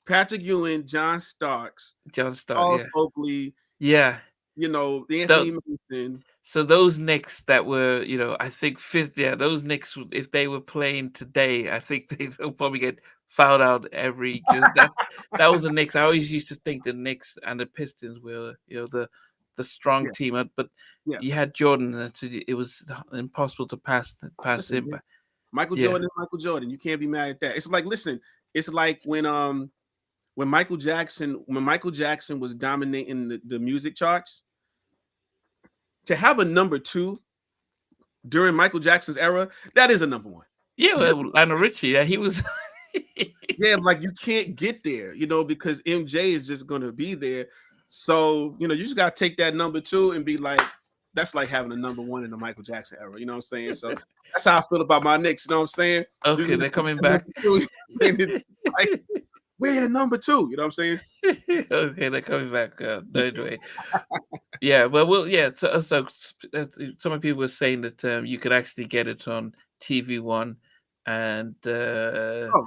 Patrick Ewing, John Starks, John Stock. Charles Yeah, Oakley, yeah. Anthony So Mason. so those Knicks that were, I think fifth. Yeah, those Knicks, if they were playing today, I think they'll probably get fouled out every because that was the Knicks. I always used to think the Knicks and the Pistons were, the strong Yeah, team, but yeah. you had Jordan, so it was impossible to pass Listen, him. man. But Michael yeah, Jordan is Michael Jordan. You can't be mad at that. It's like, listen, it's like when Michael Jackson was dominating the music charts, to have a number two during Michael Jackson's era, that is a number one. yeah, well, Lionel Richie, yeah, he was. Yeah, like you can't get there, because MJ is just gonna be there. So, you just gotta take that number two and be like, that's like having a number one in the Michael Jackson era. You know what I'm saying? So that's how I feel about my Knicks. You know what I'm saying? You Okay, just they're put coming that number back. two, and it's like, we're number two. You know what I'm saying? Okay, they're coming back. No, anyway. Yeah, well, yeah. Some of people were saying that you could actually get it on TV1 and Oh,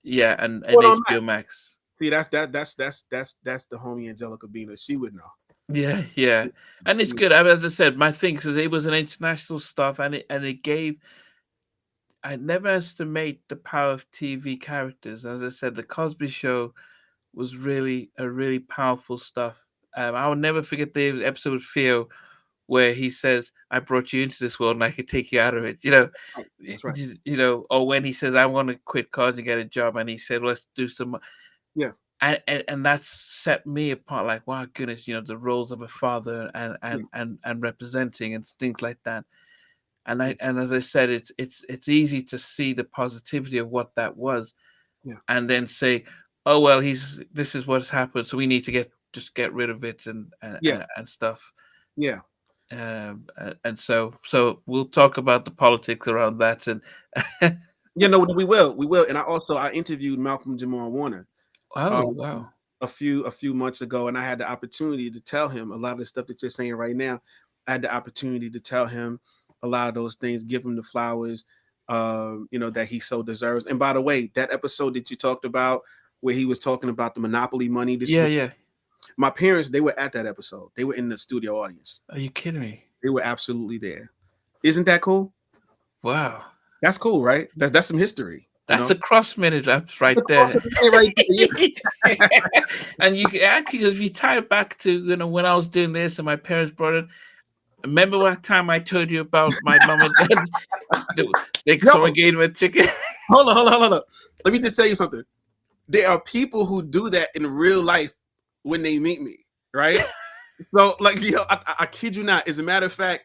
yeah, and what on that? HBO Max. See, that's the homie Angelica Bina. She would know. Yeah, yeah, and it's She would. good. As I said, my thing because it was an international stuff, and it gave. I never estimate the power of TV characters. As I said, the Cosby Show was really a really powerful stuff. I will never forget the episode with Theo where he says, "I brought you into this world, and I could take you out of it." Right. That's right. Or when he says, "I want to quit college and get a job," and he said, "Let's do some," Yeah. and that's set me apart. Like, wow, goodness, the roles of a father Yeah. and representing and things like that. And Yeah. as I said, it's easy to see the positivity of what that was, Yeah. and then say, "Oh well, he's this is what's happened, so we need to get rid of it Yeah. and stuff." Yeah. And so we'll talk about the politics around that. And Yeah. No, we will. We will. And I interviewed Malcolm Jamal Warner oh um, wow, a few months ago, and I had the opportunity to tell him a lot of the stuff that you're saying right now. I had the opportunity to tell him a lot of those things, give him the flowers, that he so deserves. And by the way, that episode that you talked about, where he was talking about the monopoly money, this is yeah, what yeah. my parents, they were at that episode. They were in the studio audience. Are you kidding me? They were absolutely there. Isn't that cool? Wow, That's cool, right? That's some history, you that's know. a cross minute. That's It's right across there. the thing right there. And you can actually, if you tie it back to when I was doing this and my parents brought it. Remember what time I told you about my mom and dad? Someone Yo, gave him a ticket. hold on. Let me just tell you something. There are people who do that in real life when they meet me, right? So, like, I kid you not. As a matter of fact,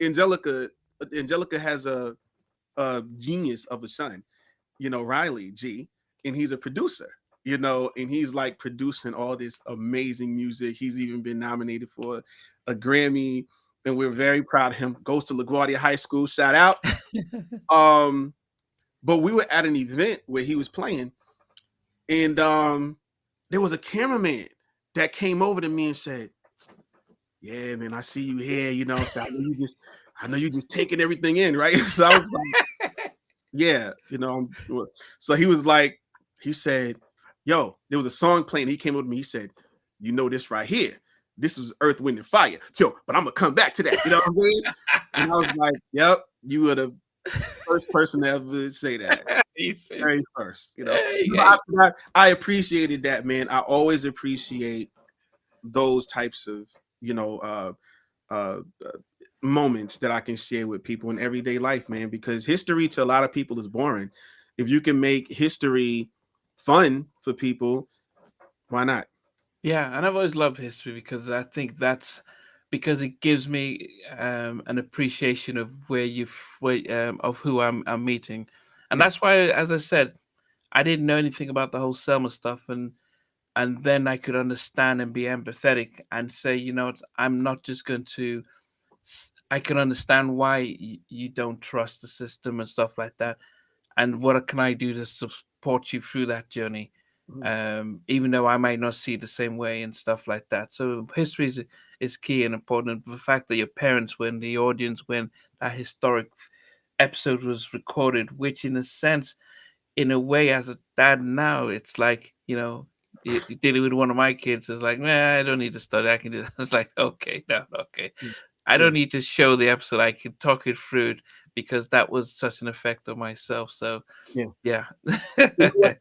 Angelica, Angelica has a genius of a son, Riley G, and he's a producer, and he's like producing all this amazing music. He's even been nominated for a Grammy, and we're very proud of him. Goes to LaGuardia High School. Shout out. Um, but we were at an event where he was playing, and there was a cameraman that came over to me and said, "Yeah, man, I see you here. So I know you just taking everything in, right?" So I was like, "Yeah, So he was like, he said, "Yo, there was a song playing." He came over to me. He said, "This right here. This was Earth, Wind, and Fire. Yo, but I'm gonna come back to that." You know what I'm saying? And I was like, "Yep, you were the first person to ever say that." He said, Very first, "Hey, No, hey." I appreciated that, man. I always appreciate those types of, you know, uh, uh, uh, moments that I can share with people in everyday life, man. Because history to a lot of people is boring. If you can make history fun for people, why not? Yeah, and I've always loved history because I think that's because it gives me an appreciation of of who I'm meeting, and Yeah. that's why, as I said, I didn't know anything about the whole Selma stuff, and then I could understand and be empathetic and say, I'm not just going to. I can understand why you don't trust the system and stuff like that, and what can I do to support you through that journey, Mhm. even though I might not see it the same way and stuff like that. So history is key and important. The fact that your parents were in the audience when that historic episode was recorded, which in a sense, in a way, as a dad now, it's like, dealing with one of my kids is like, nah, I don't need to study. I can do. It's like, okay, no, okay, I Yeah. don't need to show the episode. I can talk it through it because that was such an effect on myself. So Yeah. yeah. You know what?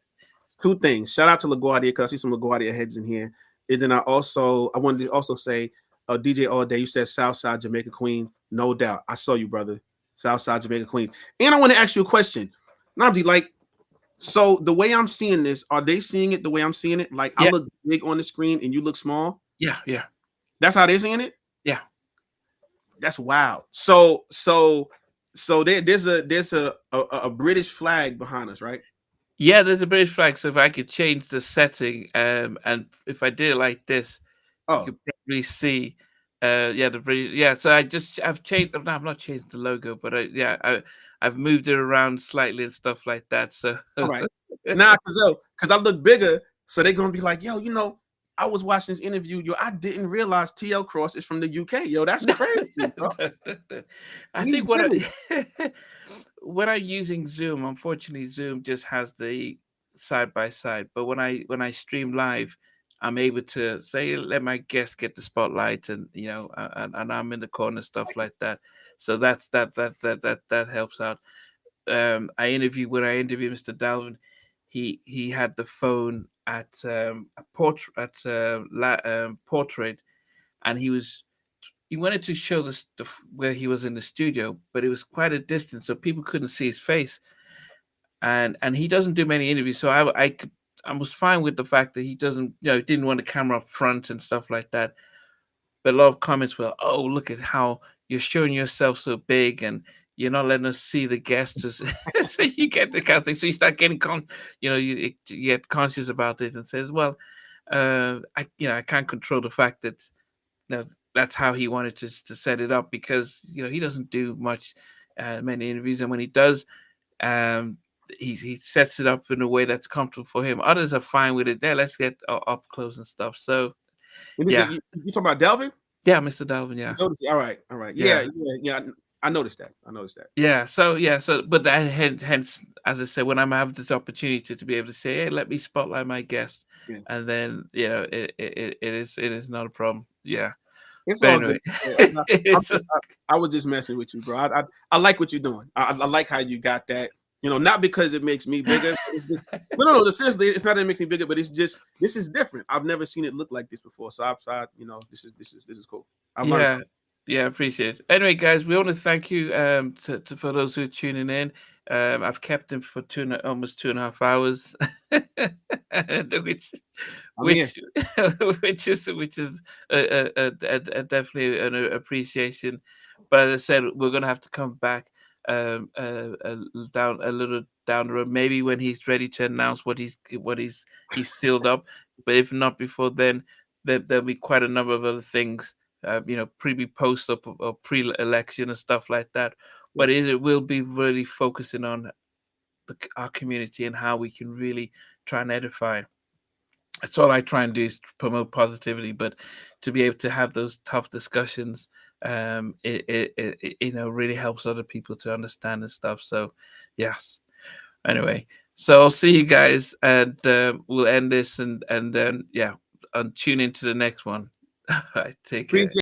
Two things. Shout out to LaGuardia because I see some LaGuardia heads in here. And then I wanted to also say, DJ All Day, you said Southside Jamaica Queen. No doubt. I saw you, brother. Southside Jamaica Queen. And I want to ask you a question. Namdi, like, so the way I'm seeing this, are they seeing it the way I'm seeing it? Like, I Yeah, look big on the screen and you look small. yeah, yeah, That's how they're seeing it. yeah. That's wild. So there's a British flag behind us, right? Yeah, there's a British flag. So if I could change the setting, and if I did it like this, you Oh, could probably see, yeah, the British. Yeah, so I've changed. No, I've not changed the logo, but I've moved it around slightly and stuff like that. So all right. Nah, because I look bigger, so they're gonna be like, yo, I was watching this interview, yo, I didn't realize TL Cross is from the UK. Yo, that's no, crazy, bro. no. I He's think what British. when I'm using Zoom, unfortunately, Zoom just has the side by side. But when I stream live, I'm able to say let my guest get the spotlight, and and I'm in the corner, stuff like that. So that helps out. When I interviewed Mr. Dalvin, he had the phone at portrait, and he was he wanted to show the stuff where he was in the studio, but it was quite a distance, so people couldn't see his face. And he doesn't do many interviews, so I was fine with the fact that he doesn't, didn't want the camera up front and stuff like that. But a lot of comments were, "Oh, look at how you're showing yourself so big, and you're not letting us see the guests." So you get the kind of thing. So you start getting you get conscious about it and says, "Well, I can't control the fact that that's how he wanted to set it up because he doesn't do much many interviews, and when he does, um, he sets it up in a way that's comfortable for him. Others are fine with it. There, let's get up close and stuff. So Let me see. yeah, You talking about Delvin? yeah, Mr. Dalvin, yeah, All right, all right. Yeah, yeah. yeah, yeah. I noticed that. I noticed that. But that hence, as I said, when I'm have this opportunity to be able to say, "Hey, let me spotlight my guest," Yeah. and then it is not a problem. Yeah, It's but all good. anyway, I'm it's just, I was just messing with you, bro. I like what you're doing. I like how you got that. Not because it makes me bigger. No. Seriously, it's not that it makes me bigger, but it's just this is different. I've never seen it look like this before. So this is cool. I've learned Yeah, yeah, appreciate it. Anyway, guys, we want to thank you for those who are tuning in. I've kept him for almost 2.5 hours, which I'm here. which which is definitely an appreciation. But as I said, we're gonna have to come back down a little down the road, maybe when he's ready to announce he's sealed up. But if not before then, there'll be quite a number of other things, post up or pre-election and stuff like that. Yeah, But it will be really focusing on our community and how we can really try and edify. That's all I try and do is promote positivity, but to be able to have those tough discussions, it really helps other people to understand and stuff. So, yes. Anyway, so I'll see you guys, and we'll end this, and then yeah, and tune into the next one. All right, take care. appreciate